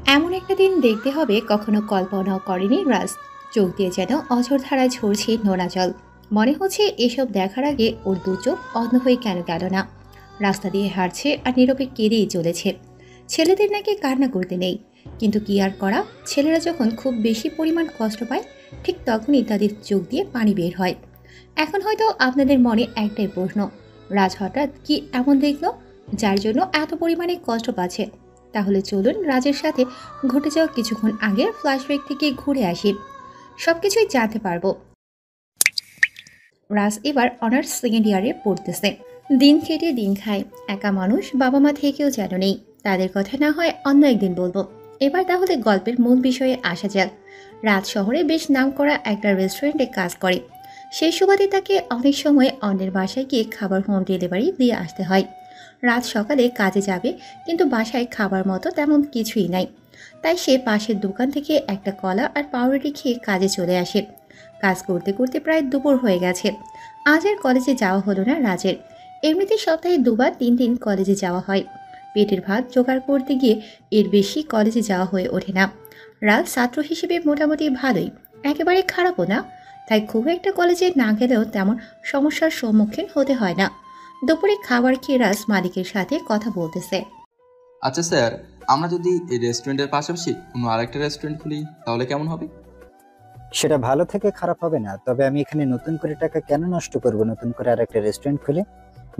এমন একটা দিন দেখতে হবে কখনো কল্পনাও করেনি রাজ। চোখ দিয়ে যেন অঝোর ধারায় ঝরছে নোনা জল। মনে হচ্ছে এসব দেখার আগে ওর দু চোখ অন্ধ হয়ে কেন গেল না। রাস্তা দিয়ে হাঁটছে আর নীরবে কেঁদেই চলেছে। ছেলেদের নাকি কান্না করতে নেই, কিন্তু কি আর করা, ছেলেরা যখন খুব বেশি পরিমাণ কষ্ট পায় ঠিক তখনই তাদের চোখ দিয়ে পানি বের হয়। এখন হয়তো আপনাদের মনে একটাই প্রশ্ন, রাজ হঠাৎ কি এমন দেখলো যার জন্য এত পরিমাণে কষ্ট পাচ্ছে? তাহলে চলুন রাজের সাথে ঘটে যাওয়া কিছুক্ষণ আগের ফ্ল্যাশব্যাক থেকে ঘুরে আসি, সবকিছুই জানতে পারবো। রাজ এবার অনার্স সেকেন্ড ইয়ারে পড়তেছে। দিন খেটে দিন খায়, একা মানুষ, বাবা মা থেকেও যেন নেই। তাদের কথা না হয় অন্য একদিন বলবো। এবার তাহলে গল্পের মূল বিষয়ে আসা যাক। রাজ শহরে বেশ নামকরা একটা রেস্টুরেন্টে কাজ করে। সেই সুবাদে তাকে অনেক সময় অন্যের বাসায় গিয়ে খাবার হোম ডেলিভারি দিয়ে আসতে হয়। রাত সকালে কাজে যাবে, কিন্তু বাসায় খাবার মতো তেমন কিছুই নাই। তাই সে পাশের দোকান থেকে একটা কলা আর পাউরুটি খেয়ে কাজে চলে আসে। কাজ করতে করতে প্রায় দুপুর হয়ে গেছে। আজ আর কলেজে যাওয়া হলো না রাজের। এমনিতে সপ্তাহে দুবার 3 দিন কলেজে যাওয়া হয়। পেটের ভাত জোগাড় করতে গিয়ে এর বেশি কলেজে যাওয়া হয়ে ওঠে না। রাজ ছাত্র হিসেবে মোটামুটি ভালোই, একেবারে খারাপও না। তাই খুব একটা কলেজে না গেলেও তেমন সমস্যার সম্মুখীন হতে হয় না। দুপুরে খাবার খেয়ে রাজ মালিকের সাথে কথা বলতেছে। আচ্ছা স্যার, আমরা যদি এই রেস্টুরেন্টের পাশাপাশি কোনো আরেকটা রেস্টুরেন্ট খুলি তাহলে কেমন হবে? সেটা ভালো থেকে খারাপ হবে না, তবে আমি এখানে নতুন করে টাকা কেন নষ্ট করব নতুন করে আর একটা রেস্টুরেন্ট খুলে,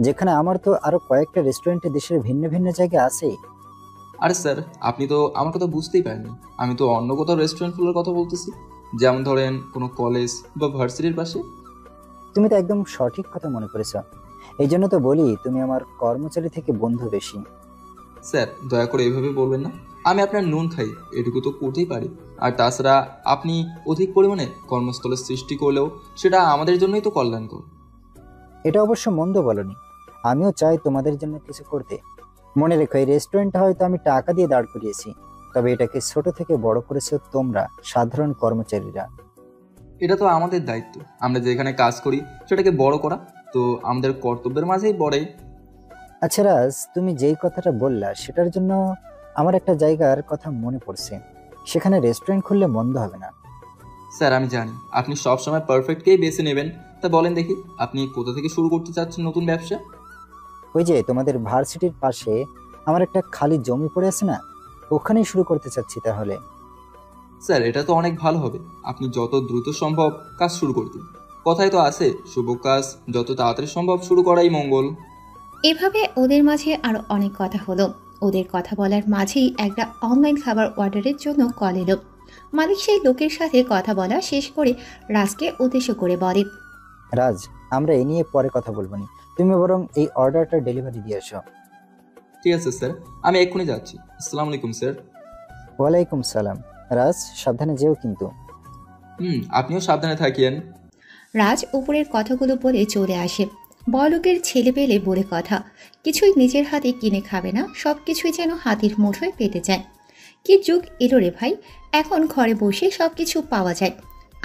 যেখানে আমার তো আরো কয়েকটা রেস্টুরেন্টে দেশের ভিন্ন ভিন্ন জায়গায় আছে। আরে স্যার, আপনি তো আমার কথা বুঝতেই পারেননি। আমি তো অন্য কোথাও রেস্টুরেন্ট খোলার কথা বলতেছি, যেমন ধরেন কোনো কলেজ বা ভার্সিটির পাশে। তুমি তো একদম সঠিক কথা মনে করেছো। এই জন্য তো বলি তুমি আমার কর্মচারী থেকে বন্ধু বেশি। স্যার দয়া করে এইভাবে বলবেন না। আমি আপনার নুন খাই, এটুকু তো করতেই পারি। আর তাছাড়া আপনি অধিক পরিমাণে কর্মস্থলের সৃষ্টি করলেও সেটা আমাদের জন্যই তো কল্যাণকর। এটা অবশ্য মন্দ বলনি, আমিও চাই তোমাদের জন্য কিছু করতে। মনে রেখো, এই রেস্টুরেন্টটা হয়তো আমি টাকা দিয়ে দাঁড় করিয়েছি, তবে এটাকে ছোট থেকে বড় করেছো তোমরা, সাধারণ কর্মচারীরা। এটা তো আমাদের দায়িত্ব, আমরা যেখানে কাজ করি সেটাকে বড় করা তো আমাদের কর্তব্যের মাঝেই পড়ে। আচ্ছা রাজ, তুমি যেই কথাটা বললা সেটার জন্য আমার একটা জায়গার কথা মনে পড়ছে। সেখানে রেস্টুরেন্ট খুললে মন্দ হবে না। স্যার আমি জানি আপনি সবসময় পারফেক্টকেই বেছে নেবেন, তা বলেন দেখি আপনি কোথা থেকে শুরু করতে চাচ্ছেন নতুন ব্যবসা? ওই যে তোমাদের ভার্সিটির পাশে আমার একটা খালি জমি পড়ে আছে না, ওখানেই শুরু করতে চাচ্ছি তাহলে। স্যার এটা তো অনেক ভালো হবে, আপনি যত দ্রুত সম্ভব কাজ শুরু করে দিন। কথায় তো আছে, শুভ কাজ যত তাড়াতাড়ি সম্ভব শুরু করাই মঙ্গল। এভাবে ওদের মাঝে আরো অনেক কথা হলো। ওদের কথা বলার মাঝেই একটা অনলাইন খাবার অর্ডারের জন্য কল এলো। মালিক সেই লোকের সাথে কথা বলা শেষ করে রাজকে উদ্দেশ্য করে বলে, রাজ, আমরা এ নিয়ে পরে কথা বলবো নি, তুমি বরং এই অর্ডারটা ডেলিভারি দিয়ে এসো। ঠিক আছে স্যার, আমি এক্ষুনি যাচ্ছি। আসসালামু আলাইকুম স্যার। ওয়ালাইকুম সালাম। রাজ, সাবধানে যেও কিন্তু। আপনিও সাবধানে থাকিয়েন। রাজ উপরের কথাগুলো বলে চলে আসে। বড়লোকের ছেলে পেলে বলে কথা, কিছুই নিজের হাতে কিনে খাবে না, সব কিছুই যেন হাতের মুঠোয় পেতে যায়। কি যুগ এলো রে ভাই, এখন ঘরে বসে সব কিছু পাওয়া যায়।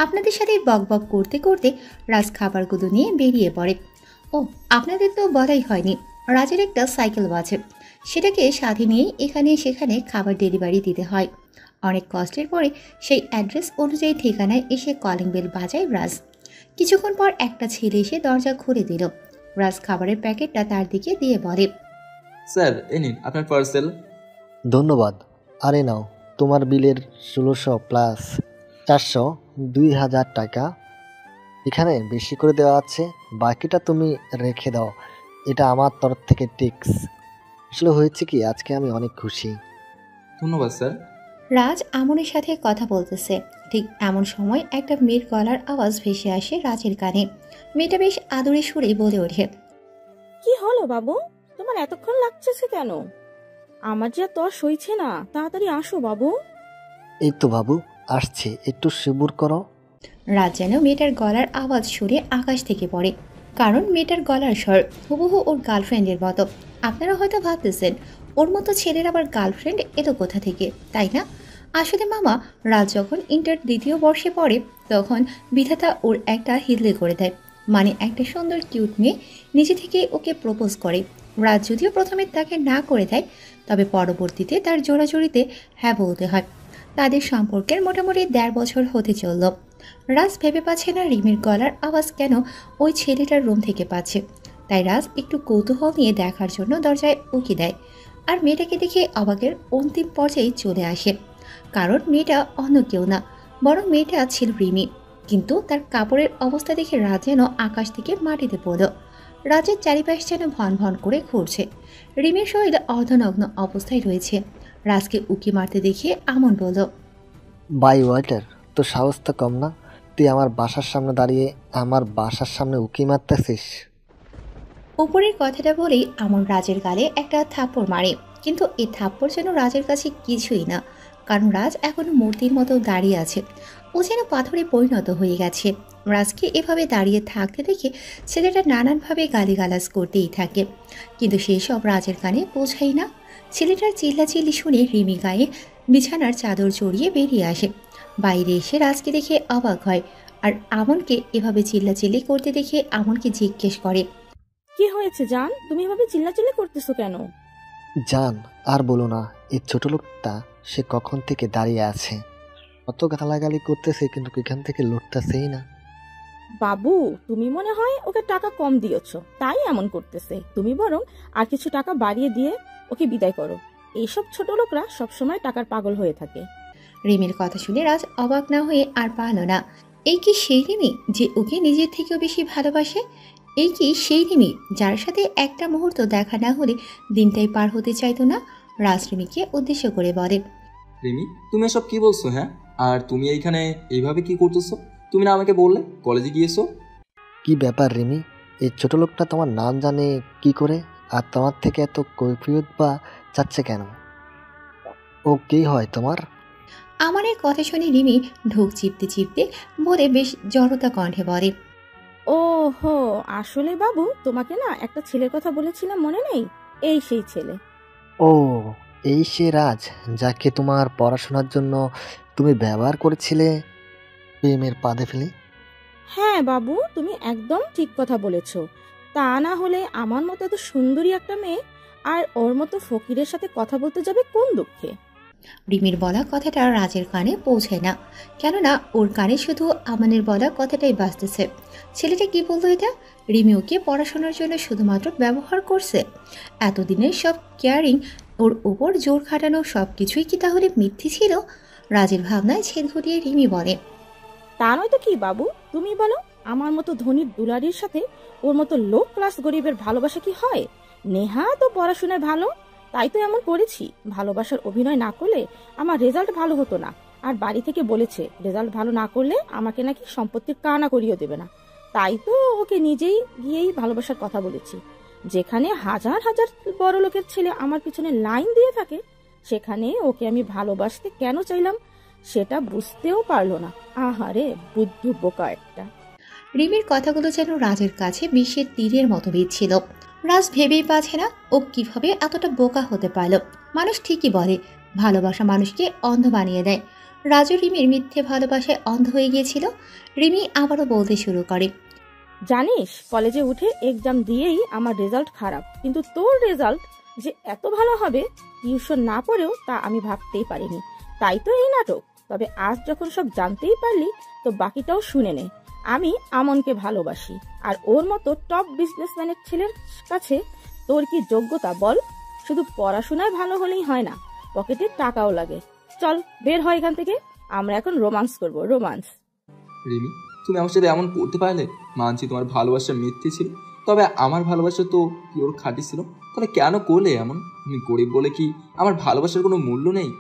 আপনাদের সাথে বক বক করতে করতে রাজ খাবারগুলো নিয়ে বেরিয়ে পড়ে। ও, আপনাদের তো বলাই হয়নি, রাজের একটা সাইকেল আছে, সেটাকে সাথে নিয়েই এখানে সেখানে খাবার ডেলিভারি দিতে হয়। অনেক কষ্টের পরে সেই অ্যাড্রেস অনুযায়ী ঠিকানায় এসে কলিং বেল বাজায় রাজ। কিছুক্ষণ পর একটা ছেলে এসে দরজা খুলে দিল। রাজ খাবারের প্যাকেটটা তার দিকে দিয়ে বলে, স্যার এ নিন আপনার পার্সেল। ধন্যবাদ। আরে নাও, তোমার বিলের ১৬০০ প্লাস ৪০০, ২,০০০ টাকা। এখানে বেশি করে দেওয়া আছে, বাকিটা তুমি রেখে দাও, এটা আমার তরফ থেকে টিক্স। আসলে হয়েছে কি, আজকে আমি অনেক খুশি। ধন্যবাদ স্যার। রাজ আমনের সাথে কথা বলতেছে। ঠিক এমন সময় একটা মেয়ের গলার আওয়াজ ভেসে আসে রাজের কানে। মেয়েটা বেশ আদরে সুরেই বলে ওঠে, কি হলো বাবু, তোমার এতক্ষণ লাগছে কেন? আমার যা তর সইছে না, তাড়াতাড়ি আসো বাবু। এই তো বাবু আসছে, একটু সবুর করো। রাজ যেন মেয়েটার গলার আওয়াজ শুনে আকাশ থেকে পড়ে, কারণ মেয়েটার গলার স্বর হুবহু ওর গার্লফ্রেন্ডের মতো। আপনারা হয়তো ভাবতেছেন ওর মতো ছেলের আবার গার্লফ্রেন্ড এলো কোথা থেকে, তাই না? আসলে মামা, রাজ যখন ইন্টার 2য় বর্ষে পড়ে তখন বিধাতা ওর একটা হিদলে করে দেয়। মানে একটা সুন্দর কিউট মেয়ে নিজে থেকে ওকে প্রপোজ করে। রাজ যদিও প্রথমে তাকে না করে দেয়, তবে পরবর্তীতে তার জোড়াজোড়িতে হ্যাঁ বলতে হয়। তাদের সম্পর্কের মোটামুটি 1.5 বছর হতে চলল। রাজ ভেবে পাচ্ছে না রিমির গলার আওয়াজ কেন ওই ছেলেটার রুম থেকে পাচ্ছে। তাই রাজ একটু কৌতূহল নিয়ে দেখার জন্য দরজায় উকি দেয়, আর মেয়েটাকে দেখে অবাকের অন্তিম পর্যায়ে চলে আসে। কারণ মেয়েটা অন্য কেউ না, বরং মেয়েটা ছিল রিমি। কিন্তু তার কাপড়ের অবস্থা দেখে রাজ যেন আকাশ থেকে মাটিতে পড়ল। রাজের চারিপাশ যেন ভন ভন করে ঘুরছে। রিমির শরীর অর্ধনগ্ন অবস্থায় রয়েছে। রাজকে উকি মারতে দেখে আমন বলল, বাই ওয়াটার, তোর সাহস তো কম না? তুই আমার বাসার সামনে দাঁড়িয়ে আমার বাসার সামনে উকি মারতেছিস? উপরের কথাটা বলেই আমন রাজের গালে একটা থাপ্পড় মারে। কিন্তু এই থাপ্পড় যেন রাজের কাছে কিছুই না, কারণ রাজ এখনো মূর্তির মতো দাঁড়িয়ে আছে। ও যেন পাথরে পরিণত হয়ে গেছে। রাজকে এভাবে দাঁড়িয়ে থাকতে দেখে ছেলেটা নানানভাবে গালিগালাজ করতেই থাকে, কিন্তু সেসব রাজের কানে পৌঁছায় না। ছেলেটার চিল্লাচিল্লি শুনে রিমি গায়ে বিছানার চাদর জড়িয়ে বেরিয়ে আসে। বাইরে এসে রাজকে দেখে অবাক হয়, আর আমনকে এভাবে চিল্লাচিল্লি করতে দেখে আমনকে জিজ্ঞেস করে, কি হয়েছে জান, তুমি এভাবে চিল্লাচিল্লি করতেছো কেন? জান, আর বলো না, এই ছোট লোকটা সে কখন থেকে দাঁড়িয়ে আছে, কত গালাগালি করতেছে, কিন্তু এখান থেকে লড়তেছেই না। বাবু, তুমি মনে হয় ওকে টাকা কম দিয়েছো, তাই এমন করতেছে। তুমি বরং আর কিছু টাকা বাড়িয়ে দিয়ে ওকে বিদায় করো। এইসব ছোট লোকরা সবসময় টাকার পাগল হয়ে থাকে। রিমির কথা শুনে রাজ অবাক না হয়ে আর পারল না। এই কি সেই রিমি যে ওকে নিজের থেকেও বেশি ভালোবাসে? এই কি সেই রিমি যার সাথে একটা মুহূর্ত দেখা না হলে দিনটাই পার হতে চাইতো না? রাজ রিমিকে উদ্দেশ্য করে বলে, রিমি, তুমি এসব কি বলছো? হ্যাঁ, আর তুমি এইখানে এইভাবে কি করতেছো? তুমি না আমাকে বললে কলেজে গিয়েছো? কি ব্যাপার রিমি, এই ছোট লোকটা তোমার নাম জানে কি করে, আর তোমার থেকে এত কৈফিয়ত বা চাচ্ছে কেন? ও কি হয় তোমার? আমানের কথা শুনে রিমি ঢোক চিপতে চিপতে বলে বেশ জড়তা কণ্ঠে বলে, ও হো, আসলে বাবু, তোমাকে না একটা ছেলের কথা বলেছিলাম, মনে নেই? এই সেই ছেলে। ও, এই সে রাজ যাকে তোমার পড়াশোনার জন্য তুমি ব্যবহার করেছিলে প্রেমের পাদে ফেলে? হ্যাঁ বাবু, তুমি একদম ঠিক কথা বলেছো। তা না হলে আমার মতো এত সুন্দরী একটা মেয়ে আর ওর মতো ফকিরের সাথে কথা বলতে যাবে কোন দুঃখে? রিমির বলা কথাটা রাজের কানে পৌঁছায় না, কেননা ওর কানে শুধু আমানের বলা কথাটাই বাজতেছে। ছেলেটা কি বলতো এটা? রিমি ওকে পড়াশোনার জন্য শুধুমাত্র ব্যবহার করছে। এতদিনের সব কেয়ারিং, ওর উপর জোর খাটানো সব কিছুই কি তাহলে মিথ্যে ছিল? রাজের ভাবনায় ছেদ ঘটিয়ে রিমি বলে, তা নয়তো কি বাবু, তুমি বলো, আমার মতো ধনীর দুলারির সাথে ওর মতো লো ক্লাস গরিবের ভালোবাসা কি হয়? নেহা তো পড়াশোনায় ভালো, তাই তো এমন করেছি। ভালোবাসার অভিনয় না করলে আমার রেজাল্ট ভালো হতো না। আর বাড়ি থেকে বলেছে রেজাল্ট ভালো না করলে আমাকে নাকি সম্পত্তির কানা করিয়ে দেবে না। তাই তো ওকে নিজেই গিয়েই ভালোবাসার কথা বলেছি। যেখানে হাজার হাজার বড় লোকের ছেলে আমার পিছনে লাইন দিয়ে থাকে, সেখানে ওকে আমি ভালোবাসতে কেন চাইলাম সেটা বুঝতেও পারলো না। আহারে বুদ্ধু বোকা একটা। রিমির কথাগুলো যেন রাজের কাছে বিশ্বের তীরের মতো বিচ্ছিল। রাজ ভেবেই পাচ্ছে না ও কিভাবে এতটা বোকা হতে পারল। মানুষ ঠিকই বলে, ভালোবাসা মানুষকে অন্ধ বানিয়ে দেয়। রাজু রিমির মিথ্যে ভালোবাসায় অন্ধ হয়ে গিয়েছিল। রিমি আবারও বলতে শুরু করে, জানিস, কলেজে উঠে এক্সাম দিয়েই আমার রেজাল্ট খারাপ, কিন্তু তোর রেজাল্ট যে এত ভালো হবে টিউশন না পড়েও তা আমি ভাবতেই পারিনি। তাই তো এই নাটক। তবে আজ যখন সব জানতেই পারলি, তো বাকিটাও শুনে নে। আমি আমনকে ভালোবাসি, আর ওর মতো টপ বিজনেসম্যানের ছেলের কাছে তোর কি যোগ্যতা বল? শুধু পড়াশোনায় ভালো হলেই হয় না, পকেটে টাকাও লাগে। চল বের হয় এখান থেকে, আমরা এখন রোমান্স করব, রোমান্স। রিমি, তুমি আমার সাথে এমন করতে পারলে? মানছি তোমার ভালোবাসা মিথ্যে ছিল, তবে আমার ভালোবাসা তো পিওর খাঁটি ছিল। তাহলে কেন করলে এমন? আমি গরিব বলে কি আমার ভালোবাসার কোনো মূল্য নেই?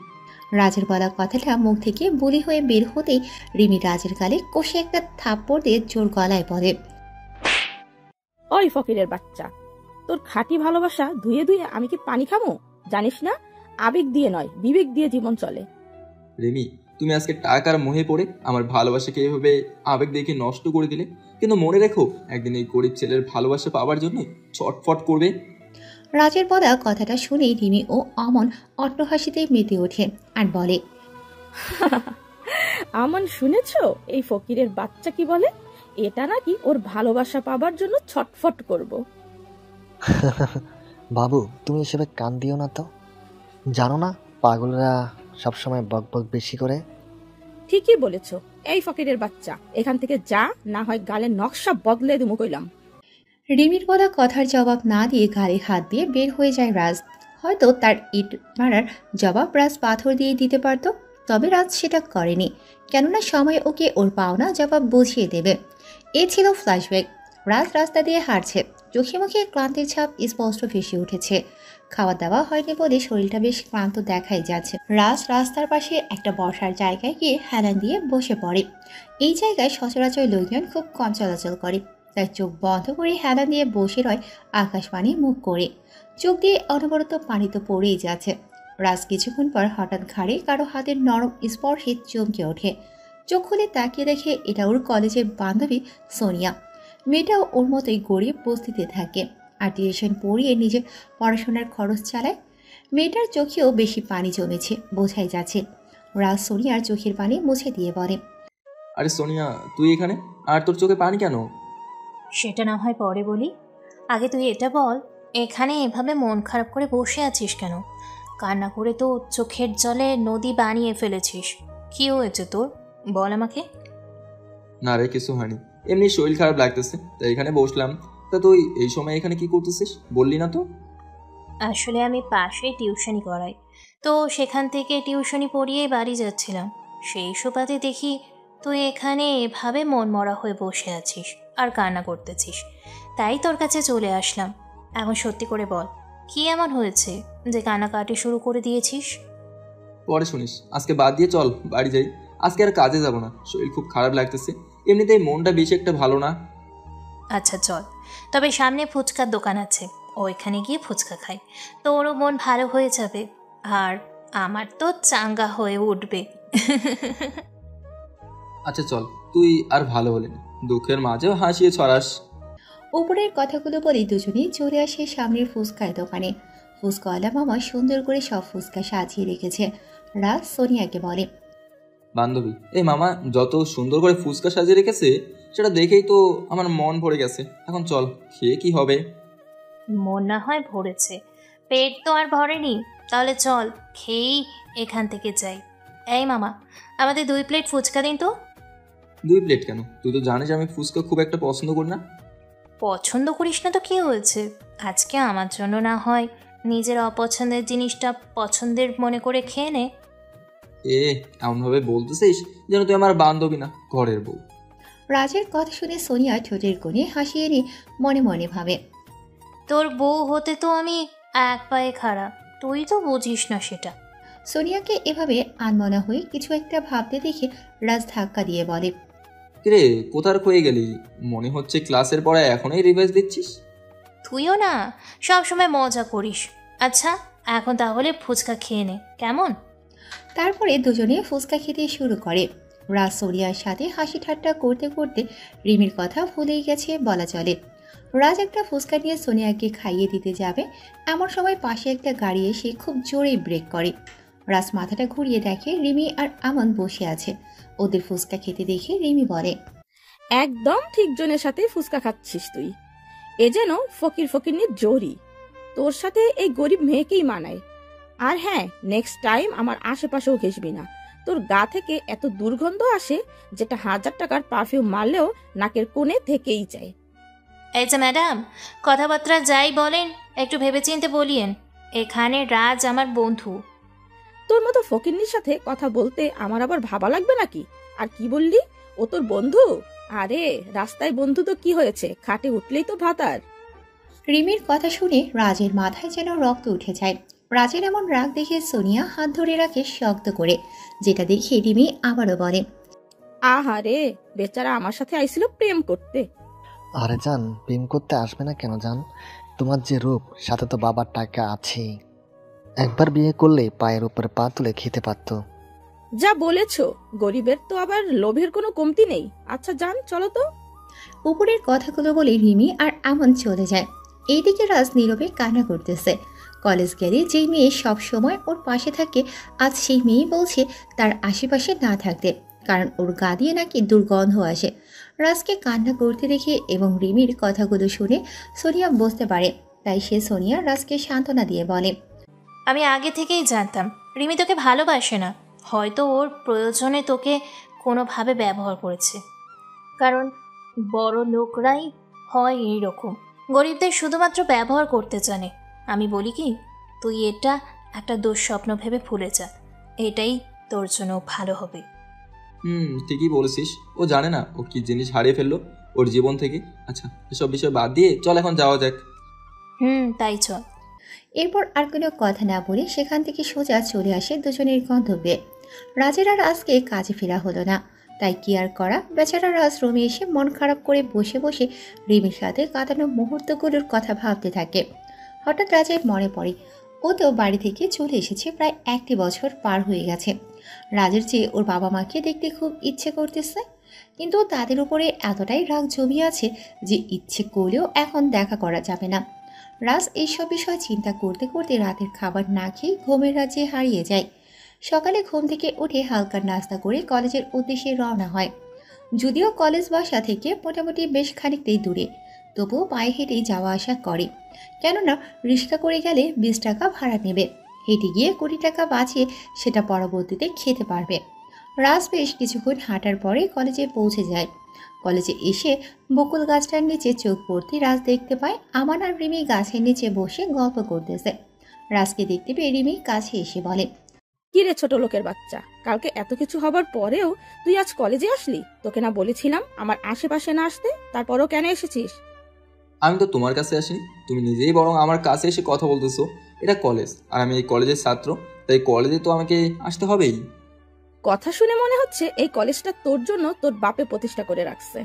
রাজের বলা কথাটা মুখ থেকে বুলি হয়ে বের হতেই রিমি রাজের গালে কষে একটা থাপ্পড় দিয়ে জোর গলায় বলে, ওই ফকিরের বাচ্চা, তোর খাঁটি ভালোবাসা ধুয়ে ধুয়ে আমি কি পানি খামো? জানিস না, আবেগ দিয়ে নয় বিবেক দিয়ে জীবন চলে। রিমি, তুমি আজকে টাকার মোহে পড়ে আমার ভালোবাসাকে এভাবে আবেগ দেখে নষ্ট করে দিলে। কিন্তু মনে রেখো, একদিন এই গরিব ছেলের ভালোবাসা পাওয়ার জন্য ছটফট করবে। রাজের বলা কথাটা শুনেই রিমি ও অমন অট্টহাসিতে মেতে ওঠে আর বলে, আমন, শুনেছো এই ফকিরের বাচ্চা কি বলে? এটা নাকি ওর ভালোবাসা পাবার জন্য ছটফট করব। বাবু তুমি এসবে কান দিও না তো, জানো না পাগলরা সবসময় বক বক বেশি করে। ঠিকই বলেছ। এই ফকিরের বাচ্চা, এখান থেকে যা, না হয় গালের নকশা বদলে দিমু কইলাম। রিমির বলা কথার জবাব না দিয়ে গালে হাত দিয়ে বের হয়ে যায় রাজ। হয়তো তার ইট মারার জবাব রাজ পাথর দিয়ে দিতে পারত, তবে রাজ সেটা করেনি, কেননা সময় ওকে ওর পাওনা জবাব বুঝিয়ে দেবে। এ ছিল ফ্ল্যাশব্যাক। রাজ রাস্তা দিয়ে হাঁটছে, চোখে মুখে ক্লান্তির ছাপ স্পষ্ট ভেসে উঠেছে। খাওয়া দাওয়া হয়নি বলে শরীরটা বেশ ক্লান্ত দেখাই যাচ্ছে। রাজ রাস্তার পাশে একটা বসার জায়গায় গিয়ে হেলান দিয়ে বসে পড়ে। এই জায়গায় সচরাচর লোকজন খুব কম চলাচল করে, তাই চোখ বন্ধ করে হেলান দিয়ে বসে রয় আকাশবাণী মুখ করে। চোখ দিয়ে অনবরত পানি তো পড়েই যাচ্ছে। রাজ কিছুক্ষণ পর হঠাৎ ঘাড়ে কারো হাতের নরম স্পর্শে চমকে ওঠে। চোখ খুলে তাকিয়ে দেখে এটা ওর কলেজের বান্ধবী সোনিয়া। মেয়েটাও ওর মতোই গরিব বস্তিতে থাকে আর টিউশন পড়িয়ে নিজের পড়াশোনার খরচ চালায়। মেয়েটার চোখেও বেশি পানি জমেছে, বোঝাই যাচ্ছে। রাজ সোনিয়ার চোখের পানি মুছে দিয়ে বলে, আরে সোনিয়া, তুই এখানে? আর তোর চোখে পানি কেন? সেটা না হয় পরে বলি, আগে তুই এটা বল, এখানে এভাবে মন খারাপ করে বসে আছিস কেন? কান্না করে তো চোখের জলে নদী বানিয়ে ফেলেছিস। কি হয়েছে তোর, বল আমাকে। না রে, কিছু হয়নি, এমনি শরীর খারাপ লাগতেছে তাই এখানে বসলাম। তা তুই এই সময় এখানে কি করতেছিস বললি না তো? আসলে আমি পাশে টিউশনি করাই, তো সেখান থেকে টিউশনি পড়িয়েই বাড়ি যাচ্ছিলাম। সেই সুবাদে দেখি তুই এখানে এভাবে মন মরা হয়ে বসে আছিস আর কান্না করতেছিস, তাই তোর কাছে চলে আসলাম। এখন সত্যি করে বল, কি এমন হয়েছে যে কান্নাকাটি শুরু করে দিয়েছিস? পরে শুনিস, আজকে বাদ দিয়ে চল বাড়ি যাই। আজকে আর কাজে যাব না, শরীর খুব খারাপ লাগতেছে, এমনিতেই মনটা বেশি একটা ভালো না। আচ্ছা চল, তবে সামনে ফুচকার দোকান আছে, ওইখানে গিয়ে ফুচকা খাই, তোরও মন ভালো হয়ে যাবে আর আমার তো চাঙ্গা হয়ে উঠবে। আচ্ছা চল, তুই আর ভালো হলি না, দুঃখের মাঝেও হাসিয়ে ছড়াস। উপরের কথাগুলো বলে দুজনেই চলে আসে সামনের ফুচকার দোকানে। ফুচকাওয়ালা মামা সুন্দর করে সব ফুচকা সাজিয়ে রেখেছে। রাজ সোনিয়াকে বলে, বান্ধবী, এই মামা যত সুন্দর করে ফুচকা সাজিয়ে রেখেছে সেটা দেখেই তো আমার মন ভরে গেছে। এখন চল, খেয়ে কি হবে? মন না হয় ভরেছে, পেট তো আর ভরেনি। তাহলে চল খেয়েই এখান থেকে যাই। এই মামা, আমাদের 2 প্লেট ফুচকা দিন তো। 2 প্লেট কেন? তুই তো জানিস আমি ফুচকা খুব একটা পছন্দ করি না। পছন্দ করিস না তো কি হয়েছে, আজকে আমার জন্য না হয় নিজের অপছন্দের জিনিসটা পছন্দের মনে করে খেয়ে নে। এমনভাবে বলতেছিস যেন তুই আমার বান্ধবী না, ঘরের বউ। রাজের কথা শুনে সোনিয়া ঠোঁটের কোণে হাসিয়ে নিয়ে মনে মনে ভাবে, তোর বউ হতে তো আমি এক পায়ে খাড়া, তুই তো বুঝিস না সেটা। সোনিয়াকে এভাবে আনমনা হয়ে কিছু একটা ভাবতে দেখে রাজ ধাক্কা দিয়ে বলে, কিরে, কোথার হয়ে গেলি? মনে হচ্ছে ক্লাসের পড়া এখনই রিভাইজ দিচ্ছিস। তুইও না সব সময় মজা করিস। আচ্ছা এখন তাহলে ফুচকা খেয়ে নে, কেমন? তারপরে দুজনে ফুচকা খেতে শুরু করে। রাজ সোনিয়ার সাথে হাসি ঠাট্টা করতে করতে রিমির কথা ভুলেই গেছে বলা চলে। রাজ একটা ফুচকা নিয়ে সোনিয়াকে খাইয়ে দিতে যাবে, এমন সময় পাশে একটা গাড়ি এসে খুব জোরে ব্রেক করে। রাজ মাথাটা ঘুরিয়ে দেখে রিমি আর আমন বসে আছে। ওদের ফুচকা খেতে দেখে রিমি বলে, একদম ঠিক জনের সাথে ফুচকা খাচ্ছিস তুই। এ যেন ফকির ফকিরনির জোরি, তোর সাথে এই গরিব মেয়েকেই মানায়। আর হ্যাঁ, নেক্সট টাইম আমার আশেপাশেও ঘেসবি না। তোর গা থেকে এত দুর্গন্ধ আসে যেটা 1000 টাকার পারফিউম মারলেও নাকের কোণে থেকেই যায়। এই যে ম্যাডাম, কথাবার্তা যাই বলেন একটু ভেবেচিন্তে বলিয়েন, এখানে রাজ আমার বন্ধু। তোর মতো ফকিরনির সাথে কথা বলতে আমার আবার ভাবা লাগবে নাকি? আর কি বললি, ও তোর বন্ধু? আরে রাস্তায় বন্ধু তো কি হয়েছে, খাটে উঠলেই তো ভাতার। রিমির কথা শুনে রাজের মাথায় যেন রক্ত উঠে যায়। রাজের এমন রাগ দেখে সোনিয়া হাত ধরে রাখে শক্ত করে, যেটা দেখে রিমি আবারও বলে, আহারে বেচারা আমার সাথে আইছিল প্রেম করতে। আরে জান, প্রেম করতে আসবে না কেন জান? তোমার যে রূপ, সাথে তো বাবার টাকা আছে, একবার বিয়ে করলে পায়ের উপর পা তুলে খেতে পারতো। যা বলেছো, গরিবের তো আবার লোভের কোনো কমতি নেই। আচ্ছা জান, চলো তো। উপরের কথাগুলো বলে রিমি আর আমন চলে যায়। এইদিকে রাজ নীরবে কান্না করতেছে। কলেজ গেলে যেই মেয়ে সব সময় ওর পাশে থাকে, আজ সেই মেয়ে বলছে তার আশেপাশে না থাকতে, কারণ ওর গা দিয়ে নাকি দুর্গন্ধ আসে। রাজকে কান্না করতে দেখে এবং রিমির কথাগুলো শুনে সোনিয়া বুঝতে পারে তাই সে সোনিয়া রাজকে সান্ত্বনা দিয়ে বলে, আমি আগে থেকেই জানতাম রিমি তোকে ভালোবাসে না, হয়তো ওর প্রয়োজনে তোকে কোনোভাবে ব্যবহার করেছে। কারণ বড় লোকরাই হয় এইরকম, গরিবদের শুধুমাত্র ব্যবহার করতে জানে। আমি বলি কি, তুই এটা একটা দুঃস্বপ্ন ভেবে ভুলে যা, এটাই তোর জন্য ভালো হবে। ঠিকই বলেছিস। ও জানে না ও কি জিনিস হারিয়ে ফেললো ওর জীবন থেকে। আচ্ছা, এসব বিষয় বাদ দিয়ে চল এখন যাওয়া যাক। তাই চল। এরপর আর কোনো কথা না বলে সেখান থেকে সোজা চলে আসে দুজনের গন্তব্যে। রাজের আর আজকে কাজে ফেরা হলো না, তাই কি আর করা, বেচারা রাজ রুমে এসে মন খারাপ করে বসে বসে রিমির সাথে কাটানো মুহূর্তগুলোর কথা ভাবতে থাকে। হঠাৎ রাজের মনে পড়ে ও তো বাড়ি থেকে চলে এসেছে প্রায় 1 বছর পার হয়ে গেছে। রাজের চেয়ে ওর বাবা মাকে দেখতে খুব ইচ্ছে করতেছে, কিন্তু তাদের উপরে এতটাই রাগ জমিয়ে আছে যে ইচ্ছে করলেও এখন দেখা করা যাবে না। রাজ এইসব বিষয় চিন্তা করতে করতে রাতের খাবার না খেয়ে ঘুমের রাজ্যে হারিয়ে যায়। সকালে ঘুম থেকে উঠে হালকা নাস্তা করে কলেজের উদ্দেশ্যে রওনা হয়। যদিও কলেজ বাসা থেকে মোটামুটি বেশ খানিকটাই দূরে, তবুও পায়ে হেঁটেই যাওয়া আসা করে, কেননা রিক্সা করে গেলে 20 টাকা ভাড়া নেবে, হেঁটে গিয়ে 20 টাকা বাঁচিয়ে সেটা পরবর্তীতে খেতে পারবে। রাজ বেশ কিছুক্ষণ হাঁটার পরে কলেজে পৌঁছে যায়। কলেজে এসে বকুল গাছটার নিচে চোখ পড়তে রাজ দেখতে পায় আমান আর রিমি গাছের নিচে বসে গল্প করতেছে। রাজকে দেখতে পেয়ে রিমি কাছে এসে বলে, কি রে ছোট লোকের বাচ্চা, কালকে এত কিছু হবার পরেও তুই আজ কলেজে আসলি? তোকে না বলেছিলাম আমার আশেপাশে না আসতে, তারপরও কেন এসেছিস? আমি তো তোমার কাছে আসিনি, তুমি নিজেই বরং আমার কাছে এসে কথা বলতেছো। এটা কলেজ আর আমি এই কলেজের ছাত্র, তাই কলেজে তো আমাকে আসতে হবেই। কথা শুনে মনে হচ্ছে এই কলেজটা তোর জন্য তোর বাপে প্রতিষ্ঠা করে রাখছে।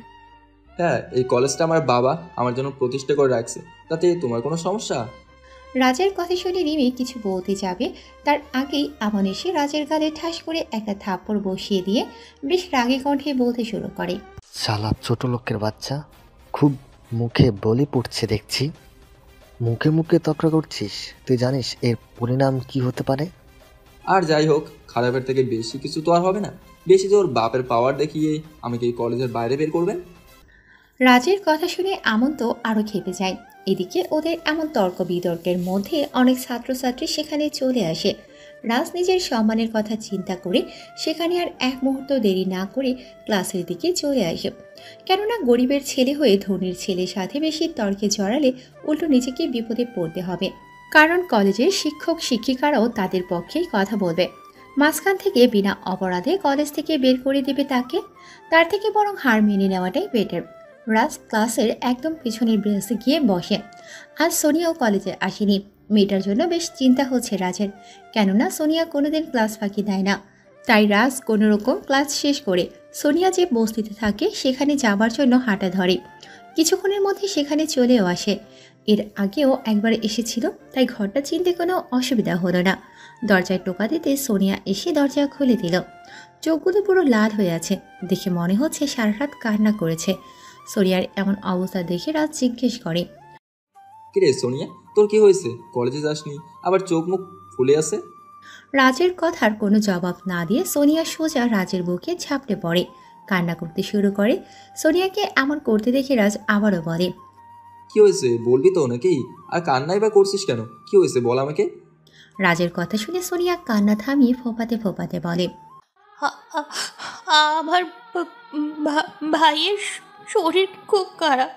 হ্যাঁ, এই কলেজটা আমার বাবা আমার জন্য প্রতিষ্ঠা করে রাখছে, তাতে তোমার কোনো সমস্যা? রাজের কথা শুনে রিমি কিছু বলতে যাবে, তার আগেই আমান এসে রাজের গালে ঠাস করে একটা থাপ্পড় বসিয়ে দিয়ে বেশ রাগী কণ্ঠে বলতে শুরু করে, শালা ছোট লোকের বাচ্চা, খুব মুখে বলি পড়ছে দেখছি। মুখে মুখে তর্ক করছিস, তুই জানিস এর পরিণাম কি হতে পারে? আর যাই হোক, খারাপের থেকে বেশি কিছু তো আর হবে না। বেশি জোর বাপের পাওয়ার দেখিয়ে আমাকে এই কলেজের বাইরে বের করবেন? রাজের কথা শুনে আমন তো আরও খেপে যায়। এদিকে ওদের এমন তর্ক বিতর্কের মধ্যে অনেক ছাত্রছাত্রী সেখানে চলে আসে। রাজ নিজের সম্মানের কথা চিন্তা করে সেখানে আর এক মুহূর্ত দেরি না করে ক্লাসের দিকে চলে আসে, কেননা গরিবের ছেলে হয়ে ধনীর ছেলের সাথে বেশি তর্কে জড়ালে উল্টো নিজেকে বিপদে পড়তে হবে, কারণ কলেজের শিক্ষক শিক্ষিকারাও তাদের পক্ষেই কথা বলবে। মাঝখান থেকে বিনা অপরাধে কলেজ থেকে বের করে দেবে তাকে, তার থেকে বরং হার মেনে নেওয়াটাই বেটার। রাজ ক্লাসের একদম পিছনের বেঞ্চে গিয়ে বসে। আজ সোনিয়াও কলেজে আসেনি, মেয়েটার জন্য বেশ চিন্তা হচ্ছে রাজের, কেননা সোনিয়া কোনোদিন ক্লাস ফাঁকি দেয় না। তাই রাজ কোনোরকম ক্লাস শেষ করে সোনিয়া যে বস্তিতে থাকে সেখানে যাবার জন্য হাঁটা ধরে। কিছুক্ষণের মধ্যে সেখানে চলেও আসে। এর আগেও একবার এসেছিল, তাই ঘরটা চিনতে কোনো অসুবিধা হলো না। দরজায় টোকা দিতে সোনিয়া এসে দরজা খুলে দিল। চোখগুলো পুরো লাল হয়ে আছে, দেখে মনে হচ্ছে সারা রাত কান্না করেছে। সোনিয়ার এমন অবস্থা দেখে রাজ জিজ্ঞেস করে, কিরে সোনিয়া, তোর কি হয়েছে? কলেজে যাসনি, আবার চোখ মুখ ফুলে আছে? রাজের কথার কোনো জবাব না দিয়ে সোনিয়া সোজা রাজের বুকে ঝাঁপড়ে পড়ে, কান্না করতে শুরু করে। সোনিয়াকে এমন করতে দেখে রাজ আবারও বলে, কি হয়েছে বলবি তো নাকি? আর কান্নাই বা করছিস কেন? কি হয়েছে বল আমাকে। রাজের কথা শুনে সোনিয়া কান্না থামিয়ে ফোপাতে ফোপাতে বলে, আমার ভাইয়ের শরীর খুব খারাপ,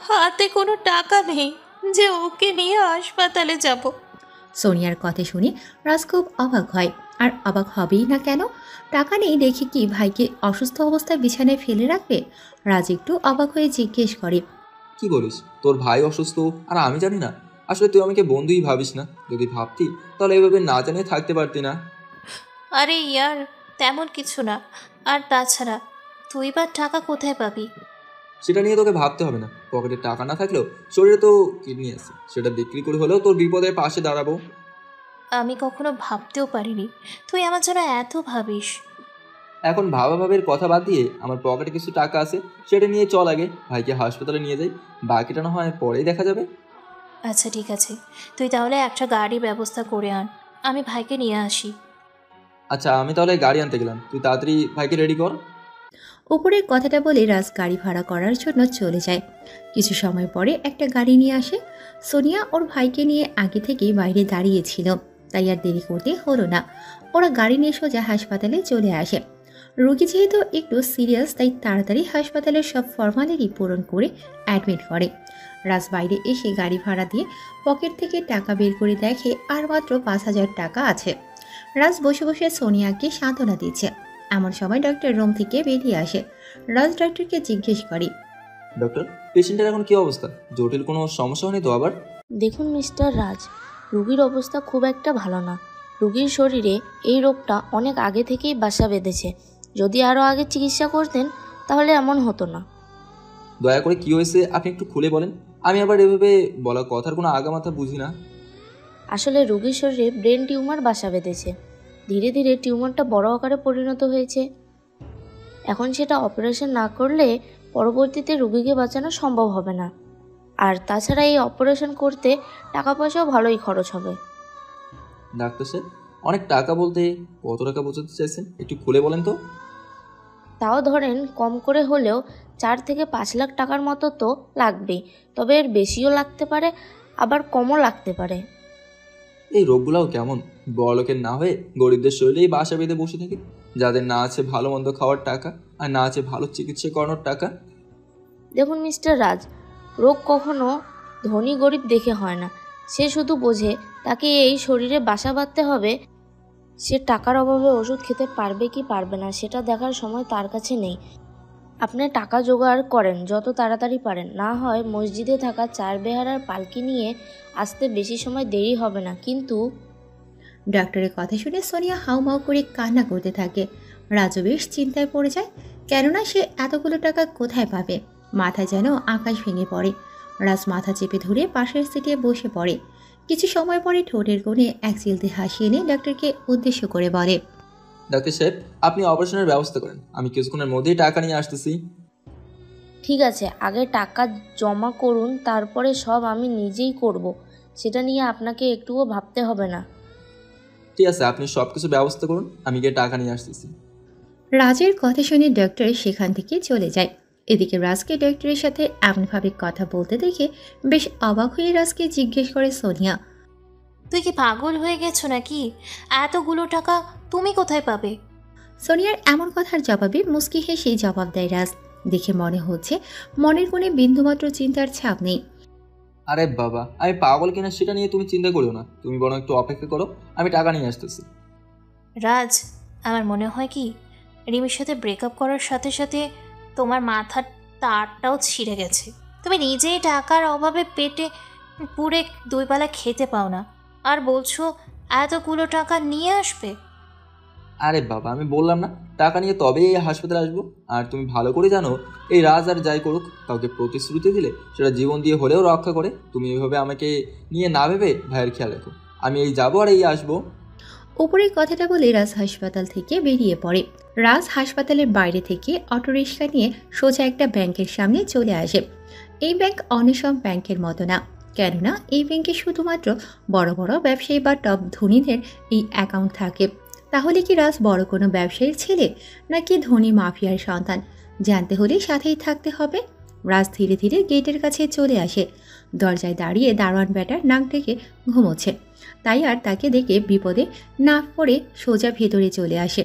হাতে কোনো টাকা নেই যে ওকে নিয়ে হাসপাতালে যাব। সোনিয়ার কথা শুনে রাজ খুব অবাক হয়, আর অবাক হবেই না কেন, টাকা নেই দেখে কি ভাইকে অসুস্থ অবস্থায় বিছানায় ফেলে রাখবে? রাজ একটু অবাক হয়ে জিজ্ঞেস করে, কি বলিস? তোর ভাই অসুস্থ আর আমি জানি না? আসলে তুই আমাকে বন্ধুই ভাবিস না, যদি ভাবতি তাহলে এভাবে না জানিয়ে থাকতে পারতি না। আরে ইয়ার, তেমন কিছু না। আর তাছাড়া তুই বা টাকা কোথায় পাবি? সেটা নিয়ে তোকে ভাবতে হবে না। পকেটে টাকা না থাকলেও শরীরে তো কিডনি আছে, সেটা বিক্রি করে হলেও তোর বিপদের পাশে দাঁড়াবো। আমি কখনো ভাবতেও পারিনি তুই আমার জন্য এত ভাবিস। এখন ভাবের কথা বাদ দিয়ে আমার পকেটে কিছু টাকা আছে, সেটা নিয়ে চল আগে ভাইকে হাসপাতালে নিয়ে যাই, বাকিটা না হয় পরেই দেখা যাবে। আচ্ছা ঠিক আছে, তুই তাহলে একটা গাড়ির ব্যবস্থা করে আন, আমি ভাইকে নিয়ে আসি। আচ্ছা, আমি তাহলে গাড়ি আনতে গেলাম, তুই তাড়াতাড়ি ভাইকে রেডি কর। উপরের কথাটা বলে রাজ গাড়ি ভাড়া করার জন্য চলে যায়। কিছু সময় পরে একটা গাড়ি নিয়ে আসে। সোনিয়া ওর ভাইকে নিয়ে আগে থেকেই বাইরে দাঁড়িয়েছিল, তাই আর দেরি করতে হলো না। ওরা গাড়ি নিয়ে সোজা হাসপাতালে চলে আসে। রোগী যেহেতু একটু সিরিয়াস, তাই তাড়াতাড়ি হাসপাতালের সব ফর্মালিটি পূরণ করে অ্যাডমিট করে। রাজ বাইরে এসে গাড়ি ভাড়া দিয়ে পকেট থেকে টাকা বের করে দেখে আর মাত্র 5,000 টাকা আছে। রাজ বসে বসে সোনিয়াকে সান্ত্বনা দিচ্ছে। এমন সময় ডক্টর রুম থেকে বেরিয়ে আসে। রাজ ডক্টরকে জিজ্ঞেস করে, ডক্টর, পেশেন্টের এখন কি অবস্থা? জটিল কোনো সমস্যা হয়নি তো আবার? দেখুন মিস্টার রাজ, রোগীর অবস্থা খুব একটা ভালো না। রোগীর শরীরে এই রোগটা অনেক আগে থেকেই বাসা বেঁধেছে। যদি আরও আগে চিকিৎসা করতেন তাহলে এমন হতো না। দয়া করে কি হয়েছে আপনি একটু খুলে বলেন। আমি আবার এভাবে বলা কথার কোনো আগামাথা বুঝি না। আসলে রোগীর শরীরে ব্রেন টিউমার বাসা বেঁধেছে। ধীরে ধীরে টিউমারটা বড় আকারে পরিণত হয়েছে। এখন সেটা অপারেশন না করলে পরবর্তীতে রোগীকে বাঁচানো সম্ভব হবে না। আর তাছাড়া এই অপারেশন করতে টাকা পয়সাও ভালোই খরচ হবে। ডাক্তার স্যার, অনেক টাকা বলতে কত টাকা বোঝাতে চাইছেন? একটু খুলে বলেন তো। তাও ধরেন কম করে হলেও 4 থেকে 5 লাখ টাকার মতো তো লাগবেই। তবে এর বেশিও লাগতে পারে, আবার কমও লাগতে পারে। এই রোগগুলাও কেমন, বড়লোকের না হয়ে গরিবদের শরীরেই বাসা বেঁধে বসে থাকে, যাদের না আছে ভালো মন্দ খাওয়ার টাকা আর না আছে ভালো চিকিৎসা করানোর টাকা। দেখুন মিস্টার রাজ, রোগ কখনো ধনী গরিব দেখে হয় না। সে শুধু বোঝে তাকে এই শরীরে বাসা বাঁধতে হবে। সে টাকার অভাবে ওষুধ খেতে পারবে কি পারবে না সেটা দেখার সময় তার কাছে নেই। আপনি টাকা জোগাড় করেন যত তাড়াতাড়ি পারেন, না হয় মসজিদে থাকা 4 বেহারার পালকি নিয়ে আসতে বেশি সময় দেরি হবে না। কিন্তু ডক্টরের কথা শুনে সোনিয়া হাউমাউ করে কান্না করতে থাকে। রাজু বেশ চিন্তায় পড়ে যায়, কেননা সে এতগুলো টাকা কোথায় পাবে। মাথায় যেন আকাশ ভেঙে পড়ে। রাজ মাথা চেপে ধরে পাশের সিটে বসে পড়ে। কিছু সময় পরে ঠোঁটের কোণে এক চিলতে হাসি এনে ডক্টরকে উদ্দেশ্য করে বলে, ডাক্তার সাহেব, আপনি অপারেশনের ব্যবস্থা করেন, আমি কিছুক্ষণের মধ্যেই টাকা নিয়ে আসতেছি। ঠিক আছে, আগে টাকা জমা করুন, তারপরে সব আমি নিজেই করব। সেটা নিয়ে আপনাকে একটুও ভাবতে হবে না। ঠিক আছে, আপনি সব কিছু ব্যবস্থা করুন, আমি গিয়ে টাকা নিয়ে আসতেছি। রাজের কথা শুনে ডক্টর সেখান থেকে চলে যায়। এদিকে রাজকে ডক্টরের সাথে এমনভাবে কথা বলতে দেখে বেশ অবাক হয়ে রাজকে জিজ্ঞেস করে সোনিয়া, তুই কি পাগল হয়ে গেছো নাকি? এতগুলো টাকা তুমি কোথায় পাবে? সোনিয়ার এমন কথার জবাবে মুস্কি হেসে জবাব দেয় রাজ। দেখে মনে হচ্ছে মনের কোণে বিন্দুমাত্র চিন্তার ছাপ নেই। আরে বাবা, আমি পাগল কিনা সেটা নিয়ে তুমি চিন্তা করিও না, তুমি বরং একটু অপেক্ষা করো, আমি টাকা নিয়ে আসতেছি। রাজ, আমার মনে হয় কি রিমির সাথে ব্রেকআপ করার সাথে সাথে তোমার মাথার তারটাও ছিঁড়ে গেছে। তুমি নিজেই টাকার অভাবে পেটে পুড়ে 2 বেলা খেতে পাও না, আর বলছো এতগুলো টাকা নিয়ে আসবে। আরে বাবা, আমি বললাম না টাকা নিয়ে তবেই এই হাসপাতালে আসবো। আর তুমি ভালো করে জানো এই রাজ আর যাই করুক, কাউকে প্রতিশ্রুতি দিলে সেটা জীবন দিয়ে হলেও রক্ষা করে। তুমি এভাবে আমাকে নিয়ে না ভেবে ভাইয়ের খেয়াল রাখো। আমি এই যাবো আর এই আসবো। উপরের কথাটা বলে রাজ হাসপাতাল থেকে বেরিয়ে পড়ে। রাজ হাসপাতালের বাইরে থেকে অটোরিকশা নিয়ে সোজা একটা ব্যাংকের সামনে চলে আসে। এই ব্যাংক অন্য সব ব্যাংকের মতো না, কেননা এই ব্যাংকে শুধুমাত্র বড় বড় ব্যবসায়ী বা টপ ধনীদের এই অ্যাকাউন্ট থাকে। তাহলে কি রাজ বড় কোনো ব্যবসায়ীর ছেলে নাকি ধনী মাফিয়ার সন্তান? জানতে হলে সাথেই থাকতে হবে। রাজ ধীরে ধীরে গেটের কাছে চলে আসে। দরজায় দাঁড়িয়ে দারোয়ান ব্যাটার নাক ডেকে ঘুমোচ্ছে, তাই আর তাকে দেখে বিপদে না পড়ে সোজা ভেতরে চলে আসে।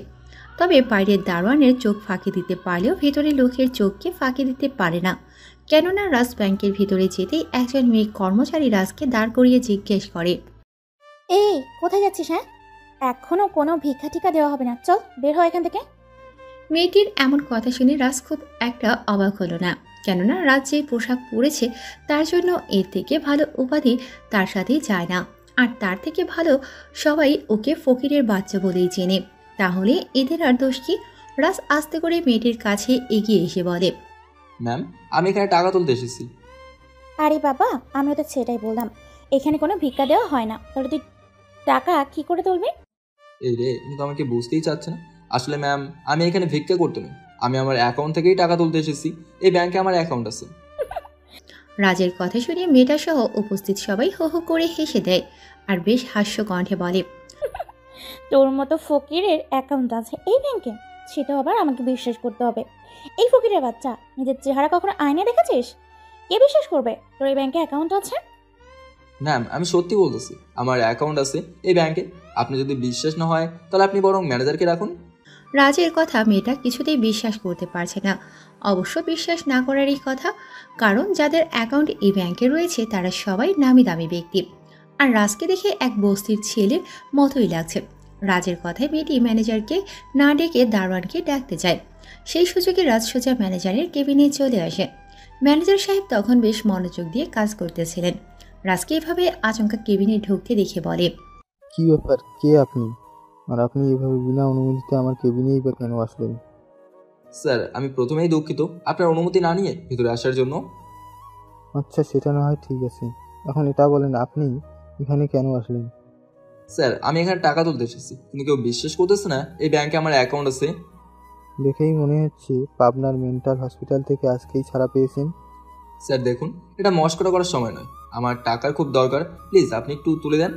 তবে বাইরের দারোয়ানের চোখ ফাঁকি দিতে পারলেও ভেতরের লোকের চোখকে ফাঁকি দিতে পারে না, কেননা রাজ ব্যাংকের ভিতরে যেতেই একজন মেয়ে কর্মচারী রাজকে দাঁড় করিয়ে জিজ্ঞেস করে, এই কোথায় যাচ্ছিস? হ্যাঁ, এখনো কোনো ভিক্ষা টিকা দেওয়া হবে না, চল বের হয় এখান থেকে। মেয়েটির এমন কথা শুনে রাজ খুব একটা অবাক হলো না, কেননা রাজ যে পোশাক পরেছে তার জন্য এর থেকে ভালো উপাধি তার সাথে যায় না। আর তার থেকে ভালো সবাই ওকে ফকিরের বাচ্চা বলেই চেনে। তাহলে এদের আর দোষ কি? রাজ আস্তে করে মেয়েটির কাছে এগিয়ে এসে বলে, ম্যাম, আমি এখানে টাকা তুলতে এসেছি। আরে বাবা, আমিও তো সেটাই বললাম, এখানে কোনো ভিক্ষা দেওয়া হয় না। তাহলে তুই টাকা কি করে তুলবি? এই রে, তুমি তো আমাকে বুঝতেই চাচ্ছে না। আসলে ম্যাম, আমি এখানে ভিক্ষা করতে নই, আমি আমার অ্যাকাউন্ট থেকেই টাকা তুলতে এসেছি। এই ব্যাংকে আমার অ্যাকাউন্ট আছে। রাজের কথা শুনে মেয়েটা সহ উপস্থিত সবাই হো হো করে হেসে দেয় আর বেশ হাস্য কণ্ঠে বলে, তোর মতো ফকিরের অ্যাকাউন্ট আছে এই ব্যাংকে? সেটাও আবার আমাকে বিশ্বাস করতে হবে। এই ফকিরের বাচ্চা, নিজের চেহারা কখনো আয়নায় দেখেছিস? কে বিশ্বাস করবে তোর এই ব্যাংকে অ্যাকাউন্ট আছে? ম্যাম, আমি সত্যি বলতেছি, আমার অ্যাকাউন্ট আছে এই ব্যাংকে। আপনি যদি বিশ্বাস না হয় তাহলে আপনি বরং ম্যানেজারকে রাখুন। রাজের কথা মেয়েটা কিছুতেই বিশ্বাস করতে পারছে না। অবশ্য বিশ্বাস না করারই কথা, কারণ যাদের অ্যাকাউন্ট এই ব্যাংকে রয়েছে তারা সবাই নামি দামি ব্যক্তি। আর রাজকে দেখে এক বস্তির ছেলের মতোই লাগছে। রাজের কথায় মেয়েটি ম্যানেজারকে না ডেকে দারোয়ানকে ডাকতে যায়। সেই সুযোগে রাজ সোজা ম্যানেজারের কেবিনে চলে আসে। ম্যানেজার সাহেব তখন বেশ মনোযোগ দিয়ে কাজ করতেছিলেন। রাজকে এভাবে আচমকা কেবিনে ঢুকতে দেখে বলে, কি ব্যাপার, কে আপনি? আর আপনি এভাবে বিনা অনুমতিতে আমার কেবিনেই বা কেন আসলেন? স্যার, আমি প্রথমেই দুঃখিত আপনার অনুমতি না নিয়ে ভিতরে আসার জন্য। আচ্ছা, সেটা না হয় ঠিক আছে, এখন এটা বলেন আপনি এখানে কেন আসলেন? স্যার, আমি এখানে টাকা তুলতে এসেছি, কিন্তু কেউ বিশ্বাস করতেছে না এই ব্যাংকে আমার অ্যাকাউন্ট আছে। দেখেই মনে হচ্ছে পাবনার মেন্টাল হসপিটাল থেকে আজকেই ছাড়া পেয়েছেন। স্যার দেখুন, এটা মস্করা করার সময় নয়, আমার টাকার খুব দরকার, প্লিজ আপনি একটু তুলে দেন।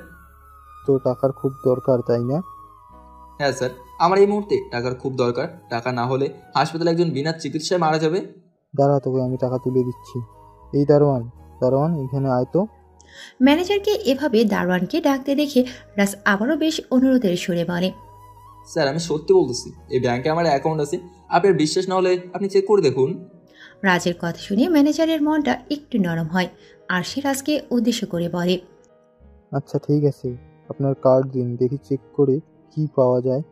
তো টাকার খুব দরকার, তাই না? হ্যাঁ স্যার, আমার এই মুহূর্তে টাকার খুব দরকার। টাকা না হলে হাসপাতালে একজন বিনা চিকিৎসায় মারা যাবে। দাঁড়া, তবে আমি টাকা তুলে দিচ্ছি। এই দারোয়ান, দারোয়ান এখানে আয় তো। ম্যানেজারকে এভাবে দারোয়ানকে ডাকতে দেখে রাজ আবারও বেশ অনুরোধের সুরে বলে, স্যার, আমি সত্যি বলতেছি এই ব্যাংকে আমার অ্যাকাউন্ট আছে। আপনার বিশ্বাস না হলে আপনি চেক করে দেখুন। রাজের কথা শুনে ম্যানেজারের মনটা একটু নরম হয় আর সে রাজকে উদ্দেশ্য করে বলে, আচ্ছা ঠিক আছে, আপনার কার্ড দিন, দেখি চেক করে কি পাওয়া যায়।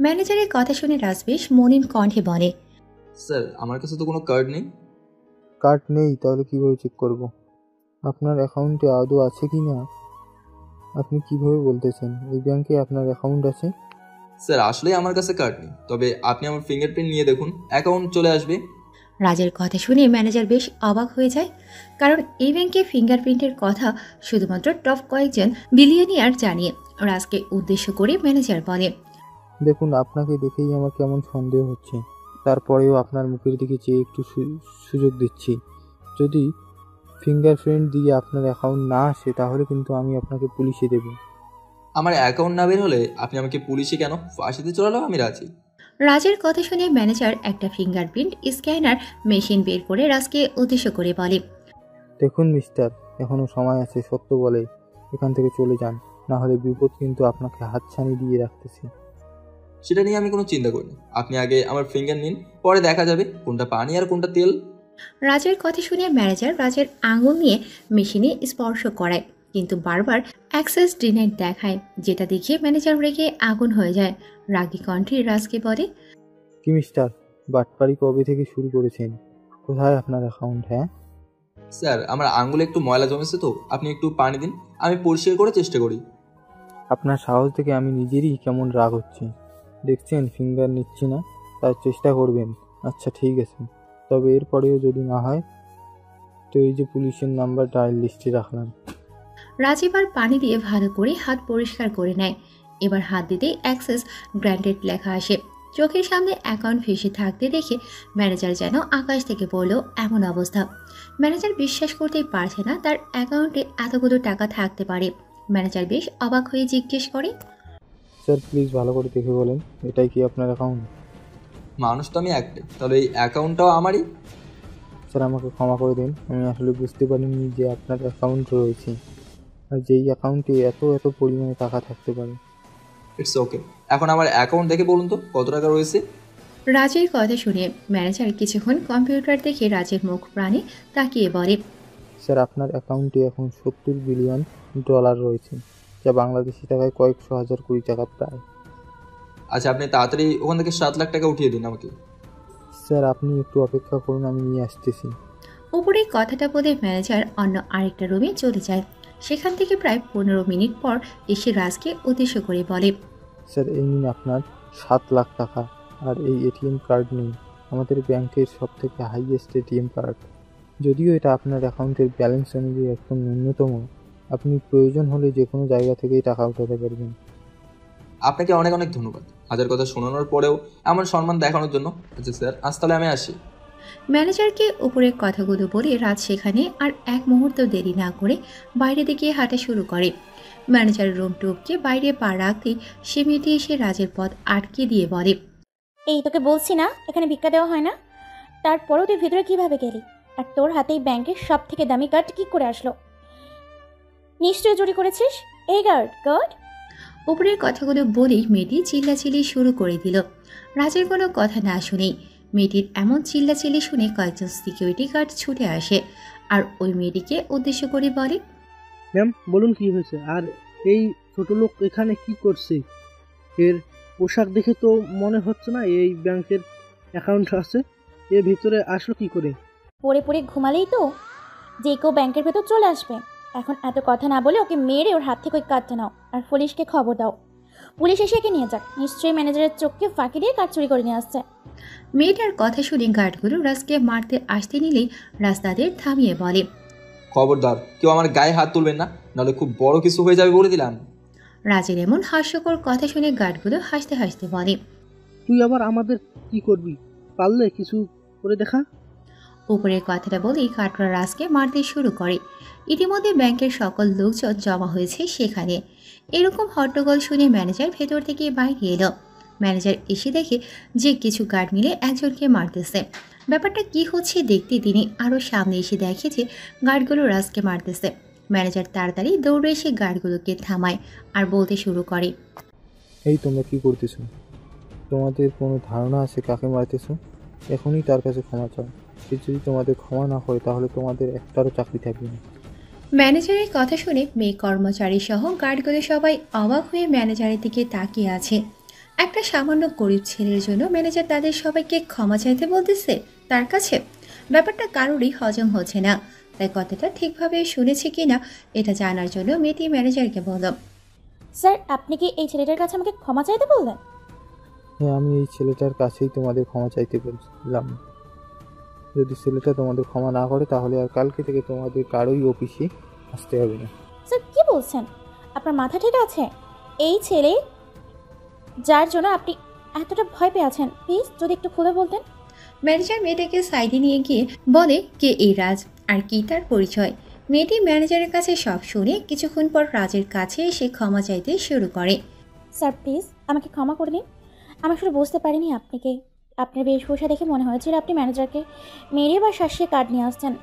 ম্যানেজারের কথা শুনে রাজ বেশ মলিন কণ্ঠে বলে, স্যার, আমার কাছে তো কোনো কার্ড নেই। কার্ড নেই? তাহলে কিভাবে চেক করব? আপনার অ্যাকাউন্টে আদৌ আছে কি না আপনি কিভাবে বলতেছেন এই ব্যাংকে আপনার অ্যাকাউন্ট আছে? স্যার, আসলেই আমার কাছে কার্ড নেই, তবে আপনি আমার ফিঙ্গারপ্রিন্ট নিয়ে দেখুন, অ্যাকাউন্ট চলে আসবে। রাজের কথা শুনে ম্যানেজার বেশ অবাক হয়ে যায়, কারণ এই ব্যাংকে ফিঙ্গারপ্রিন্টের কথা শুধুমাত্র টপ কয়েকজন বিলিয়নিয়ার জানিয়ে। রাজকে উদ্দেশ্য করে ম্যানেজার বলে, দেখুন, আপনাকে দেখেই আমার কেমন সন্দেহ হচ্ছে, তারপরেও আপনার মুখের দিকে চেয়ে একটু সুযোগ দিচ্ছি। যদি ফিঙ্গারপ্রিন্ট দিয়ে আপনার অ্যাকাউন্ট না আসে তাহলে কিন্তু আমি আপনাকে পুলিশে দেব। আমার অ্যাকাউন্ট না বের হলে আপনি আমাকে পুলিশে কেন, ফাঁসিতে চড়ালেও আমি রাজি। রাজের কথা শুনে ম্যানেজার একটা ফিঙ্গারপ্রিন্ট স্ক্যানার মেশিন বের করে রাজকে উদ্দেশ্য করে বলে, দেখুন মিস্টার, এখনো সময় আছে, সত্য বলে এখান থেকে চলে যান, না হলে বিপদ কিন্তু আপনাকে হাতছানি দিয়ে রাখতেছে। সেটা নিয়ে আমি কোনো চিন্তা করিনি, আপনি আগে আমার ফিঙ্গার নিন, পরে দেখা যাবে কোনটা পানি আর কোনটা তেল। রাজের কথা শুনে ম্যানেজার রাজের আঙুল নিয়ে মেশিনে স্পর্শ করায়, কিন্তু বারবার অ্যাক্সেস ডিনাইড দেখায়, যেটা দেখে ম্যানেজার রেগে আগুন হয়ে যায়। রাগী কণ্ঠে রাজকে বলে, কি মিস্টার, বাটপারি কবে থেকে শুরু করেছেন? কোথায় আপনার অ্যাকাউন্ট? হ্যাঁ স্যার, আমার আঙ্গুলে একটু ময়লা জমেছে, তো আপনি একটু পানি দিন, আমি পরিষ্কার করে চেষ্টা করি। আপনার সাহস থেকে আমি নিজেরই কেমন রাগ হচ্ছে। দেখছেন ফিঙ্গার নিচ্ছি না, তার চেষ্টা করবেন। আচ্ছা ঠিক আছে, তবে এরপরেও যদি না হয় তো এই যে পুলিশের নাম্বার ডায়াল লিস্টে রাখলাম। রাজ এবার পানি দিয়ে ভালো করে হাত পরিষ্কার করে নেয়। এবার হাত দিতেই অ্যাক্সেস গ্র্যান্টেড লেখা আসে। চোখের সামনে অ্যাকাউন্ট ভেসে থাকতে দেখে ম্যানেজার যেন আকাশ থেকে পড়ল এমন অবস্থা। ম্যানেজার বিশ্বাস করতেই পারছে না তার অ্যাকাউন্টে এতগুলো টাকা থাকতে পারে। ম্যানেজার বেশ অবাক হয়ে জিজ্ঞেস করে, স্যার প্লিজ ভালো করে দেখে বলেন, এটাই কি আপনার অ্যাকাউন্ট? মানুষ তো আমি একটাই, তাহলে এই অ্যাকাউন্টটাও আমারই? স্যার আমাকে ক্ষমা করে দিন, আমি আসলে বুঝতে পারিনি যে আপনার অ্যাকাউন্ট রয়েছে, আর যেই অ্যাকাউন্টে এত এত পরিমাণে টাকা থাকতে পারে। ইটস ওকে, এখন আমার অ্যাকাউন্ট দেখে বলুন তো কত টাকা রয়েছে। রাজের কথা শুনে ম্যানেজার কিছুক্ষণ কম্পিউটার দেখে রাজের মুখ প্রাণে তাকিয়ে বলে, স্যার আপনার অ্যাকাউন্টে এখন 70 বিলিয়ন ডলার রয়েছে, যা বাংলাদেশি টাকায় কয়েকশো হাজার কোটি টাকা প্রায়। আচ্ছা, আপনি তাড়াতাড়ি ওখান থেকে 7 লাখ টাকা উঠিয়ে দিন আমাকে। স্যার আপনি একটু অপেক্ষা করুন, আমি নিয়ে আসতেছি। উপরে কথাটা বলে ম্যানেজার অন্য আরেকটা রুমে চলে যায়। সেখান থেকে প্রায় 15 মিনিট পর এসে রাজকে উদ্দেশ্য করে বলে, স্যার এই নিন আপনার 7 লাখ টাকা, আর এই এটিএম কার্ড নেই, আমাদের ব্যাংকের সবথেকে হাইয়েস্ট এটিএম কার্ড। যদিও এটা আপনার অ্যাকাউন্টের ব্যালেন্স অনুযায়ী একদম ন্যূনতম, আপনি প্রয়োজন হলে যে কোনো জায়গা থেকেই টাকা উঠাতে পারবেন। আপনাকে অনেক অনেক ধন্যবাদ হাজার কথা শোনানোর পরেও এমন সম্মান দেখানোর জন্য। আচ্ছা স্যার, আজ তাহলে আমি আসি। ম্যানেজারকে উপরের কথাগুলো বলে রাজ সেখানে আর এক মুহূর্ত দেরি না করে বাইরে দিকে হাঁটা শুরু করে। ম্যানেজার রুম টুপকে বাইরে পা রাখতেই সে মেয়েটি এসে রাজের পথ আটকে দিয়ে বলে, এই তোকে বলছি না এখানে ভিক্ষা দেওয়া হয় না, তারপরেও তুই ভিতরে কিভাবে গেলি? আর তোর হাতেই ব্যাংকের সব থেকে দামি কার্ড কি করে আসলো? নিশ্চয়ই চুরি করেছিস। এই গার্ড গার্ড। উপরের কথাগুলো বলেই মেয়েটি চিল্লাচিল্লি শুরু করে দিল। রাজের কোনো কথা না শুনেই মেয়েটির এমন চিল্লাচিল্লি শুনে কয়েকজন সিকিউরিটি গার্ড ছুটে আসে আর ওই মেয়েটিকে উদ্দেশ্য করে বলে, ম্যাম বলুন কি হয়েছে, আর এই ছোট লোক এখানে কি করছে? এর পোশাক দেখে তো মনে হচ্ছে না এই ব্যাংকের অ্যাকাউন্ট আছে। এর ভিতরে আসলো কি করে? পড়ে পড়ে ঘুমালেই তো যে কেউ ব্যাংকের ভেতর চলে আসবে। এখন এত কথা না বলে ওকে মেরে ওর হাত থেকে ওই কার্ডটা নাও আর পুলিশকে খবর দাও। পুলিশ এসে একে নিয়ে যাক। নিশ্চয়ই ম্যানেজারের চোখকে ফাঁকি দিয়ে কার্ড চুরি করে নিয়ে আসছে। মেয়েটার কথা শুনে গার্ডগুলো রাজকে মারতে আসতে নিলেই রাজ তাদের থামিয়ে বলে, খবরদার কেউ আমার গায়ে হাত তুলবেন না, নাহলে খুব বড় কিছু হয়ে যাবে বলে দিলাম। রাজের এমন হাস্যকর কথা শুনে গার্ডগুলো হাসতে হাসতে বলে, তুই আবার আমাদের কি করবি? পারলে কিছু করে দেখা। উপরের কথাটা বলেই কাঠরা রাজকে মারতে শুরু করে। ইতিমধ্যে ব্যাংকের সকল লোকজন জমা হয়েছে সেখানে। এরকম হট্টগোল শুনে ম্যানেজার ভেতর থেকে বাইরে এলো। ম্যানেজার এসে দেখে যে কিছু গার্ড মিলে একজনকে মারতেছে। ব্যাপারটা কি হচ্ছে দেখতে তিনি আরও সামনে এসে দেখে যে গার্ডগুলো রাজকে মারতেছে। ম্যানেজার তাড়াতাড়ি দৌড়ে এসে গার্ডগুলোকে থামায় আর বলতে শুরু করে, এই তোমরা কি করতেছো? তোমাদের কোনো ধারণা আছে কাকে মারতেছো? এখনই তার কাছে ক্ষমা চাও। সে যদি তোমাদের ক্ষমা না করে তাহলে তোমাদের একটারও চাকরি থাকবে না। ম্যানেজারের কথা শুনে মেয়ে কর্মচারী সহ গার্ডগুলো সবাই অবাক হয়ে ম্যানেজারের দিকে তাকিয়ে আছে। একটা সামান্য গরিব ছেলের জন্য ম্যানেজার তাদের সবাইকে ক্ষমা চাইতে বলতেছে তার কাছে। ব্যাপারটা কারোরই হজম হচ্ছে না। তাই কথাটা ঠিকভাবে শুনেছে কিনা এটা জানার জন্য মেয়েটি ম্যানেজারকে বলল, স্যার আপনি কি এই ছেলেটার কাছে আমাকে ক্ষমা চাইতে বললেন? হ্যাঁ, আমি এই ছেলেটার কাছেই তোমাদের ক্ষমা চাইতে বলছিলাম। যদি ছেলেটা তোমাদের ক্ষমা না করে তাহলে আর কালকে থেকে তোমাদের কারোই অফিসে আসতে হবে না। স্যার কি বলছেন? আপনার মাথা ঠিক আছে? এই ছেলে যার জন্য আপনি এতটা ভয় পেয়ে আছেন, প্লিজ যদি একটু খুলে বলতেন। ম্যানেজার মেয়েটাকে সাইডে নিয়ে গিয়ে বলে কে এই রাজ আর কি তার পরিচয়। মেয়েটি ম্যানেজারের কাছে সব শুনে কিছুক্ষণ পর রাজের কাছে এসে ক্ষমা চাইতে শুরু করে। স্যার প্লিজ আমাকে ক্ষমা করে দিন। আমি আসলে বুঝতে পারিনি আপনাকে। আপনার বেশভূষা দেখে মনে হয়েছিল আপনি ম্যানেজারকে মেরে বা শাসিয়ে কার্ড নিয়ে আসছেন।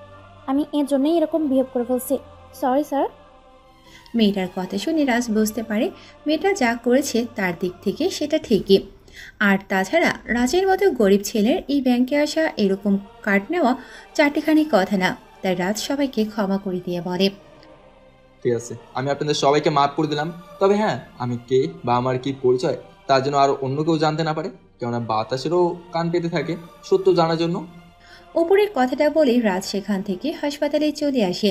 আমি এর জন্যই এরকম বিহেভ করে ফেলছি। Sorry sir. মেয়েটার কথা শুনে রাজ বুঝতে পারে মেয়েটা যা করেছে তার দিক থেকে সেটা ঠিকই। আর তাছাড়া রাজের মতো গরিব ছেলের এই ব্যাংকে আসা এরকম কার্ড নেওয়া চারটিখানি কথা না। তাই রাজ সবাইকে ক্ষমা করে দিয়ে বলে, ঠিক আছে, আমি আপনাদের সবাইকে মাফ করে দিলাম। তবে হ্যাঁ, আমি কে বা আমার কি পরিচয় তার জন্য আর অন্য কেউ জানতে না পারে, কেননা বাতাসেরও কান পেতে থাকে সত্য জানার জন্য। ওপরের কথাটা বলে রাজ সেখান থেকে হাসপাতালে চলে আসে।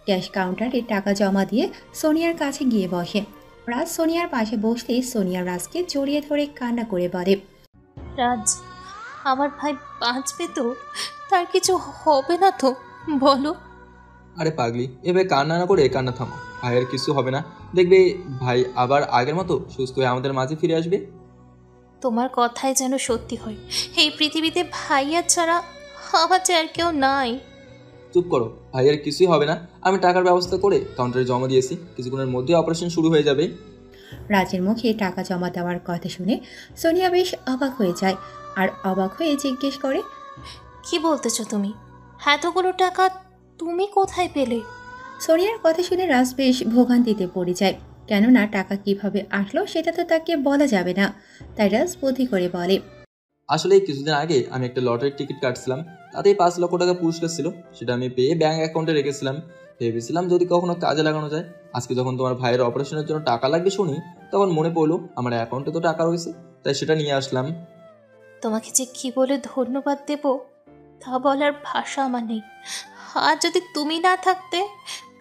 ক্যাশ কাউন্টারে টাকা জমা দিয়ে সোনিয়ার কাছে গিয়ে বসে। রাজ সোনিয়ার পাশে বসতেই সোনিয়া রাজকে জড়িয়ে ধরে কান্না করে বলে, রাজ, আমার ভাই বাঁচবে তো? তার কিছু হবে না তো? বলো। আরে পাগলি, এভাবে কান্না না করে কান্না থামো। ভাইয়ের কিছু হবে না, দেখবে ভাই আবার আগের মতো সুস্থ হয়ে আমাদের মাঝে ফিরে আসবে। তোমার কথাই যেন সত্যি হয়। এই পৃথিবীতে ভাইয়া ছাড়া আমার যে আর কেউ নাই। চুপ করো, ভাইয়ের কিছুই হবে না। আমি টাকার ব্যবস্থা করে কাউন্টারে জমা দিয়েছি, কিছুক্ষণের মধ্যে অপারেশন শুরু হয়ে যাবে। রাজের মুখে টাকা জমা দেওয়ার কথা শুনে সোনিয়া বেশ অবাক হয়ে যায় আর অবাক হয়ে জিজ্ঞেস করে, কি বলতেছো তুমি? এতগুলো টাকা তুমি কোথায় পেলে? সোনিয়ার কথা শুনে রাজ বেশ ভোগান্তিতে পড়ে যায়। কেননা টাকা কিভাবে আসলো সেটা তো তাকে বলা যাবে না। তাই রাজ বুদ্ধি করে বলে, আসলে কিছুদিন আগে আমি একটা লটারির টিকিট কাটছিলাম, তাতেই 5 লক্ষ টাকা পুরস্কার ছিল। সেটা আমি পেয়ে ব্যাংক অ্যাকাউন্টে রেখেছিলাম, ভেবেছিলাম যদি কখনো কাজে লাগানো যায়। আজকে যখন তোমার ভাইয়ের অপারেশনের জন্য টাকা লাগবে শুনি, তখন মনে পড়লো আমার অ্যাকাউন্টে তো টাকা রয়েছে, তাই সেটা নিয়ে আসলাম। তোমাকে যে কি বলে ধন্যবাদ দেব তা বলার ভাষা আমার নেই। আর যদি তুমি না থাকতে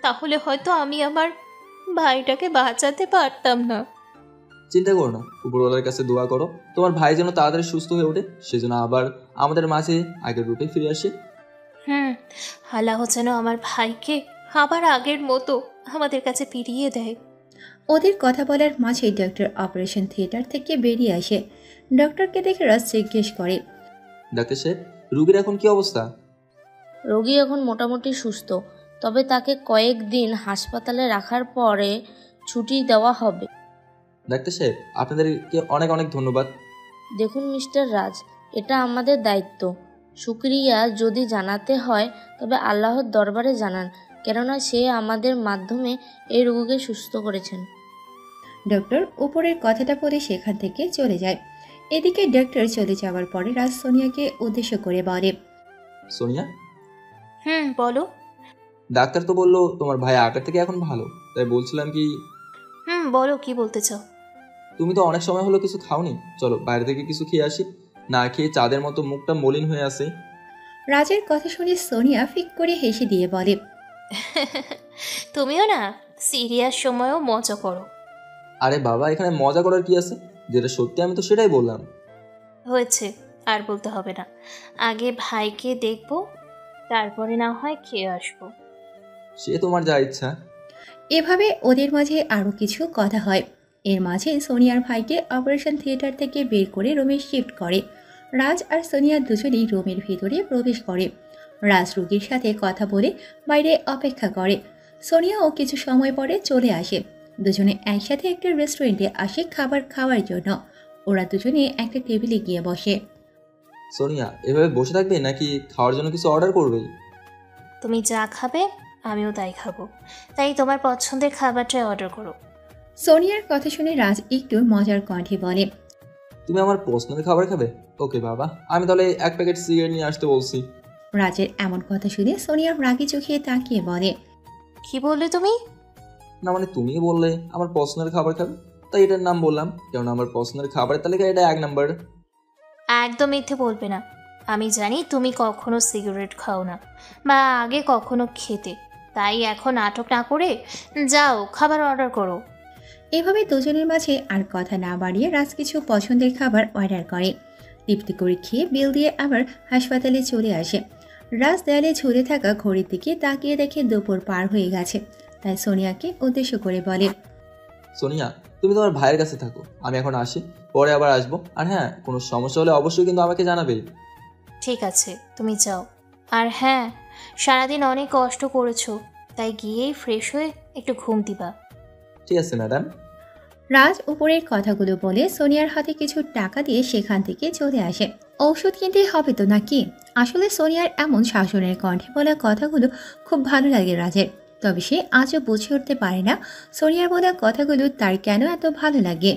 তাহলে হয়তো আমি আমার ভাইটাকে বাঁচাতে পারতাম না। চিন্তা করো না, উপরওয়ালার কাছে দোয়া করো তোমার ভাই যেন তাড়াতাড়ি সুস্থ হয়ে ওঠে, সেজন্য আবার আমাদের মাঝে আগের রূপে ফিরে আসে। আল্লাহ যেন আমার ভাইকে আবার আগের মতো আমাদের কাছে ফিরিয়ে দেয়। ওদের কথা বলার মাঝে ডক্টর অপারেশন থিয়েটার থেকে বেরিয়ে আসে। ডক্টরকে দেখে রাজ জিজ্ঞেস করে, ডাক্তার সাহেব, রুগীর এখন কি অবস্থা? রোগী এখন মোটামুটি সুস্থ, তবে তাকে কয়েকদিন হাসপাতালে রাখার পরে ছুটি দেওয়া হবে। ডাক্তার সাহেব, আপনাদেরকে অনেক অনেক ধন্যবাদ। দেখুন মিস্টার রাজ, এটা আমাদের দায়িত্ব। শুক্রিয়া যদি জানাতে হয় তবে আল্লাহর দরবারে জানান, কেননা সে আমাদের মাধ্যমে এই রোগীকে সুস্থ করেছেন। ডক্টর উপরের কথাটা বলে সেখান থেকে চলে যায়। এদিকে ডক্টর চলে যাওয়ার পরে রাজ সোনিয়াকে উদ্দেশ্য করে বলে, সোনিয়া, বলো। ডাক্তার তো বললো তোমার ভাই আগের থেকে এখন ভালো, তাই বলছিলাম কি। বলো, কি বলতে চাও? তুমি তো অনেক সময় হলো কিছু খাওনি, চলো বাইরে থেকে কিছু খেয়ে আসি। না খেয়ে চাঁদের মতো মুখটা মলিন হয়ে আছে। রাজের কথা শুনে সোনিয়া ফিক করে হেসে দিয়ে বলে, তুমিও না সিরিয়াস সময়ও মজা করো। আরে বাবা, এখানে মজা করার কি আছে? যেটা সত্যি আমি তো সেটাই বললাম। হয়েছে, আর বলতে হবে না। আগে ভাইকে দেখবো, তারপরে না হয় খেয়ে আসবো। সে তোমার যা ইচ্ছা। এভাবে ওদের মাঝে আরও কিছু কথা হয়। এর মাঝে সোনিয়ার ভাইকে অপারেশন থিয়েটার থেকে বের করে রুমে শিফট করে। রাজ আর সোনিয়া দুজনেই রুমের ভিতরে প্রবেশ করে। রাজ রোগীর সাথে কথা বলে বাইরে অপেক্ষা করে। সোনিয়াও কিছু সময় পরে চলে আসে। দুজনে একসাথে একটা রেস্টুরেন্টে আসে খাবার খাওয়ার জন্য। ওরা দুজনে একটা টেবিলে গিয়ে বসে। সোনিয়া, এভাবে বসে থাকবে নাকি খাওয়ার জন্য কিছু অর্ডার করবে? তুমি যা খাবে আমিও তাই খাবো, তাই তোমার পছন্দের খাবারটাই অর্ডার করো। সোনিয়ার কথা শুনে রাজ একটু মজার কণ্ঠে বলে, তুমি আমার পছন্দের খাবার খাবে? ওকে বাবা, আমি তাহলে এক প্যাকেট সিগারেট নিয়ে আসতে বলছি। রাজের এমন কথা শুনে সোনিয়া রাগি চোখে তাকিয়ে বলে, কি বললে তুমি? না মানে তুমি বললে আমার পছন্দের খাবার খাবে, তাই এটার নাম বললাম, কারণ আমার পছন্দের খাবারের তালিকায় এটা 1 নাম্বার। একদম মিথ্যে বলবে না। আমি জানি তুমি কখনো সিগারেট খাও না, বা আগে কখনো খেতে, তাই এখন নাটক না করে যাও খাবার অর্ডার করো। এভাবে দুজনের মাঝে আর কথা না বাড়িয়ে রাজ কিছু পছন্দের খাবার অর্ডার করে। তৃপ্তি করে খেয়ে বিল দিয়ে আবার হাসপাতালে চলে আসে। রাজ দেয়ালে ঝুলে থাকা ঘড়ির দিকে তাকিয়ে দেখে দুপুর পার হয়ে গেছে, তাই সোনিয়াকে উদ্দেশ্য করে বলে, সোনিয়া, তুমি তোমার ভাইয়ের কাছে থাকো, আমি এখন আসি, পরে আবার আসবো। আর হ্যাঁ, কোনো সমস্যা হলে অবশ্যই কিন্তু আমাকে জানাবে। ঠিক আছে, তুমি যাও। আর হ্যাঁ, সারাদিন অনেক কষ্ট করেছো, তাই গিয়েই ফ্রেশ হয়ে একটু ঘুম দিবা। ঠিক আছে ম্যাডাম। রাজ উপরের কথাগুলো বলে সোনিয়ার হাতে কিছু টাকা দিয়ে সেখান থেকে চলে আসে। ঔষধ কিনতে হবে তো নাকি? আসলে সোনিয়ার এমন শাসনের কণ্ঠে বলা কথাগুলো খুব ভালো লাগে রাজের। তবে সে আজও বুঝে উঠতে পারে না সোনিয়ার বলা কথাগুলো তার কেন এত ভালো লাগে।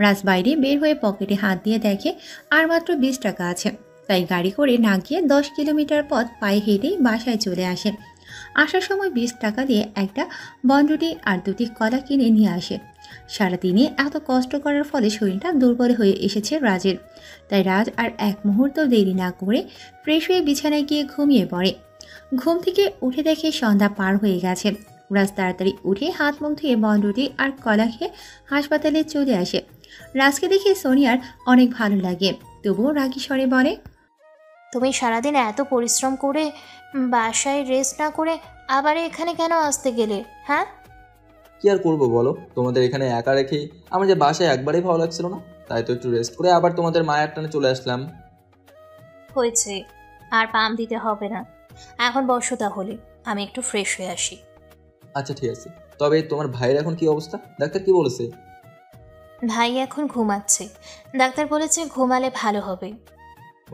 রাজ বাইরে বের হয়ে পকেটে হাত দিয়ে দেখে আর মাত্র 20 টাকা আছে, তাই গাড়ি করে না গিয়ে 10 কিলোমিটার পথ পায়ে হেঁটেই বাসায় চলে আসে। আসার সময় 20 টাকা দিয়ে একটা বনরুটি আর 2টি কলা কিনে নিয়ে আসে। সারাদিনে এত কষ্ট করার ফলে শরীরটা দুর্বল হয়ে এসেছে রাজের, তাই রাজ আর এক মুহূর্ত দেরি না করে ফ্রেশ হয়ে বিছানায় গিয়ে ঘুমিয়ে পড়ে। ঘুম থেকে উঠে দেখে সন্ধ্যা পার হয়ে গেছে। রাজ তাড়াতাড়ি উঠে হাত মুখ ধুয়ে বনরুটি আর কলা খেয়ে হাসপাতালে চলে আসে। রাজকে দেখে সোনিয়ার অনেক ভালো লাগে, তবুও রাগী স্বরে বলে, তুমি সারাদিন এত পরিশ্রম করে বাসায় রেস্ট না করে আবার এখানে কেন আসতে গেলে? হ্যাঁ, কি আর করবো বলো, তোমাদের এখানে একা রেখেই আমার যে বাসায় একবারেই ভালো লাগছিল না, তাই তো একটু রেস্ট করে আবার তোমাদের মায়ের টানে চলে আসলাম। হয়েছে, আর পাম দিতে হবে না। এখন বসো তাহলে, আমি একটু ফ্রেশ হয়ে আসি। আচ্ছা ঠিক আছে, তবে তোমার ভাইয়ের এখন কি অবস্থা? ডাক্তার কি বলেছে? ভাই এখন ঘুমাচ্ছে, ডাক্তার বলেছে ঘুমালে ভালো হবে।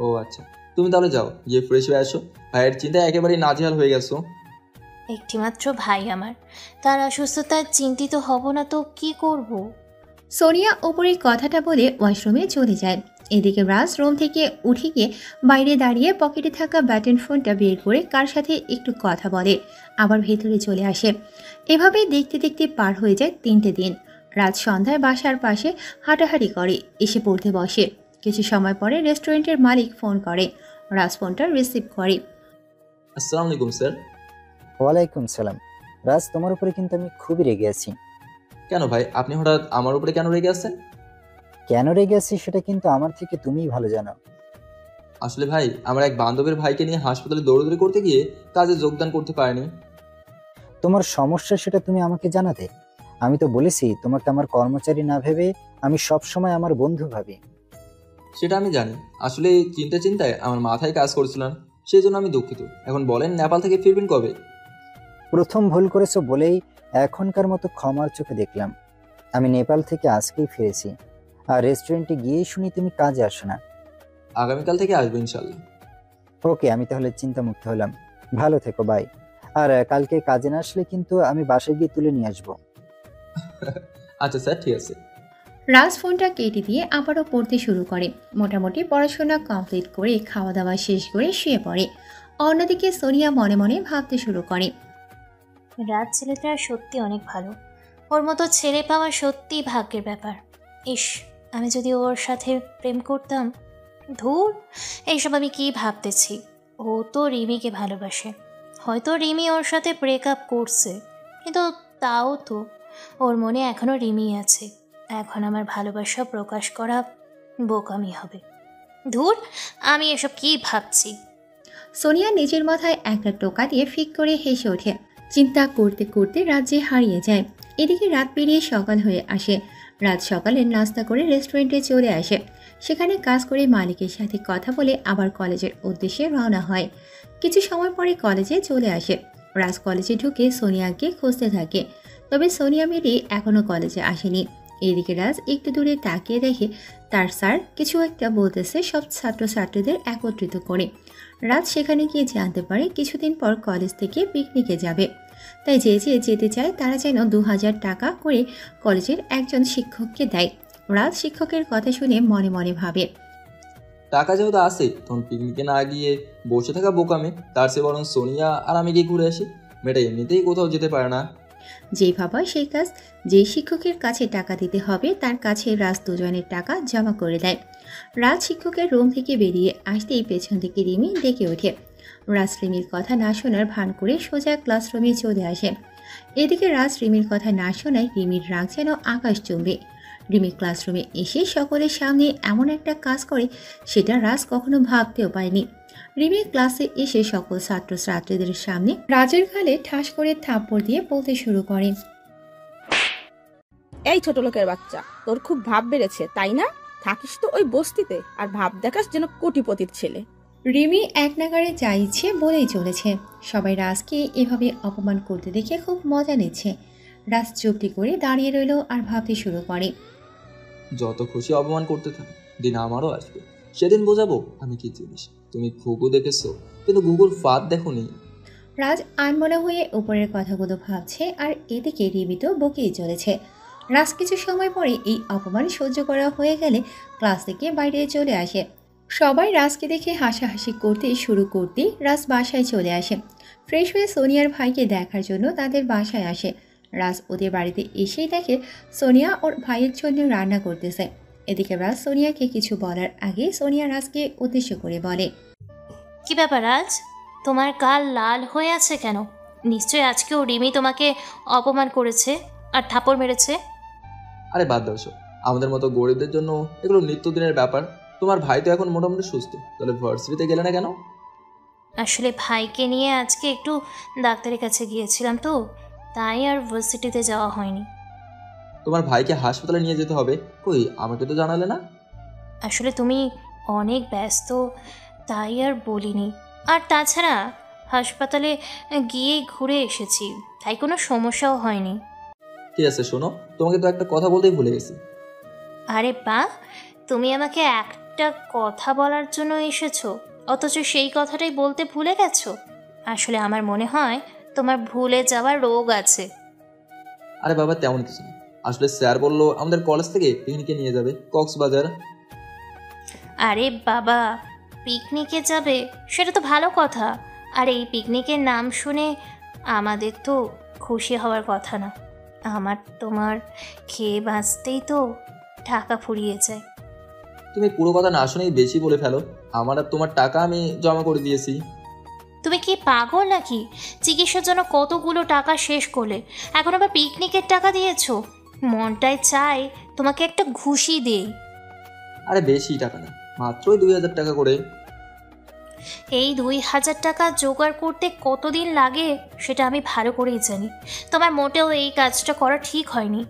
ও আচ্ছা, তুমি তাহলে যাও, গিয়ে ফ্রেশ হয়ে আসো। ভাইয়ের চিন্তায় একেবারেই নাজেহাল হয়ে গেছো। একটিমাত্র ভাই আমার, তার অসুস্থতায় চিন্তিত হব না তো কি করব? সোনিয়া ওপরের কথাটা বলে ওয়াশরুমে চলে যায়। এদিকে রাজ রুম থেকে উঠে গিয়ে বাইরে দাঁড়িয়ে পকেটে থাকা ব্যাটন ফোনটা বের করে কার সাথে একটু কথা বলে, আবার ভেতরে চলে আসে। এভাবেই দেখতে দেখতে পার হয়ে যায় 3টে দিন। রাত সন্ধ্যায় বাসার পাশে হাঁটাহাঁটি করে এসে পড়তে বসে। কিছু সময় পরে রেস্টুরেন্টের মালিক ফোন করে। রাজ ফোনটা রিসিভ করে। আসসালামু আলাইকুম স্যার। ওয়ালাইকুম সালাম। রাজ, তোমার উপরে কিন্তু আমি খুবই রেগে আছি। কেন ভাই, আপনি হঠাৎ আমার উপরে কেন রেগে আছেন? কেন রেগে আছি সেটা কিন্তু আমার থেকে তুমিই ভালো জানো। আসলে ভাই, আমার এক বান্ধবীর ভাইকে নিয়ে হাসপাতালে দৌড়াদৌড়ি করতে গিয়ে কাজে যোগদান করতে পারেনি। তোমার সমস্যা সেটা তুমি আমাকে জানাতে। আমি তো বলেছি তোমাকে আমার কর্মচারী না ভেবে আমি সব সময় আমার বন্ধু ভাবি। সেটা আমি জানি, আসলে চিন্তায় আমার মাথায় কাজ করছিল না, সেই জন্য আমি দুঃখিত। এখন বলেন, নেপাল থেকে ফিরবেন কবে? প্রথম ভুল করেছো বলেই এখনকার মতো ক্ষমার চোখে দেখলাম। আমি নেপাল থেকে আজকেই ফিরেছি। আর রেস্টুরেন্টে গিয়েই শুনি তুমি কাজে আসো না। আগামীকাল থেকে আসবো ইনশাল্লাহ। ওকে, আমি তাহলে চিন্তামুক্ত হলাম। ভালো থেকো, বাই। আর কালকে কাজে না আসলে কিন্তু আমি বাসায় গিয়ে তুলে নিয়ে আসবো। আচ্ছা স্যার, ঠিক আছে। রাজ ফোনটা কেটে দিয়ে আবারও পড়তে শুরু করে। মোটামুটি পড়াশোনা কমপ্লিট করে খাওয়া দাওয়া শেষ করে শুয়ে পড়ে। অন্যদিকে সোনিয়া মনে মনে ভাবতে শুরু করে, রাত ছেলেটা সত্যি অনেক ভালো। ওর মতো ছেলে পাওয়া সত্যি ভাগ্যের ব্যাপার। ইস, আমি যদি ওর সাথে প্রেম করতাম। ধুর, এইসব আমি কি ভাবতেছি। ও তো রিমিকে ভালোবাসে, হয়তো রিমি ওর সাথে ব্রেকআপ করছে, কিন্তু তাও তো ওর মনে এখনও রিমি আছে। এখন আমার ভালোবাসা প্রকাশ করা বোকামি হবে। ধুর, আমি এসব কি ভাবছি। সোনিয়া নিজের মাথায় একটা টোকা দিয়ে ফিক করে হেসে ওঠে। চিন্তা করতে করতে রাত যে হারিয়ে যায়। এদিকে রাত পেরিয়ে সকাল হয়ে আসে। রাত সকালে নাস্তা করে রেস্টুরেন্টে চলে আসে। সেখানে কাজ করে মালিকের সাথে কথা বলে আবার কলেজের উদ্দেশ্যে রওনা হয়। কিছু সময় পরে কলেজে চলে আসে। রাজ কলেজে ঢুকে সোনিয়াকে খুঁজতে থাকে, তবে সোনিয়া মেরি এখনও কলেজে আসেনি। এদিকে রাজ একটু দূরে তাকিয়ে দেখে তার স্যার কিছু একটা বলতেছে সব ছাত্রছাত্রীদের একত্রিত করে। রাজ সেখানে গিয়ে জানতে পারে কিছুদিন পর কলেজ থেকে পিকনিকে যাবে। তাই যে যেতে চায় তারা যেন 2000 টাকা করে কলেজের একজন শিক্ষককে দেয়। রাজ শিক্ষকের কথা শুনে মনে মনে ভাবে, টাকা যেহেতু আসে, তখন পিকনিকে না গিয়ে বসে থাকা বোকামে, তার চেয়ে বরং সোনিয়া আর আমি গিয়ে ঘুরে আসি। মেয়েটা এমনিতেই কোথাও যেতে পারে না। যেই ভাবা সেই কাজ। যেই শিক্ষকের কাছে টাকা দিতে হবে তার কাছে রাজ দুজনের টাকা জমা করে দেয়। রাজ শিক্ষকের রুম থেকে বেরিয়ে আসতেই পেছন থেকে রিমি ডেকে ওঠে। রাজ রিমির কথা না শোনার ভান করে সোজা ক্লাসরুমে চলে আসে। এদিকে রাজ রিমির কথা না শোনায় রিমির রাগ যেন আকাশ চুম্বে। রিমি ক্লাসরুমে এসে সকলের সামনে এমন একটা কাজ করে সেটা রাজ কখনো ভাবতেও পারেনি। রিমি ক্লাসে এসে সকল ছাত্রছাত্রীদের সামনে রাজের গালে ঠাস করে থাপ্পড় দিয়ে বলতে শুরু করে, এই ছোট লোকের বাচ্চা, তোর খুব ভাব বেড়েছে তাই না? থাকিস তো ওই বস্তিতে আর ভাব দেখাস যেন কোটিপতির ছেলে। রিমি এক নাগারে যা ইচ্ছে বলেই চলেছে। সবাই রাজকে এভাবে অপমান করতে দেখে খুব মজা নিচ্ছে। রাজ চুপটি করে দাঁড়িয়ে রইল আর ভাবতে শুরু করে, যত খুশি অপমান করতে থাকো, দিন আমারও আসবে। সেদিন বোঝাবো আমি কি জিনিস। তুমি ঘুঘু দেখেছো, কিন্তু ঘুঘুর ফাঁদ দেখোনি। রাজ আনমনা হয়ে উপরের কথাগুলো ভাবছে আর এদিকে রিমি তো বকেই চলেছে। রাজ কিছু সময় পরে এই অপমান সহ্য করা হয়ে গেলে ক্লাস থেকে বাইরে চলে আসে। সবাই রাজকে দেখে হাসাহাসি করতে শুরু করতেই রাজ বাসায় চলে আসে। ফ্রেশ হয়ে সোনিয়ার ভাইকে দেখার জন্য তাদের বাসায় আসে। রাজ ওদের বাড়িতে এসেই দেখে সোনিয়া ওর ভাইয়ের জন্য রান্না করতেছে। এদিকে রাজ সোনিয়াকে কিছু বলার আগে সোনিয়া রাজকে উদ্দেশ্য করে বলে, কি ব্যাপার রাজ, তোমার গাল লাল হয়ে আছে কেন? নিশ্চয়ই আজকেও রিমি তোমাকে অপমান করেছে আর থাপড় মেরেছে। আরে বাদ দাও সব। আমাদের মতো গরিবদের জন্য এগুলো নিত্যদিনের ব্যাপার। তোমার ভাই তো এখন মোটামুটি সুস্থ, তাহলে ভার্সিটিতে গেলে না কেন? আসলে ভাইকে নিয়ে আজকে একটু ডাক্তারের কাছে গিয়েছিলাম তো, তাই আর ভার্সিটিতে যাওয়া হয়নি। তোমার ভাইকে হাসপাতালে নিয়ে যেতে হবে, কই আমাকে তো জানালে না? আসলে তুমি অনেক ব্যস্ত, তাই আর বলিনি। আর তাছাড়া হাসপাতালে গিয়েই ঘুরে এসেছি, তাই কোনো সমস্যাও হয়নি। ঠিক আছে শোনো, তোমাকে তো একটা কথা বলতেই ভুলে গেছি। আরে বাহ, তুমি আমাকে একটা কথা বলার জন্য এসেছো, অথচ সেই কথাটাই বলতে ভুলে গেছো। আসলে আমার মনে হয় তোমার ভুলে যাওয়ার রোগ আছে। আরে বাবা, তেমন কিছু না। আসলে স্যার বললো আমাদের কলেজ থেকে পিকনিকে নিয়ে যাবে কক্সবাজার। আরে বাবা, পিকনিকে যাবে সেটা তো ভালো কথা। আর এই পিকনিকের নাম শুনে আমাদের তো খুশি হওয়ার কথা না। আমার তোমার খেয়ে বাঁচতেই তো টাকা ফুরিয়ে যায়। তুমি পুরো কথা না শুনেই বেশি বলে ফেলো। আমার আর তোমার টাকা আমি জমা করে দিয়েছি। তুমি কি পাগল নাকি? চিকিৎসার জন্য কতগুলো টাকা শেষ করলে, এখন আবার পিকনিকের টাকা দিয়েছো? মনটায় চাই তোমাকে একটা ঘুষি দেই। আরে বেশি টাকা না, মাত্রই 2000 টাকা করে। এই 2000 টাকা জোগাড় করতে কতদিন লাগে সেটা আমি ভালো করেই জানি। তোমার মোটেও এই কাজটা করা ঠিক হয়নি।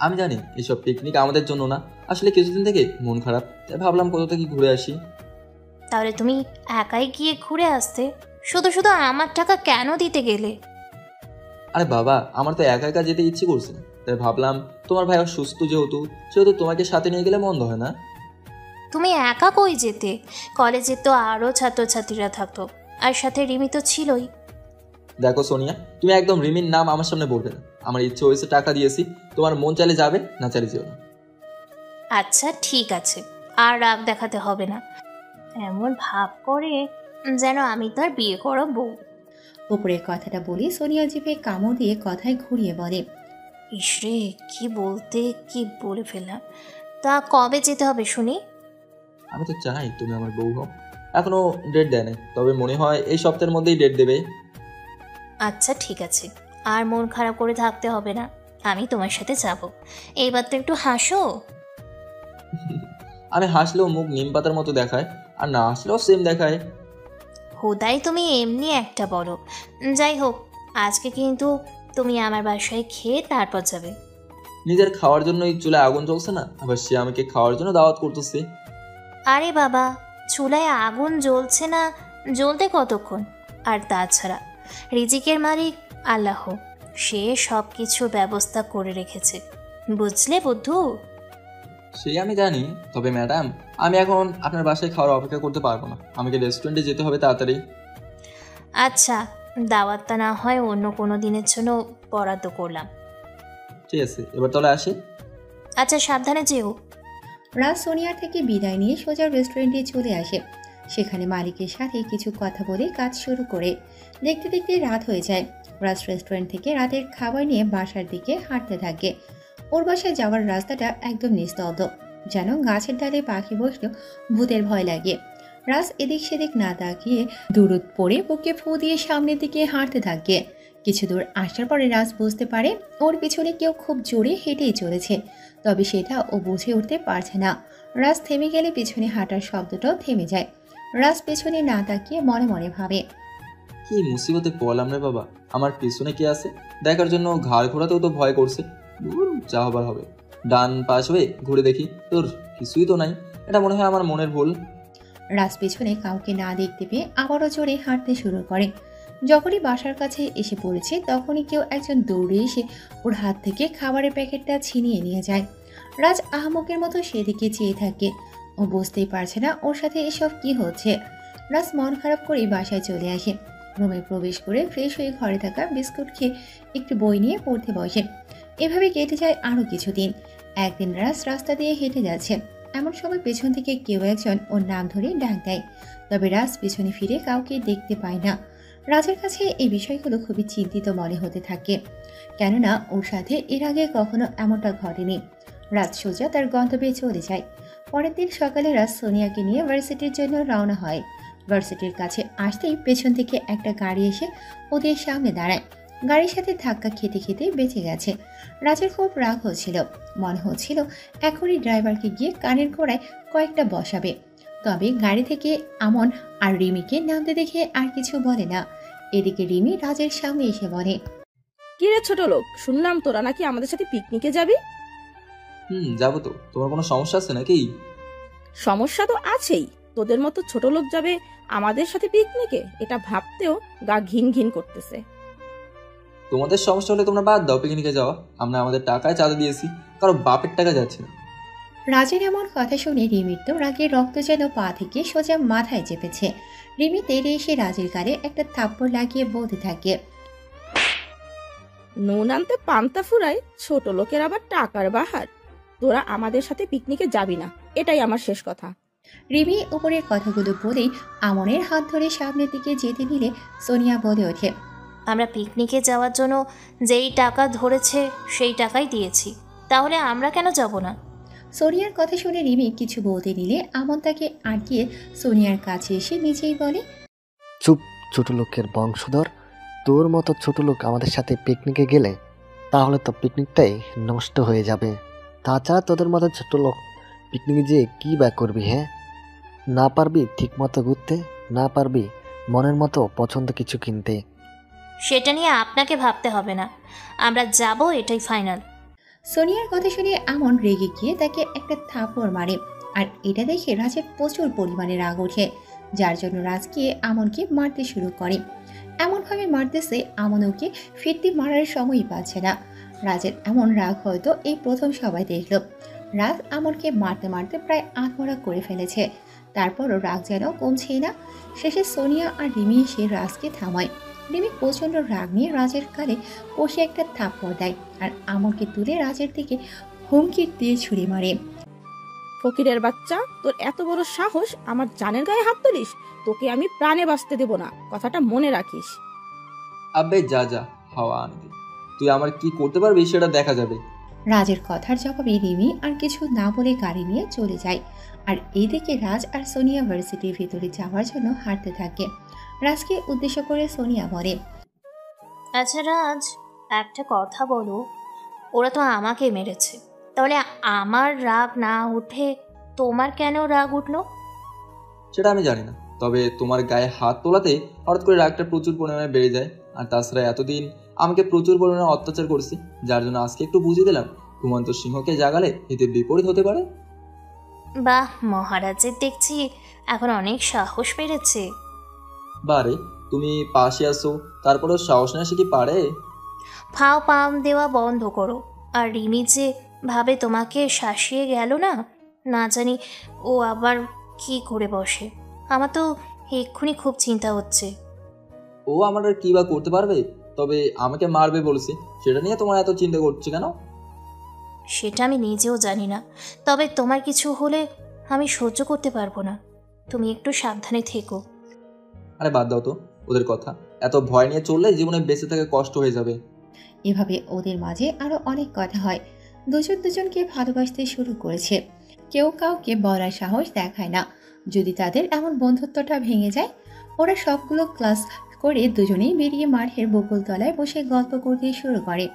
আমি জানি এসব পিকনিক আমাদের জন্য না। আসলে কিছুদিন থেকে মন খারাপ, তাই ভাবলাম কোথা থেকে ঘুরে আসি। তাহলে তুমি একাই গিয়ে ঘুরে আসতে, শুধু শুধু আমার টাকা কেন দিতে গেলে? আরে বাবা, আমার তো একা একা যেতে ইচ্ছে করছে না। তাই ভাবলাম তোমার ভাই অসুস্থ যেহেতু সেহেতু তোমাকে সাথে নিয়ে গেলে মন্দ হয় না। তুমি একা কই যেতে? কলেজে তো আরও ছাত্রছাত্রীরা থাকতো, আর সাথে রিমি তো ছিলই। দেখো সোনিয়া, তুমি একদম রিমির নাম আমার সামনে বলবে না। আমার ইচ্ছে হয়েছে, টাকা দিয়েছি, তোমার মন চাইলে যাবে, না চাইলে যেও না। আচ্ছা ঠিক আছে, আর রাগ দেখাতে হবে না। এমন ভাব করে যেন আমি তার বিয়ে করা বউ। উপরের কথাটা বলি সোনিয়া জিভে কামড় দিয়ে কথায় ঘুরিয়ে বলে, ইসরে কি বলতে কি বলে ফেললাম। তা কবে যেতে হবে শুনি? আমি তো চাই তুমি আমার বউ হও। এখনো ডেট দেয় নাই, তবে মনে হয় এই সপ্তাহের মধ্যেই ডেট দেবে। আচ্ছা ঠিক আছে, আর মন খারাপ করে থাকতে হবে না, আমি তোমার সাথে যাব। এইবার তো একটু হাসো। আমি হাসলেও মুখ নিম পাতার মতো দেখায়, আর না হাসলেও সেম দেখায়। হুদাই তুমি এমনি একটা বলো। যাই হোক, আজকে কিন্তু তুমি আমার বাসায় খেয়ে তারপর যাবে। নিজের খাওয়ার জন্য এই চুলায় আগুন জ্বলছে না, আবার সে আমাকে খাওয়ার জন্য দাওয়াত করতেছে। আরে বাবা, চুলায় আগুন জ্বলছে না জ্বলতে কতক্ষণ? আর তাছাড়া রিজিকের মালিক আল্লাহ, সে সব কিছু ব্যবস্থা করে রেখেছে, বুঝলে বুদ্ধু? সে আমি জানি, তবে ম্যাডাম আমি এখন আপনার বাসায় খাওয়ার অপেক্ষা করতে পারবো না, আমাকে রেস্টুরেন্টে যেতে হবে তাড়াতাড়ি। আচ্ছা, দাওয়াতটা না হয় অন্য কোনো দিনের জন্য বরাদ্দ করলাম। ঠিক আছে, এবার তাহলে আসি। আচ্ছা সাবধানে যেও। রাজ সোনিয়ার থেকে বিদায় নিয়ে সোজা রেস্টুরেন্টে চলে আসে। সেখানে মালিকের সাথে কিছু কথা বলে কাজ শুরু করে। দেখতে দেখতে রাত হয়ে যায়। রাজ রেস্টুরেন্ট থেকে রাতের খাবার নিয়ে বাসার দিকে হাঁটতে থাকে। ওর বাসায় যাওয়ার রাস্তাটা একদম নিস্তব্ধ, যেন গাছের ডালে পাখি বসলেও ভূতের ভয় লাগে। রাজ এদিক সেদিক না তাকিয়ে দূরত পড়ে বুকে ফু দিয়ে সামনের দিকে হাঁটতে থাকে। কিছু দূর আসার পরে রাজ বুঝতে পারে ওর পিছনে কেউ খুব জোরে হেঁটেই চলেছে, তবে সেটা ও বুঝে উঠতে পারছে না। রাজ থেমে গেলে পিছনে হাঁটার শব্দটাও থেমে যায়। রাজ পেছনে না তাকিয়ে মনে মনে ভাবে, কি মুসিবতে পড়লাম রে বাবা, আমার পিছনে কে আছে দেখার জন্য ঘাড় ঘোরাতেও তো ভয় করছে। যা হবার হবে। ডান পাশ হয়ে ঘুরে দেখি, তোর কিছুই তো নাই। এটা মনে হয় আমার মনের ভুল। রাজ পেছনে কাউকে না দেখতে পেয়ে আবারও জোরে হাঁটতে শুরু করে। যখনই বাসার কাছে এসে পড়েছে তখনই কেউ একজন দৌড়ে এসে ওর হাত থেকে খাবারের প্যাকেটটা ছিনিয়ে নিয়ে যায়। রাজ আহমকের মতো সেদিকে চেয়ে থাকে। ও বুঝতেই পারছে না ওর সাথে এসব কি হচ্ছে। রাজ মন খারাপ করে বাসায় চলে আসে। রুমে প্রবেশ করে ফ্রেশ হয়ে ঘরে থাকা বিস্কুট খেয়ে একটু বই নিয়ে পড়তে বসে। এভাবে কেটে যায় আরও কিছুদিন। একদিন রাজ রাস্তা দিয়ে হেঁটে যাচ্ছে, এমন সময় পেছন থেকে কেউ একজন ওর নাম ধরে ডাক দেয়। তবে রাজ পেছনে ফিরে কাউকে দেখতে পায় না। রাজের কাছে এই বিষয়গুলো খুবই চিন্তিত মনে হতে থাকে, কেননা ওর সাথে এর আগে কখনো এমনটা ঘটেনি। রাজ সোজা তার গন্তব্যে চলে যায়। পরের দিন সকালে রাজ সোনিয়াকে নিয়ে ভার্সিটির জন্য রওনা হয়। ভার্সিটির কাছে আসতেই পেছন থেকে একটা গাড়ি এসে ওদের সামনে দাঁড়ায়। গাড়ির সাথে ধাক্কা খেতে খেতে বেঁচে গেছে। রাজের খুব রাগ হচ্ছিল, মনে হচ্ছিল এখনই ড্রাইভারকে গিয়ে কানের গোড়ায় কয়েকটা বসাবে। তবে গাড়ি থেকে আমন আর রিমিকে নামতে দেখে আর কিছু বলে না। এদিকে রিমি রাজের সামনে এসে বলে, কি রে ছোট লোক, শুনলাম তোরা নাকি আমাদের সাথে পিকনিকে যাবি? যাবো তো। তোমার কোনো সমস্যা আছে নাকি? সমস্যা তো আছেই, তোদের মতো ছোট লোক যাবে আমাদের সাথে পিকনিকে, এটা ভাবতেও গা ঘিন ঘিন করতেছে। তোমাদের সমস্যা হলে তোমরা বাদ দাও পিকনিকে যাওয়া। আমরা আমাদের টাকায় চাঁদা দিয়েছি, কারো বাপের টাকা যাচ্ছে না। রাজের এমন কথা শুনে রিমির তো রাগে রক্ত যেন পা থেকে সোজা মাথায় চেপেছে। রিমি তেড়ে এসে রাজের গালে একটা থাপ্পড় লাগিয়ে বলতে থাকে, নুন আনতে পান্তা ফুরায়, ছোট লোকের আবার টাকার বাহার। তোরা আমাদের সাথে পিকনিকে যাবি না, এটাই আমার শেষ কথা। রিমি উপরের কথাগুলো বলেই আমনের হাত ধরে সামনের দিকে যেতে নিলে সোনিয়া বলে ওঠে, আমরা পিকনিকে যাওয়ার জন্য যেই টাকা ধরেছে সেই টাকাই দিয়েছি, তাহলে আমরা কেন যাব না? সোনিয়ার কথা শুনে রিমি কিছু বলতে নিলে আমন তাকে আটকিয়ে সোনিয়ার কাছে এসে নিজেই বলে, চুপ ছোট লোকের বংশধর, তোর মতো ছোট লোক আমাদের সাথে পিকনিকে গেলে তাহলে তো পিকনিকটাই নষ্ট হয়ে যাবে। তাছাড়া তোদের মতো ছোট লোক পিকনিকে যেয়ে কী বা করবি? হ্যাঁ, না পারবি ঠিক মতো ঘুরতে, না পারবি মনের মতো পছন্দ কিছু কিনতে। সেটা নিয়ে আপনাকে ভাবতে হবে না, আমরা যাব, এটাই ফাইনাল। সোনিয়ার কথা শুনে আমন রেগে গিয়ে তাকে একটা থাপ্পড় মারে। আর এটা দেখে রাজের প্রচুর পরিমাণে রাগ ওঠে, যার জন্য রাজ গিয়ে আমনকে মারতে শুরু করে। এমনভাবে মারতেছে আমন ওকে ফিরতি মারার সময়ই পাচ্ছে না। রাজের এমন রাগ হয়তো এই প্রথম সবাই দেখল। রাজ আমনকে মারতে মারতে প্রায় আত্মরা করে ফেলেছে, তারপরও রাগ যেন কমছেই না। শেষে সোনিয়া আর রিমি এসে রাজকে থামায়। রিমি প্রচণ্ড রাগ নিয়ে রাজের গালে কষে একটা থাপ্পড় দেয় আর আমনকে তুলে রাজের দিকে হুমকি দিয়ে ছুরি মারে। ফকিরের বাচ্চা, তোর এত বড় সাহস আমার জানের গায়ে হাত তুলিস? তোকে আমি প্রাণে বাঁচতে দেব না, কথাটা মনে রাখিস। আবে যা যা, হাওয়া আনতে। তুই আমার কি করতে পারবি সেটা দেখা যাবে। রাজের কথার জবাবে রিমি আর কিছু না বলে গাড়ি নিয়ে চলে যায়। আর এইদিকে রাজ আর সোনিয়া ভার্সিটির ভিতরে যাওয়ার জন্য হাঁটতে থাকে। রাজকে উদ্দেশ্য করে সোনিয়া বলে, আচ্ছা রাজ, একটা কথা বলো, ওরা তো আমাকে মেরেছে, তাহলে আমার রাগ না উঠে তোমার কেন রাগ উঠলো? সেটা আমি জানি না, তবে তোমার গায়ে হাত তোলাতে হঠাৎ করে রাগটা প্রচুর পরিমাণে বেড়ে যায়। আর তাছাড়া এতদিন আমাকে প্রচুর পরিমাণে অত্যাচার করেছি, যার জন্য আজকে একটু বুঝিয়ে দিলাম ঘুমন্ত সিংহকে জাগালে এতে বিপরীত হতে পারে। বাহ, মহারাজের দেখছি এখন অনেক সাহস বেড়েছে। বারে, তুমি পাশে আসো, তারপরেও সাহস না সে কি পারে? ফাও পাম দেওয়া বন্ধ করো। আর রিমি যে ভাবে তোমাকে শাসিয়ে গেল না, না জানি ও আবার কি করে বসে। আমার তো এক্ষুনি খুব চিন্তা হচ্ছে। ও আমার আর কি বা করতে পারবে? তবে আমাকে মারবে বলেছে, সেটা নিয়ে তোমার এত চিন্তা করছে কেন? সেটা আমি নিজেও জানি না, তবে তোমার কিছু হলে আমি সহ্য করতে পারবো না। তুমি একটু সাবধানে থেকো। আরে বাদ দাও তো ওদের কথা, এত ভয় নিয়ে চললে জীবনে বেঁচে থাকা কষ্ট হয়ে যাবে। এভাবে ওদের মাঝে আরো অনেক কথা হয়। দুজন দুজনকে ভালোবাসতে শুরু করেছে। কেউ কাউকে বলার সাহস দেখায় না। যদি তাদের এমন বন্ধুত্বটা ভেঙে যায়, ওরা সবগুলো ক্লাস করে দুজনেই বেরিয়ে মাঠের বকুলতলায় বসে গল্প করতে শুরু করে।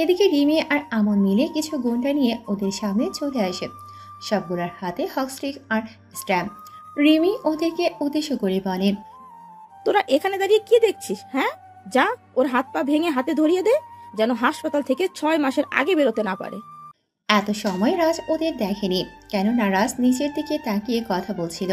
এদিকে রিমি আর আমন মিলে কিছু গুন্ডা নিয়ে ওদের সামনে চলে আসে। সবগুলোর হাতে হকস্টিক আর স্ট্যাম্প। রিমি ওদেরকে উদ্দেশ্য করে বলে, তোরা এখানে দাঁড়িয়ে কি দেখছিস? হ্যাঁ, যা ওর হাত পা ভেঙে হাতে ধরিয়ে দে, যেন হাসপাতাল থেকে 6 মাসের আগে বেরোতে না পারে। এত সময় রাজ ওদের দেখেনি, কেননা রাজ নিচের দিকে তাকিয়ে কথা বলছিল।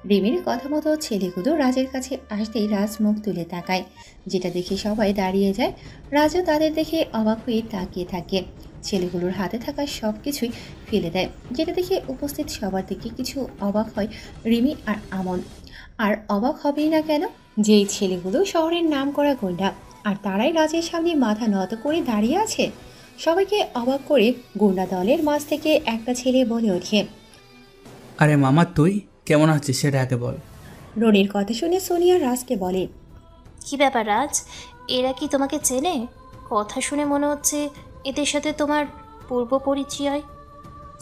রিমির কথা মতো ছেলেগুলো রাজের কাছে আসতেই রাজ মুখ তুলে তাকায়, যেটা দেখে সবাই দাঁড়িয়ে যায়। রাজও তাদের দেখে অবাক হয়ে তাকিয়ে থাকে। ছেলেগুলোর হাতে থাকা সব কিছুই ফেলে দেয়, যেটা দেখে উপস্থিত সবার দিকে কিছু অবাক হয় রিমি আর আমন। আর অবাক হবেই না কেন, যেই ছেলেগুলো শহরের নাম করা গুন্ডা, আর তারাই রাজের সামনে মাথা নত করে দাঁড়িয়ে আছে। সবাইকে অবাক করে গুন্ডা দলের মাঝ থেকে একটা ছেলে বলে ওঠে, আরে মামা, তুই কেমন আছিস সেটা আগে বল। রনির কথা শুনে সোনিয়া রাজকে বলে, কি ব্যাপার রাজ, এরা কি তোমাকে চেনে? কথা শুনে মনে হচ্ছে এদের সাথে তোমার পূর্ব পরিচয়।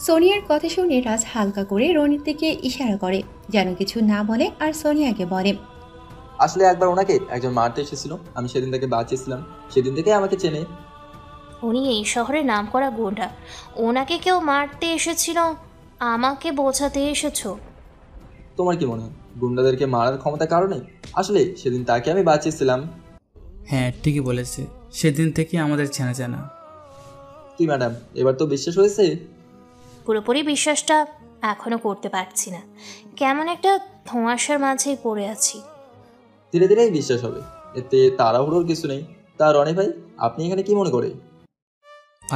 সোনিয়ার কথা শুনে রাজ হালকা করে রনির দিকে ইশারা করে, যেন কিছু না বলে, আর সোনিয়াকে বলে, আসলে একবার ওনাকে একজন মারতে এসেছিল, আমি সেদিন থেকে বাঁচিয়েছিলাম, সেদিন থেকে আমাকে চেনে। উনি এই শহরের নাম করা গুন্ডা, ওনাকে কেউ মারতে এসেছিল, আমাকে বোঝাতে এসেছো? তোমার কি মনে হয় গুন্ডাদেরকে মারার ক্ষমতা কারণে? আসলে সেদিন তাকে আমি বাঁচিয়েছিলাম। হ্যাঁ, ঠিকই বলেছে, সেদিন থেকে আমাদের চেনা জানা। কি ম্যাডাম, এবার তো বিশ্বাস হয়েছে? পুরোপুরি বিশ্বাসটা এখনো করতে পারছি না, কেমন একটা ধোঁয়াশার মাঝেই পড়ে আছি। ধীরে ধীরেই বিশ্বাস হবে, এতে তাড়াহুড়োর কিছু নেই। তা রনি ভাই, আপনি এখানে কি মনে করে?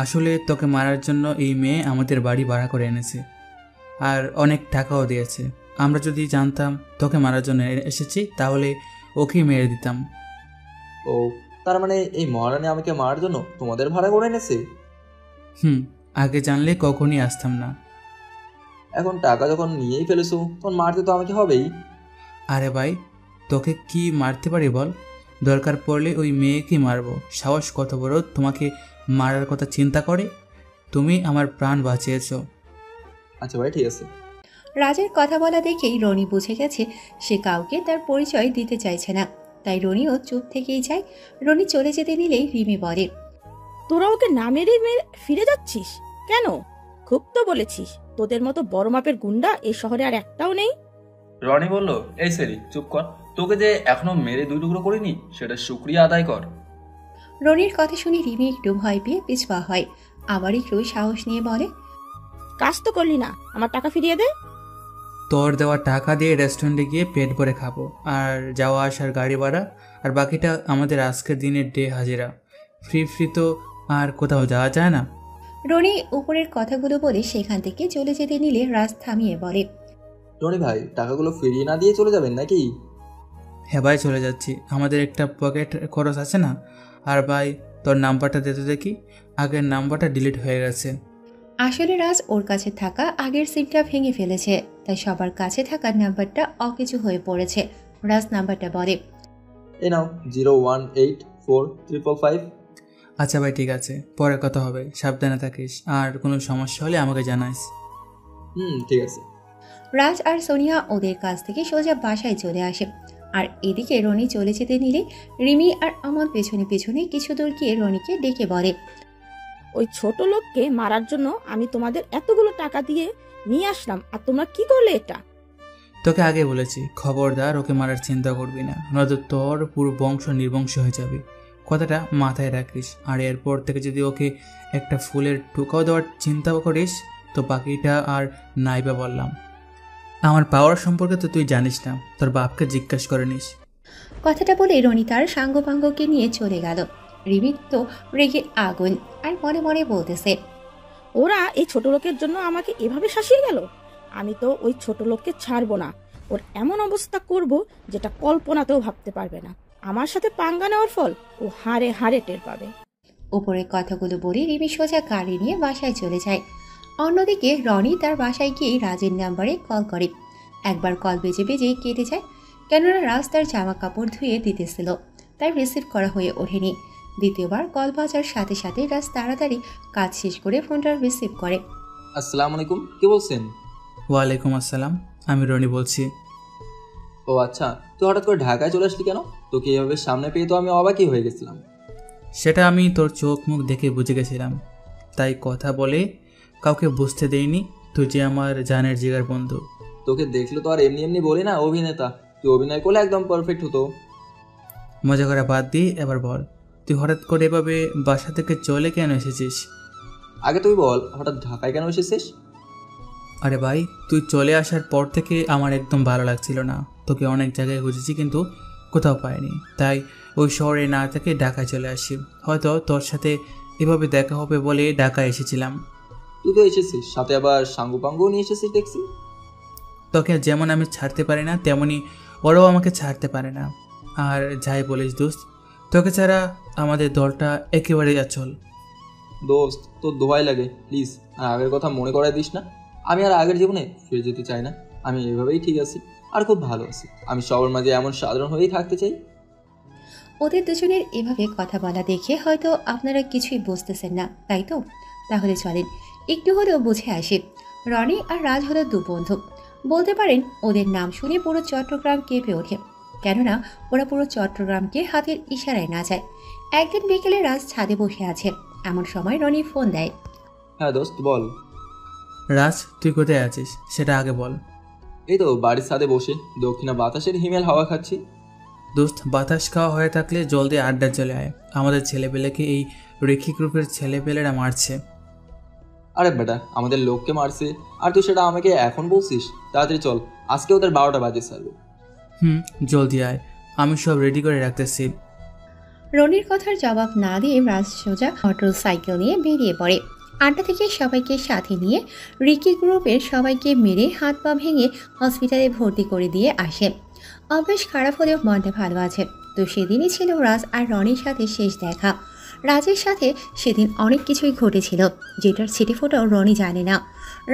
আসলে তোকে মারার জন্য এই মেয়ে আমাদের বাড়ি ভাড়া করে এনেছে, আর অনেক টাকাও দিয়েছে। আমরা যদি জানতাম তোকে মারার জন্য এসেছি, তাহলে ওকেই মেরে দিতাম। ও, তার মানে এই মহারানী আমাকে মারার জন্য তোমাদের ভাড়া করে এনেছে? আগে জানলে কখনই আসতাম না। এখন টাকা যখন নিয়েই ফেলেছো, তখন মারতে তো আমাকে হবেই। আরে ভাই, তোকে কি মারতে পারি বল? দরকার পড়লে ওই মেয়েকে মারবো। সাহস কত বড় তোমাকে মারার কথা চিন্তা করে? তুমি আমার প্রাণ বাঁচিয়েছো। আচ্ছা ভাই, ঠিক আছে। রাজের কথা বলা দেখেই রনি বুঝে গেছে সে কাউকে তার পরিচয় দিতে চাইছে না, তাই রনিও চুপ থেকেই যায়। রনি চলে যেতে নিলেই রিমি বলে, তোরা ওকে না মেরে ফিরে যাচ্ছিস কেন? খুব তো বলেছিস, তোদের মতো বড় মাপের গুন্ডা এই শহরে আর একটাও নেই। রনি বলল, এই সেরি চুপ কর, তোকে যে এখনো মেরে 2 টুকরো করিনি সেটা শুকরিয়া আদায় কর। রনির কথা শুনে রিমি একটু ভয় পেয়ে পিছপা হয়, আবার একটু সাহস নিয়ে বলে, কাজ তো করলি না, আমার টাকা ফিরিয়ে দে। তোর দেওয়া টাকা দিয়ে রেস্টুরেন্টে গিয়ে পেট ভরে খাবো, আর যাওয়া আসার গাড়ি ভাড়া, আর বাকিটা আমাদের আজকের দিনের ডে হাজিরা। ফ্রি তো আর কোথাও যাওয়া যায় না? রনি উপরের কথাগুলো বলে সেখান থেকে চলে যেতে নিলে রাজ থামিয়ে বলে, রনি ভাই, টাকাগুলো ফিরিয়ে না দিয়ে চলে যাবেন নাকি? হ্যাঁ ভাই, চলে যাচ্ছি। আমাদের একটা পকেট খরচ আছে না? আর ভাই, তোর নাম্বারটা দিতে দেখি, আগের নাম্বারটা ডিলিট হয়ে গেছে। আসলে রাজ ওর কাছে থাকা আগের সিমটা ভেঙে ফেলেছে, তাই সবার কাছে থাকা নাম্বারটা অকেজু হয়ে পড়েছে। রাজ নাম্বারটা বলে, এ নাও 0184555। আচ্ছা ভাই, ঠিক আছে, পরে কথা হবে, সাবধানে থাকিস, আর কোনো সমস্যা হলে আমাকে জানাইস। ঠিক আছে। রাজ আর সোনিয়া ওদের কাছ থেকে সোজা বাসায় চলে আসে। আর এদিকে রনি চলে যেতে নিলে রিমি আর আমল পেছনে পেছনে কিছু দূর গিয়ে রনিকে ডেকে বলে, ওই ছোট লোককে মারার জন্য আমি তোমাদের এতগুলো টাকা দিয়ে নিয়ে আসলাম, আর তোমরা কি করলে এটা? তোকে আগে বলেছি, খবরদার ওকে মারার চিন্তা করবি না, নয়তো তোর পুরো বংশ নির্বংশ হয়ে যাবে। কথাটা মাথায় রাখিস। আর এরপর থেকে যদি ওকে একটা ফুলের টুকাও দেওয়ার চিন্তা করিস, তো বাকিটা আর নাইবা বললাম। আমার পাওয়ার সম্পর্কে তো তুই জানিস না, তোর বাপকে জিজ্ঞাসা করে নিস। কথাটা বলে রনি তার সাঙ্গপাঙ্গকে নিয়ে চলে গেল। রিমি তো রেগে আগুন, আর মনে মনে বলতেছে, ওরা এই ছোট লোকের জন্য আমাকে এভাবে শাসিয়ে গেল। আমি তো ওই ছোট লোককে ছাড়বো না, ওর এমন অবস্থা করব যেটা কল্পনাতেও ভাবতে পারবে না। আমার সাথে পাঙ্গা নেওয়ার ফল ও হাড়ে হাড়ে টের পাবে। উপরের কথাগুলো বলে রিমি সোজা গাড়ি নিয়ে বাসায় চলে যায়। অন্যদিকে রনি তার বাসায় গিয়ে রাজের নাম্বারে কল করে। একবার কল বেজে বেজে কেটে যায়, কেননা রাজ তার জামা কাপড় ধুয়ে দিতেছিল, তাই রিসিভ করা হয়ে ওঠেনি। দ্বিতীয়বার কল বাজার সাথে সাথে রাজ তাড়াতাড়ি কাজ শেষ করে ফোনটা রিসিভ করে। আসসালামু আলাইকুম, কে বলছেন? ওয়ালাইকুম আসসালাম, আমি রনি বলছি। ও আচ্ছা, তুই হঠাৎ করে ঢাকায় চলে আসলি কেন? তোকে এভাবে সামনে পেয়ে তো আমি অবাকই হয়ে গেছিলাম। সেটা আমি তোর চোখ মুখ দেখে বুঝে গেছিলাম, তাই কথা বলে কাউকে বুঝতে দেইনি তুই যে আমার জানের জিগার বন্ধু। তোকে দেখলে তো আর এমনি এমনি বলি না অভিনেতা, তুই অভিনয় করলে একদম পারফেক্ট হতো। মজা করা বাদ দিয়ে এবার বল, তুই হঠাৎ করে এভাবে বাসা থেকে চলে কেন এসেছিস? আগে তুই বল, হঠাৎ ঢাকায় কেন এসেছিস? আরে ভাই, তুই চলে আসার পর থেকে আমার একদম ভালো লাগছিল না। তোকে অনেক জায়গায় খুঁজেছি কিন্তু কোথাও পাইনি, তাই ওই শহরে না থেকে ঢাকায় চলে আসি। হয়তো তোর সাথে এভাবে দেখা হবে বলে ঢাকায় এসেছিলাম। তুই তো এসেছিস, সাথে আবার সাঙ্গুপাঙ্গও নিয়ে এসেছিস দেখছি। তোকে যেমন আমি ছাড়তে পারি না, তেমনি ওরাও আমাকে ছাড়তে পারে না। আর যাই বলিস দোস্ত, তোকে ছাড়া আমাদের দলটা একেবারেই অচল। দোস্ত, তোর দোহাই লাগে, প্লিজ আর আগের কথা মনে করাই দিস না। আমি আর আগের জীবনে ফিরে যেতে চাই না। আমি এভাবেই ঠিক আছি, আর খুব ভালো আছি। আমি সবার মাঝে এমন সাধারণ হয়েই থাকতে চাই। ওদের দুজনের এভাবে কথা বলা দেখে হয়তো আপনারা কিছুই বুঝতেছেন না, তাই তো? তাহলে চলেন একটু হলেও বুঝে আসি। রনি আর রাজ হলো দু বন্ধু, বলতে পারেন ওদের নাম শুনে পুরো চট্টগ্রাম কেঁপে ওঠে, কেননা ওরা পুরো চট্টগ্রামকে হাতের ইশারায় নাচায়। একদিন বিকেলে রাজ ছাদে বসে আছে, এমন সময় রনি ফোন দেয়। হ্যাঁ দোস্ত বল। রাজ, তুই কোথায় আছিস সেটা আগে বল। এই তো বাড়ির ছাদে বসে দক্ষিণা বাতাসের হিমেল হাওয়া খাচ্ছি। দোস্ত, বাতাস খাওয়া হয়ে থাকলে জলদি আড্ডা চলে আয়। আমাদের ছেলেপেলেকে এই রেখি গ্রুপের ছেলেপেলেরা মারছে। আরে বেটা, আমাদের লোককে মারছে আর তুই সেটা আমাকে এখন বলছিস? তাড়াতাড়ি চল, আজকে ওদের 12টা বাজে ছাড়বে। জলদি আয়, আমি সব রেডি করে রাখতেছি। রনির কথার জবাব না দিয়ে রাজ সোজা মোটর সাইকেল নিয়ে বেরিয়ে পড়ে। আড্ডা থেকে সবাইকে সাথে নিয়ে রিকি গ্রুপের সবাইকে মেরে হাত পা ভেঙে হসপিটালে ভর্তি করে দিয়ে আসে। অভ্যাস খারাপ হলেও মনটা ভালো আছে। তো সেদিনই ছিল রাজ আর রনির সাথে শেষ দেখা। রাজের সাথে সেদিন অনেক কিছুই ঘটেছিল, যেটার ছিটেফোঁটাও রনি জানে না।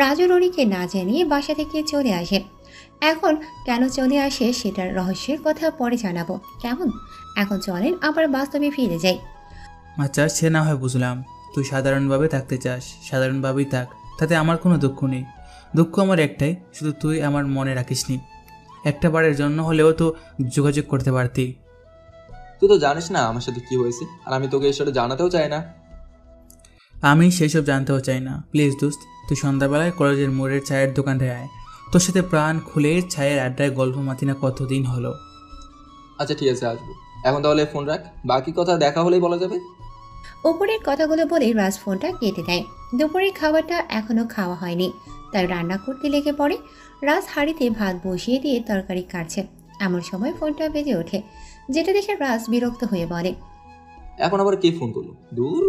রাজও রনিকে না জানিয়ে বাসা থেকে চলে আসে। এখন কেন চলে আসে সেটার রহস্যের কথা পরে জানাবো, কেমন? এখন চলেন আবার বাস্তবে ফিরে যাই। আচ্ছা, সে না হয় বুঝলাম, তুই সাধারণভাবে থাকতে চাস, সাধারণভাবেই থাক, তাতে আমার কোনো দুঃখ নেই। দুঃখ আমার একটাই, শুধু তুই আমার মনে রাখিসনি। একটা বারের জন্য হলেও তো যোগাযোগ করতে পারতি। তুই তো জানিস না আমার সাথে কি হয়েছে, আর আমি তোকে এসব জানাতেও চাই না। আমি সেসব জানতেও চাই না। প্লিজ দোস্ত, তুই সন্ধ্যাবেলায় কলেজের মোড়ের চায়ের দোকানটায় আয়। তোর সাথে প্রাণ খুলে চায়ের আড্ডায় গল্প মাতি না কতদিন হলো। আচ্ছা ঠিক আছে, আসবো। এখন তাহলে ফোন রাখ, বাকি কথা দেখা হলেই বলা যাবে। ওপরের কথাগুলো বলে রাজ ফোনটা কেটে দেয়। দুপুরের খাবারটা এখনো খাওয়া হয়নি, তাই রান্না করতে লেগে পড়ে। রাজ হাঁড়িতে ভাত বসিয়ে দিয়ে তরকারি কাটছে, এমন সময় ফোনটা বেজে ওঠে, যেটা দেখে রাজ বিরক্ত হয়ে বলে, এখন আবার কে ফোন করলো? দূর।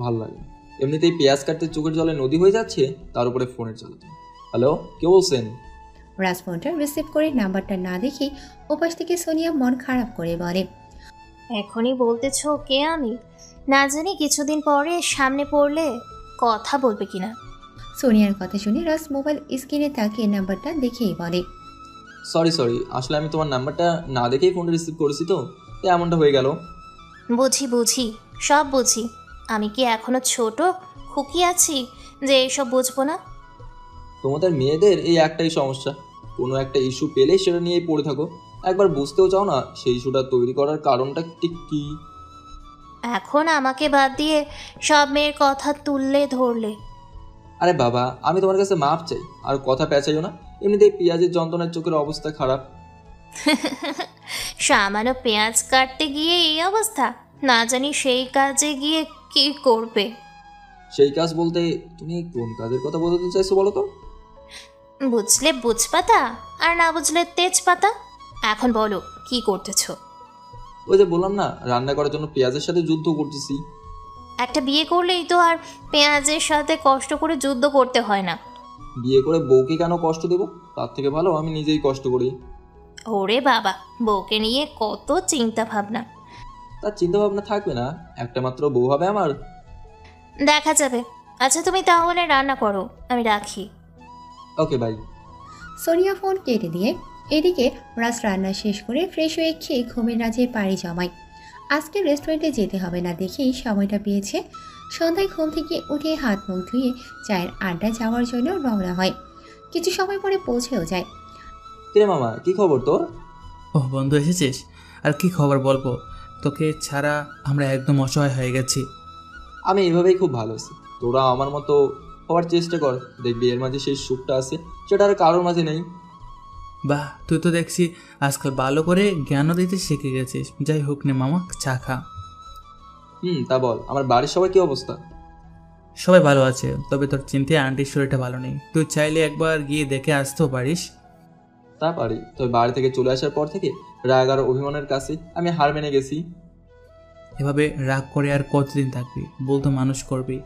ভালো লাগে না। এমনিতেই পেঁয়াজ কাটতে চোখের জলে নদী হয়ে যাচ্ছে, তার উপরে ফোনের জ্বালাতন। হ্যালো, কে বলছেন? রাজ ফোনটা রিসিভ করে নাম্বারটা না দেখে ওপাশ থেকে সোনিয়া মন খারাপ করে বলে, এখনই বলতেছ কে আমি? না জানি কিছুদিন পরে সামনে পড়লে কথা বলবে কিনা। সোনিয়ার কথা শুনে রাজ মোবাইল স্ক্রিনে তাকিয়ে নাম্বারটা দেখেই বলে, সরি, আসলে আমি তোমার নাম্বারটা না দেখেই ফোনটা রিসিভ করেছি, তো তাই এমনটা হয়ে গেল। বুঝি সব বুঝি। আমি কি এখনো ছোট খুকি আছি যে এইসব বুঝবো না? তোমাদের মেয়েদের এই একটাই সমস্যা, কোনো একটা ইস্যু পেলে সেটা নিয়েই পড়ে থাকো। একবার বুঝতেও চাও না সেই ইস্যুটা তৈরি করার কারণটা ঠিক কী। এখন আমাকে বাদ দিয়ে সব মেয়ের কথা তুললে ধরলে। আরে বাবা, আমি তোমার কাছে মাপ চাই, আর কথা পেঁচাইও না। এমনিতেই পেঁয়াজের যন্ত্রণার চোখের অবস্থা খারাপ। সামান্য পেঁয়াজ কাটতে গিয়ে এই অবস্থা, না জানি সেই কাজে গিয়ে কি করবে। সেই কাজ বলতে তুমি কোন কাজের কথা বলতে চাইছো বলো তো? বুঝলে বুঝপাতা, আর না বুঝলে তেজপাতা। এখন বলো কি করতেছ? ওই যে বললাম না, রান্না করার জন্য পেঁয়াজের সাথে যুদ্ধ করতেছি। একটা বিয়ে করলেই তো আর পেঁয়াজের সাথে কষ্ট করে যুদ্ধ করতে হয় না। বিয়ে করে বউকে কেন কষ্ট দেব? তার থেকে ভালো আমি নিজেই কষ্ট করি। ওরে বাবা, বউকে নিয়ে কত চিন্তা ভাবনা। তার চিন্তা ভাবনা থাকবে না? একটা মাত্র বউ হবে আমার। দেখা যাবে। আচ্ছা তুমি তাহলে রান্না করো, আমি রাখি। ওকে, বাই। সোনিয়া ফোন কেটে দিয়ে এদিকে রাজ রান্না শেষ করে ফ্রেশ হয়ে খেয়ে ঘুমের রাজে পাড়ি জমায়। আজকে রেস্টুরেন্টে যেতে হবে না দেখেই সময়টা পেয়েছে। সন্ধ্যায় ঘুম থেকে উঠে হাত মুখ ধুয়ে চায়ের আড্ডায় যাওয়ার জন্য রওনা হয়। কিছু সময় পরে পৌঁছেও যায়। কিরে মামা, কি খবর তোর? ওহ বন্ধু, এসেছিস? আর কি খবর বলবো, তোকে ছাড়া আমরা একদম অসহায় হয়ে গেছি। আমি এভাবেই খুব ভালো আছি। তোরা আমার মতো হওয়ার চেষ্টা কর, দেখবি এর মাঝে সেই সুখটা আছে সেটা আর কারোর মাঝে নেই। বাহ, তুই তো দেখছি আজকাল ভালো করে জ্ঞানও দিতে শিখে গেছিস। যাই হোক নে মামা, চা খা। তা বল, আমার বাড়ির সবার কি অবস্থা? সবাই ভালো আছে, তবে তোর চিন্তায় আন্টির শরীরটা ভালো নেই। তুই চাইলে একবার গিয়ে দেখে আসতেও পারিস। তা পারি, তবে বাড়ি থেকে চলে আসার পর থেকে রাগ আর অভিমানের কাছে আমি হার মেনে গেছি। এভাবে রাগ করে আর কতদিন থাকবি? বলতো মানুষ করবি,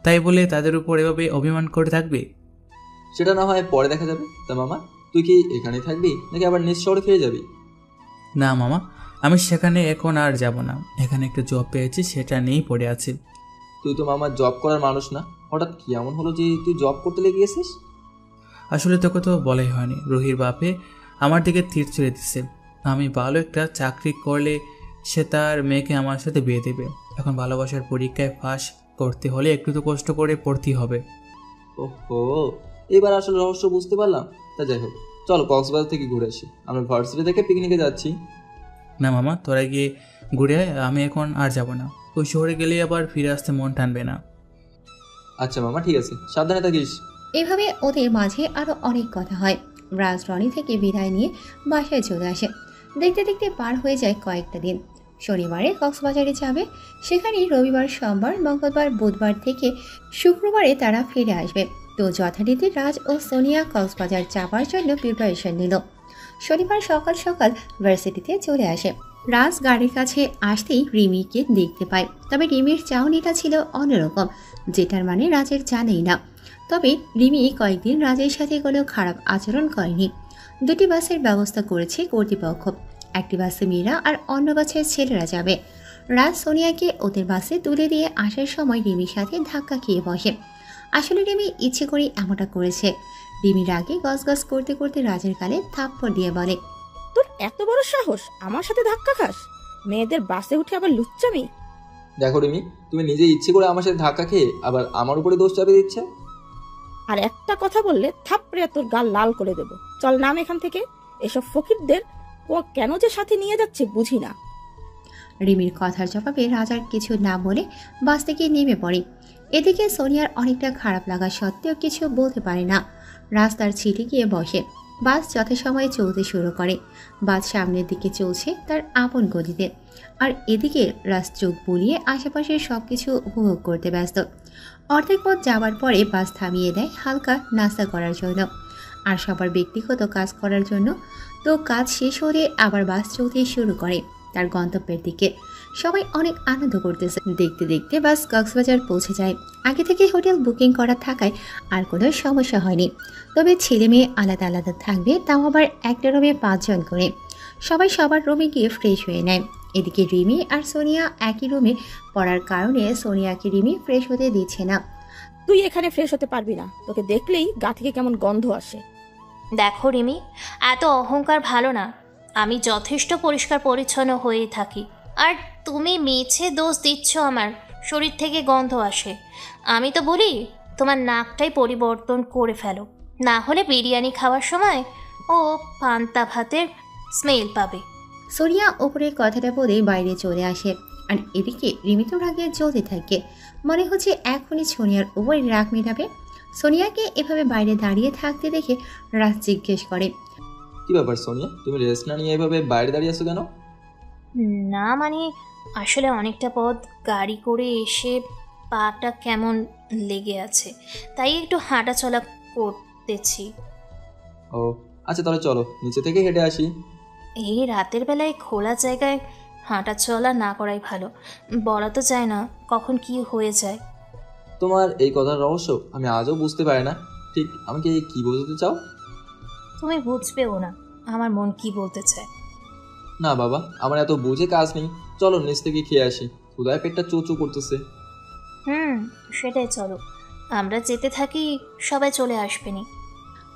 তাই বলে তাদের উপর এভাবে অভিমান করে থাকবি? সেটা না হয় পরে দেখা যাবে। তা মামা, তুই কি এখানেই থাকবি নাকি আবার নিজ শহরে ফিরে যাবি? না মামা, আমি সেখানে এখন আর যাব না। এখানে একটা জব পেয়েছি, সেটা নিয়েই পড়ে আছি। তুই তো মামা জব করার মানুষ না, হঠাৎ কি এমন হলো যে তুই জব করতে লেগে গেছিস? আসলে তোকে তো বলাই হয়নি, রুহির বাপে আমার দিকে তীর ছুঁড়ে দিচ্ছে। আমি ভালো একটা চাকরি করলে সে তার মেয়েকে আমার সাথে বিয়ে দেবে। এখন ভালোবাসার পরীক্ষায় পাস করতে হলে একটু তো কষ্ট করে পড়তেই হবে। ওহো, এবার আসলে রহস্য বুঝতে পারলাম। তা যাই হোক, চল কক্সবাজার থেকে ঘুরে আসি। আমরা ভার্সিটি থেকে পিকনিকে যাচ্ছি। না মামা, তোরা গিয়ে ঘুরে আয়, আমি এখন আর যাব না। ওই শহরে গেলে আবার ফিরে আসতে মন টানবে না। আচ্ছা মামা, ঠিক আছে, সাবধানে থাকিস। এভাবে ওদের মাঝে আরো অনেক কথা হয়। রাজ রনি থেকে বিদায় নিয়ে বাসায় চলে আসে। দেখতে দেখতে পার হয়ে যায় কয়েকটা দিন। শনিবারে কক্সবাজারে যাবে, সেখানে রবিবার, সোমবার, মঙ্গলবার, বুধবার থেকে শুক্রবারে তারা ফিরে আসবে। তো যথারীতি রাজ ও সোনিয়া কক্সবাজার যাওয়ার জন্য প্রিপারেশন নিল। শনিবার সকাল সকাল ভার্সিটিতে চলে আসে। রাজ গাড়ির কাছে আসতেই রিমিকে দেখতে পায়। তবে রিমির চাউনিটা ছিল অন্যরকম, যেটার মানে রাজের জানেই না। তবে রিমি কয়েকদিন রাজের সাথে কোনো খারাপ আচরণ করেনি। দুটি বাসের ব্যবস্থা করেছে কর্তৃপক্ষ। একটি বাসে মীরা আর অন্য বাসের ছেলেরা যাবে। রাজ সোনিয়াকে ওদের বাসে তুলে দিয়ে আসার সময় রিমির সাথে ধাক্কা খেয়ে বসে। আসলে রিমি ইচ্ছে করে এমনটা করেছে। রিমির আগে গজগজ করতে করতে রাজের গালে থাপ্পড় দিয়ে বলে, তোর এত বড় সাহস আমার সাথে ধাক্কা খাস? মেয়েদের বাসে উঠে আবার লুচ্চামি? দেখো রিমি, তুমি নিজে ইচ্ছে করে আমার সাথে ধাক্কা খেয়ে আবার আমার উপরে দোষ চাপিয়ে দিচ্ছে। আর একটা কথা বললে থাপ্পড়ে তোর গাল লাল করে দেব। চল নাম এখান থেকে। এসব ফকিরদের ও কেন যে সাথে নিয়ে যাচ্ছে বুঝি না। রিমির কথার জবাবে রাজার কিছু না বলে বাস থেকে নেমে পড়ে। এদিকে সোনিয়ার অনেকটা খারাপ লাগা সত্ত্বেও কিছু বলতে পারে না। রাজ তার সিটে গিয়ে বসে। বাস যথাসময়ে চলতে শুরু করে। বাস সামনের দিকে চলছে তার আপন গতিতে। আর এদিকে রাজ চোখ বুলিয়ে আশেপাশের সবকিছু উপভোগ করতে ব্যস্ত। অর্ধেক পথ যাওয়ার পরে বাস থামিয়ে দেয় হালকা নাস্তা করার জন্য আর সবার ব্যক্তিগত কাজ করার জন্য। তো কাজ শেষ হলে আবার বাস চলতে শুরু করে। তার গন্তব্যের দিকে। সবাই অনেক আনন্দ করতেছে। দেখতে দেখতে বাস কক্সবাজার পৌঁছে যায়। আগে থেকে হোটেল বুকিং করা থাকায় আর কোনো সমস্যা হয়নি। তবে ছেলে মেয়ে আলাদা আলাদা থাকবে, তাও আবার একটা রুমে 5 জন করে। সবাই সবার রুমে গিয়ে ফ্রেশ হয়ে নেয়। এদিকে রিমি আর সোনিয়া একই রুমে পড়ার কারণে সোনিয়াকে রিমি ফ্রেশ হতে দিচ্ছে না। তুই এখানে ফ্রেশ হতে পারবি না, তোকে দেখলেই গা থেকে কেমন গন্ধ আসে। দেখো রিমি, এত অহংকার ভালো না। আমি যথেষ্ট পরিষ্কার পরিচ্ছন্ন হয়েই থাকি, আর তুমি মিছে দোষ দিচ্ছ আমার শরীর থেকে গন্ধ আসে। আমি তো বলি তোমার নাকটাই পরিবর্তন করে ফেলো, না হলে বিরিয়ানি খাওয়ার সময় ও পান্তা ভাতের স্মেল পাবে। সোনিয়া ওপরের কথাটা বলে বাইরে চলে আসে। আর এদিকে রিমি তো রাগে জ্বলতে থাকে। মনে হচ্ছে এখনই সোনিয়ার উপর রাগ মেটাবে। সোনিয়াকে এভাবে বাইরে দাঁড়িয়ে থাকতে দেখে রাজ জিজ্ঞেস করে, কি ব্যাপার সোনিয়া, তুমি রেস্ট না নিয়ে এভাবে বাইরে দাঁড়িয়ে আছো কেন? না মানে আসলে অনেকটা পথ গাড়ি করে এসে পাটা কেমন লেগে আছে, তাই একটু হাঁটা চলা করতেছি। ও আচ্ছা, তাহলে চলো নিচে থেকে হেঁটে আসি। এই রাতের বেলায় খোলা জায়গায় হাঁটা চলা না করাই ভালো, বলা তো যায় না কখন কি হয়ে যায়। তোমার এই কথার রহস্য আমি আজও বুঝতে পারি না। ঠিক আমাকে কি বোঝাতে চাও? তুমি বুঝবেও না আমার মন কি বলতে চায়। না বাবা, আমার এত বুঝে কাজ নেই, চলো নিচ থেকে খেয়ে আসি, ক্ষুধায় পেটটা চোচো করতেছে। সেটাই, চলো আমরা যেতে থাকি, সবাই চলে আসবেনি।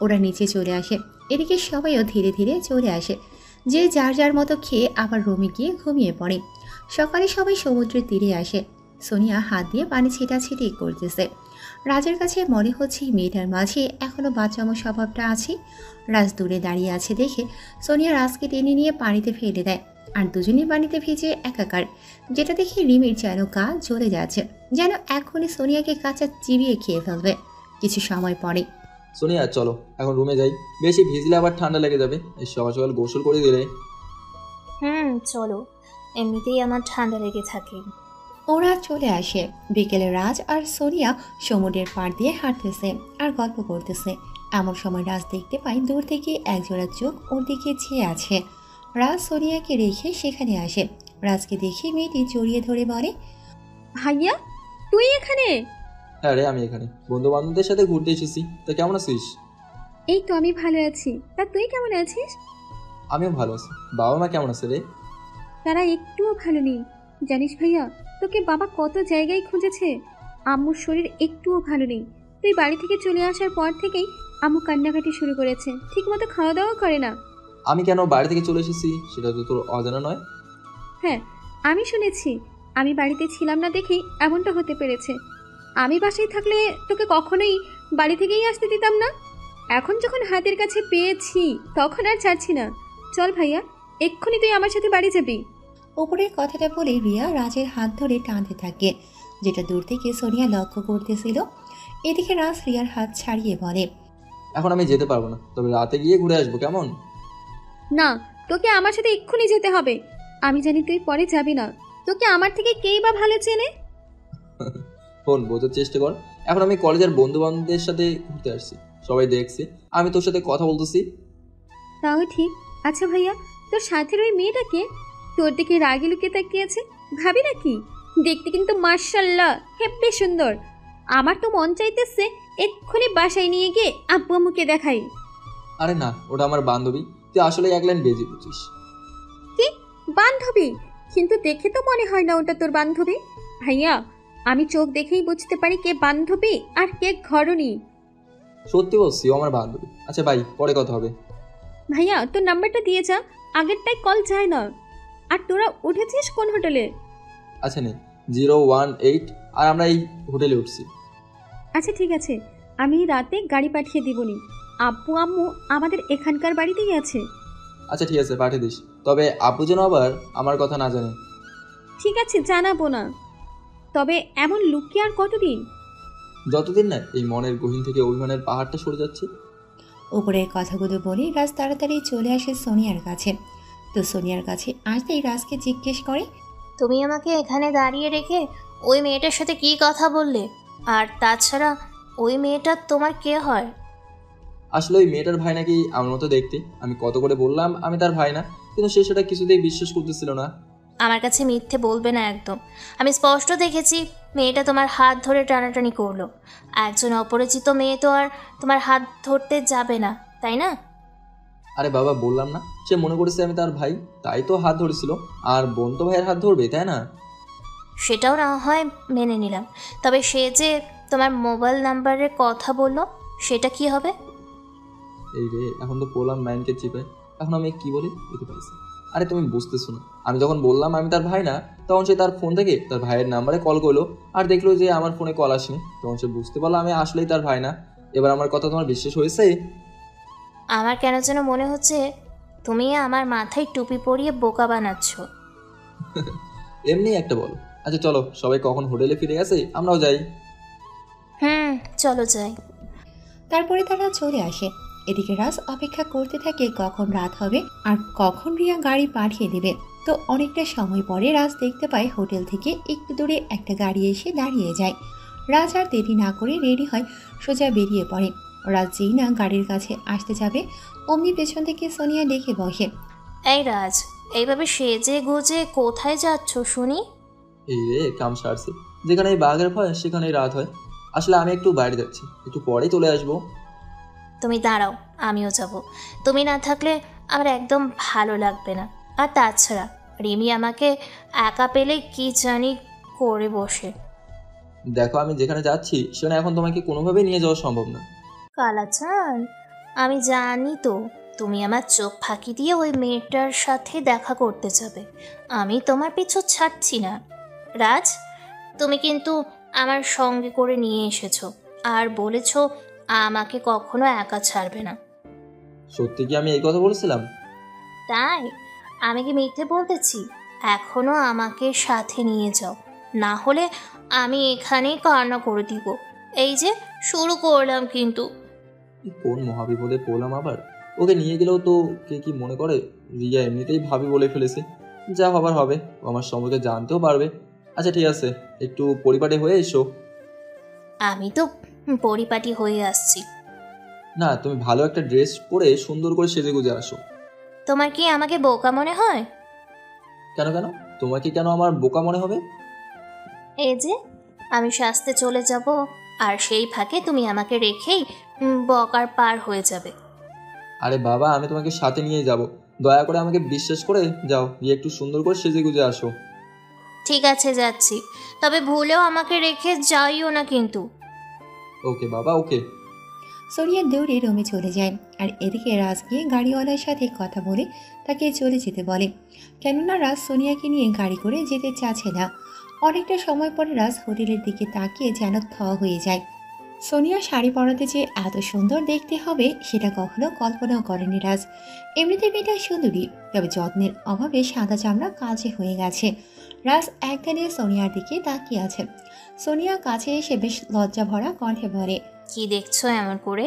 ওরা নিচে চলে আসে। এদিকে সবাইও ধীরে ধীরে চলে আসে। যে যার যার মতো খেয়ে আবার রুমে গিয়ে ঘুমিয়ে পড়ে। সকালে সবাই সমুদ্রের তীরে আসে। সোনিয়া হাত দিয়ে পানি ছিটাছিটি করতেছে। রাজের কাছে মনে হচ্ছে মেয়েটার মাঝে এখনো বাচ্চামো স্বভাবটা আছে। রাজ দূরে দাঁড়িয়ে আছে দেখে সোনিয়া রাজকে টেনে নিয়ে পানিতে ফেলে দেয়। আর দুজনেই পানিতে ভিজে একাকার, যেটা দেখে রিমির যেন গা জ্বলে যাচ্ছে, যেন এখনই সোনিয়াকে কাঁচা চিবিয়ে খেয়ে ফেলবে। কিছু সময় পরে, সোনিয়া চলো এখন রুমে যাই, বেশি ভিজলে আবার ঠান্ডা লেগে যাবে, এই সকাল সকাল গোসল করে দিলে। চলো, এমনিতেই আমার ঠান্ডা লেগে থাকে। ওরা চলে আসে। বিকেলে রাজ আর সোনিয়া সমুদ্রের পাড় দিয়ে হাঁটতেছে আর গল্প করতেছে। এমন সময় রাজ দেখতে পায় দূর থেকে একজোড়া চোখ ওর দিকে চেয়ে আছে। রাজ সোনিয়াকে রেখে সেখানে আসে। রাজকে দেখে মেয়েটি জড়িয়ে ধরে বলে, ভাইয়া তুই এখানে? হ্যাঁ রে, আমি এখানে বন্ধু বান্ধবদের সাথে ঘুরতে এসেছি। তা কেমন আছিস? এই তো আমি ভালো আছি, তা তুই কেমন আছিস? আমিও ভালো আছি। বাবা মা কেমন আছে রে? তারা একটুও ভালো নেই জানিস ভাইয়া, তোকে বাবা কত জায়গায় খুঁজেছে। আম্মুর শরীর একটুও ভালো নেই। তুই বাড়ি থেকে চলে আসার পর থেকেই আম্মু কান্নাকাটি শুরু করেছে, ঠিক মতো খাওয়া দাওয়া করে না। আমি কেন বাড়ি থেকে চলে এসেছি সেটা তো তোর অজানা নয়। হ্যাঁ আমি শুনেছি, আমি বাড়িতে ছিলাম না দেখেই এমনটা হতে পেরেছে। আমি বাসায় থাকলে তোকে কখনোই বাড়ি থেকেই আসতে দিতাম না। এখন যখন হাতের কাছে পেয়েছি তখন আর ছাড়ছি না। চল ভাইয়া, এক্ষুনি তুই আমার সাথে বাড়ি যাবি। ওপরের কথাটা বলে রিয়া রাজের হাত ধরে টানতে থাকে, যেটা দূর থেকে সোনিয়া লক্ষ্য করতেছিল। এদিকে রাজ রিয়ার হাত ছাড়িয়ে বলে, এখন আমি যেতে পারবো না, তবে রাতে গিয়ে ঘুরে আসবো, কেমন? না, তোকে আমার সাথে এক্ষুনি যেতে হবে। আমি জানি তুই পরে যাবি না। তোকে আমার থেকে কেই বা ভালো চেনে? ফোন বোঝার চেষ্টা কর। এখন আমি কলেজের বন্ধু বান্ধবদের সাথে ঘুরতে আসছি, সবাই দেখছে আমি তোর সাথে কথা বলতেছি। তাও ঠিক। আচ্ছা ভাইয়া, তোর সাথের ওই মেয়েটাকে তোর দিকে রাগে লুকিয়ে তাকিয়েছে, ভাবি নাকি? দেখতে কিন্তু মাশাআল্লাহ হেব্বি সুন্দর। আমার তো মন চাইতেছে এক্ষুনি বাসায় নিয়ে গিয়ে আব্বু আম্মুকে দেখাই। আরে না, ওটা আমার বান্ধবী, তুই আসলে এক লাইন বেজি বুঝিস। কি বান্ধবী? কিন্তু দেখে তো মনে হয় না ওটা তোর বান্ধবী। ভাইয়া, আমি চোখ দেখেই বুঝতে পারি কে বান্ধবী আর কে ঘরণী। সত্যি বলছি, ও আমার বান্ধবী। আচ্ছা ভাই, পরে কথা হবে। ভাইয়া তোর নাম্বারটা দিয়ে যা, আগেরটাই কল যায় না। আর তোরা উঠেছিস কোন হোটেলে? আচ্ছা নে, 018, আর আমরা এই হোটেলে উঠছি। আচ্ছা ঠিক আছে, আমি রাতে গাড়ি পাঠিয়ে দিবনি। আব্বু আম্মু আমাদের এখানকার বাড়িতেই আছে। আচ্ছা ঠিক আছে, পাঠিয়ে দিস, তবে আব্বু যেন আবার আমার কথা না জানে। ঠিক আছে, জানাবো না। তবে এমন লুকিয়ে আর কতদিন? যতদিন না এই মনের গহীন থেকে অভিমানের পাহাড়টা সরে যাচ্ছে। ওপরের কথাগুলো বলে রাজ তাড়াতাড়ি চলে আসে সোনিয়ার কাছে। তো সোনিয়ার কাছে আসতেই রাজকে জিজ্ঞেস করে, তুমি আমাকে এখানে দাঁড়িয়ে রেখে ওই মেয়েটার সাথে কি কথা বললে? আর তাছাড়া ওই মেয়েটা তোমার কে হয়? আসলে ওই মেয়েটার ভাই নাকি আমার মতো দেখতে। আমি কত করে বললাম আমি তার ভাই না, কিন্তু সে সেটা কিছুতেই বিশ্বাস করতেছিল না। আমার কাছে মিথ্যে বলবে না একদম। আমি স্পষ্ট দেখেছি মেয়েটা তোমার হাত ধরে টানাটানি করলো। একজন অপরিচিত মেয়ে তো আর তোমার হাত ধরতে যাবে না, তাই না? আরে বাবা, বললাম না, সে মনে করেছে আমি তার ভাই, তাই তো হাত ধরেছিল। আর বোন তো ভাইয়ের হাত ধরবে, তাই না? সেটাও না হয় মেনে নিলাম, তবে সে যে তোমার মোবাইল নাম্বারের কথা বললো, সেটা কি হবে? এই রে, এখন তো পড়লাম 9K চিপে। এখন আমি কি বলি বুঝতে পারছি। আরে তুমি বুঝতেছো না, আমি যখন বললাম আমি তার ভাই না, তখন সে তার ফোন থেকে তার ভাইয়ের নাম্বারে কল করলো, আর দেখলো যে আমার ফোনে কল আসেনি। তখন সে বুঝতে পারলো আমি আসলেই তার ভাই না। এবার আমার কথা তোমার বিশ্বাস হয়েছে? আমার কেন যেন মনে হচ্ছে তুমি আমার মাথায় টুপি পরিয়ে বোকা বানাচ্ছ। এমনি একটা বলো। আচ্ছা চলো, সবাই কখন হোটেলে ফিরে গেছে, আমরাও যাই। চলো যাই। তারপরে তারা চলে আসে। এদিকে রাজ অপেক্ষা করতে থাকে কখন রাত হবে আর কখন রিয়া গাড়ি পাঠিয়ে দেবে। তো অনেকটা সময় পরে রাজ দেখতে পায় হোটেল থেকে একটু দূরে একটা গাড়ি এসে দাঁড়িয়ে যায়। রাজ আর দেরি না করে রেডি হয়, সোজা বেরিয়ে পড়ে। রাজ যেই না গাড়ির কাছে আসতে যাবে, অমনি পেছন থেকে সোনিয়া ডেকে বসে। এই রাজ, এইভাবে সেজে গুজে কোথায় যাচ্ছ শুনি? এই রে, কাম সারছে। যেখানে এই বাঘের ভয় সেখানেই রাত হয়। আসলে আমি একটু বাইরে যাচ্ছি, একটু পরেই চলে আসবো। তুমি দাঁড়াও, আমিও যাব। তুমি না থাকলে আমার একদম ভালো লাগবে না। আর তাছাড়া রিমি আমাকে একা পেলে কি জানি করে বসে। দেখো, আমি যেখানে যাচ্ছি সেখানে এখন তোমাকে কোনোভাবেই নিয়ে যাওয়া সম্ভব না। কালাচান, আমি জানি তো তুমি আমার চোখ ফাঁকি দিয়ে ওই মেয়েটার সাথে দেখা করতে যাবে। আমি তোমার পিছু ছাড়ছি না। রাজ, তুমি কিন্তু আমার সঙ্গে করে নিয়ে এসেছো আর বলেছো আমাকে কখনো একা ছাড়বে না। সত্যি কি আমি এই কথা বলেছিলাম? তাই আমি কি মিথ্যে বলতেছি? এখনো আমাকে সাথে নিয়ে যাও, না হলে আমি এখানেই কান্না করে দিব। এই যে শুরু করলাম কিন্তু। কোন মহাবিপদে পড়লাম আবার। ওকে নিয়ে গেলেও তো কে কি মনে করে, রিয়া এমনিতেই ভাবি বলে ফেলেছে। যা হবার হবে, ও আমার সম্পর্কে জানতেও পারবে। আচ্ছা ঠিক আছে, একটু পরিপাটি হয়ে এসো। আমি তো পরিপাটি হয়ে আসছি। না, তুমি ভালো একটা ড্রেস পরে সুন্দর করে সেজে গুজে আসো। তোমার কি আমাকে বোকা মনে হয়? কেন কেন, তোমাকে কেন আমার বোকা মনে হবে? এই যে আমি সাজতে চলে যাব, আর সেই ফাঁকে তুমি আমাকে রেখেই বকার পার হয়ে যাবে। আরে বাবা, আমি তোমাকে সাথে নিয়ে যাব। দয়া করে আমাকে বিশ্বাস করে যাও, গিয়ে একটু সুন্দর করে সেজে গুজে আসো। ঠিক আছে, যাচ্ছি, তবে ভুলেও আমাকে রেখে যাইও না কিন্তু। ওকে বাবা, ওকে। সোনিয়া দৌড়ে রুমে চলে যায়। আর এদিকে রাজ গিয়ে গাড়িওয়ালার সাথে কথা বলে তাকে চলে যেতে বলে, কেননা রাজ সোনিয়াকে নিয়ে গাড়ি করে যেতে চাচ্ছে না। অনেকটা সময় পরে রাজ হোটেলের দিকে তাকিয়ে যেন থ হয়ে যায়। সোনিয়া শাড়ি পরাতে যে এত সুন্দর দেখতে হবে সেটা কখনো কল্পনাও করেনি রাজ। এমনিতে মেয়েটা সুন্দরী, তবে যত্নের অভাবে সাদা চামড়া কাছে হয়ে গেছে। রাজ একদিনে সোনিয়ার দিকে তাকিয়ে আছে। সোনিয়া কাছে এসে বেশ লজ্জা ভরা কণ্ঠে বলে, কি দেখছো এমন করে?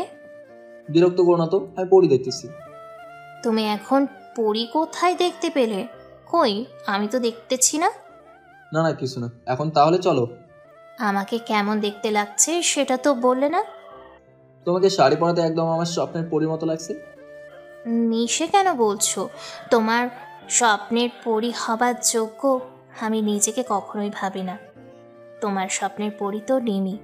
বিরক্ত করো না তো, আমি পরি দেখতেছি। তুমি এখন পরি কোথায় দেখতে পেলে? কই, আমি তো দেখতেছি না। না না, কিছু না। এখন তাহলে চলো। আমাকে কেমন দেখতে লাগছে সেটা তো বললে না। তোমাকে শাড়ি পরাতে একদম আমার স্বপ্নের পরির মতো লাগছে। মিশে কেন বলছো? তোমার স্বপ্নের পরি হবার যোগ্য আমি নিজেকে কখনোই ভাবি না। তোমার স্বপ্নের পরি তো রিমি।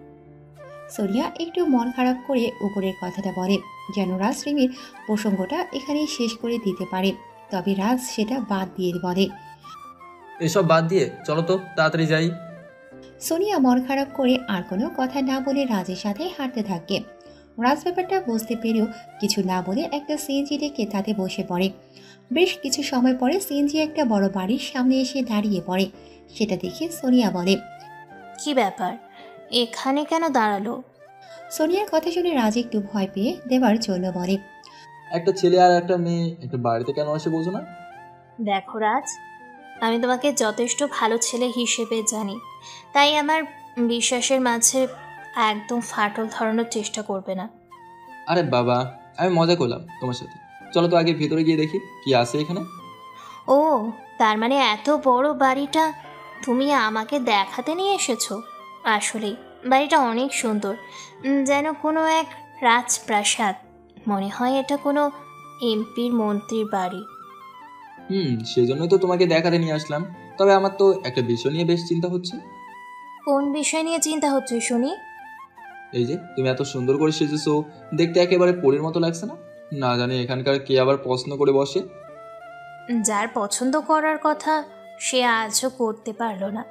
সোনিয়া একটু মন খারাপ করে উপরের কথাটা বলে, যেন রাজ রিমির প্রসঙ্গটা এখানেই শেষ করে দিতে পারে। তবে রাজ সেটা বাদ দিয়ে বলে, এসব বাদ দিয়ে চলো তো, তাড়াতাড়ি যাই। সোনিয়া মন খারাপ করে আর কোনো কথা না বলে রাজের সাথে হাঁটতে থাকে। রাজ ব্যাপারটা বুঝতে পেরেও কিছু না বলে একটা সিএনজি ডেকে তাতে বসে পড়ে। বেশ কিছু সময় পরে সিএনজি একটা বড় বাড়ির সামনে এসে দাঁড়িয়ে পড়ে। সেটা দেখে সোনিয়া বলে, কি ব্যাপার, এখানে কেন দাঁড়ালো? সোনিয়ার কথা শুনে রাজ একটু ভয় পেয়ে দেবার জন্য বলে, একটা ছেলে আর একটা মেয়ে একটা বাড়িতে কেন আসে বোঝো না? দেখো রাজ, আমি তোমাকে যথেষ্ট ভালো ছেলে হিসেবে জানি, তাই আমার বিশ্বাসের মাঝে একদম ফাটল ধরানোর চেষ্টা করবে না। আরে বাবা, আমি মজা করলাম তোমার সাথে। চলো তো আগে ভেতরে গিয়ে দেখি কি আছে এখানে। ও, তার মানে এত বড় বাড়িটা তুমি আমাকে দেখাতে নিয়ে এসেছো? আসলেই বাড়িটা অনেক সুন্দর, যেন কোনো এক রাজপ্রাসাদ। মনে হয় এটা কোনো এমপির মন্ত্রীর বাড়ি। সেজন্যই তো তোমাকে দেখাতে নিয়ে আসলাম। তবে আমার তো একটা বিষয় নিয়ে বেশ চিন্তা হচ্ছে। কোন বিষয় নিয়ে চিন্তা হচ্ছে শুনি? এই যে তুমি এত সুন্দর করে সেজেছো, দেখতে একেবারে পরীর মতো লাগছে না? না জানি এখানকার কে আবার পছন্দ করে বসে। যার পছন্দ করার কথা সে আজও করতে পারলো না,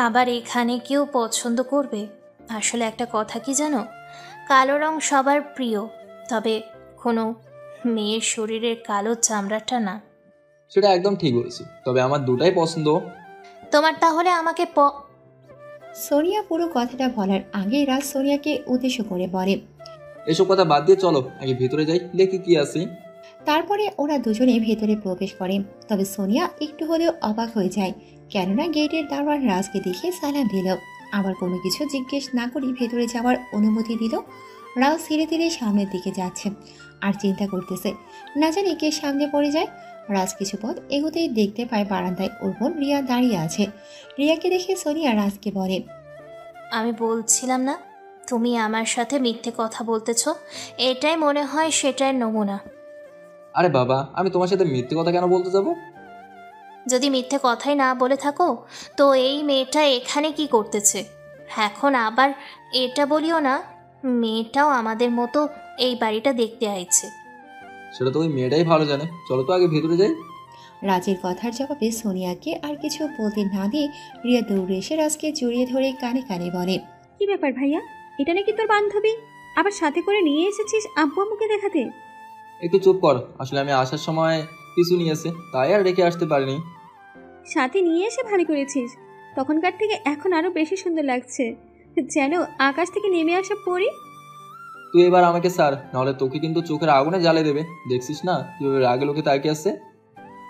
আবার এখানে কেউ পছন্দ করবে? আসলে একটা কথা কি জানো, কালো রং সবার প্রিয়, তবে কোনো মেয়ের শরীরের কালো চামড়াটা না। সেটা একদম ঠিক বলেছি, তবে আমার দুটাই পছন্দ। তোমার তাহলে আমাকে সোনিয়া পুরো কথাটা বলার আগে রাজ সোনিয়াকে উদ্দেশ্য করে বলে, এসব কথা বাদ দিয়ে চলো আগে ভেতরে যাই, দেখি কি আছে। তারপরে ওরা দুজনে ভেতরে প্রবেশ করে। তবে সোনিয়া একটু হলেও অবাক হয়ে যায়, কেননা গেটের দারোয়ান রাজকে দেখে সালাম দিল, আবার কোনো কিছু জিজ্ঞেস না করে ভেতরে যাওয়ার অনুমতি দিল। রাজ ধীরে ধীরে সামনের দিকে যাচ্ছে আর চিন্তা করতেছে, না জানি কে সামনে পড়ে যায়। রাজ কিছু পথ এগোতেই দেখতে পায় বারান্দায় ওর বোন রিয়া দাঁড়িয়ে আছে। রিয়াকে দেখে সোনিয়া রাজকে বলে, আমি বলছিলাম না তুমি আমার সাথে মিথ্যে কথা বলতেছ, এটাই মনে হয় সেটার নমুনা। আরে বাবা, আমি তোমার সাথে মিথ্যে কথা কেন বলতে যাব? যদি মিথ্যে কথাই না বলে থাকো তো এই মেয়েটা এখানে কি করতেছে? এখন আবার এটা বলিও না মেয়েটাও আমাদের মতো এই বাড়িটা দেখতে আইছে। সেটা তো ওই মেয়েটাই ভালো জানে, চলো তো আগে ভেতরে যাই। রাজের কথার জবাবে সোনিয়াকে আর কিছু বলতে না দিয়ে রিয়া দৌড়ে এসে রাজকে জড়িয়ে ধরে কানে কানে বলে, কি ব্যাপার ভাইয়া, এটা নাকি তোর বান্ধবী? আবার সাথে করে নিয়ে এসেছিস আব্বু আম্মুকে দেখাতে? একটু চুপ কর, আসলে আমি আসার সময় কিছু নিয়েছে তাই আর রেখে আসতে পারিনি। সাথে নিয়ে এসে ভালো করেছিস, তখনকার থেকে এখন আরো বেশি সুন্দর লাগছে, যেন আকাশ থেকে নেমে আসা পরি। তুই এবার আমাকে স্যার, নাহলে তোকে কিন্তু চোখের আগুনে জ্বালে দেবে। দেখছিস না কিভাবে রাগে লোকে তাকিয়ে আছে?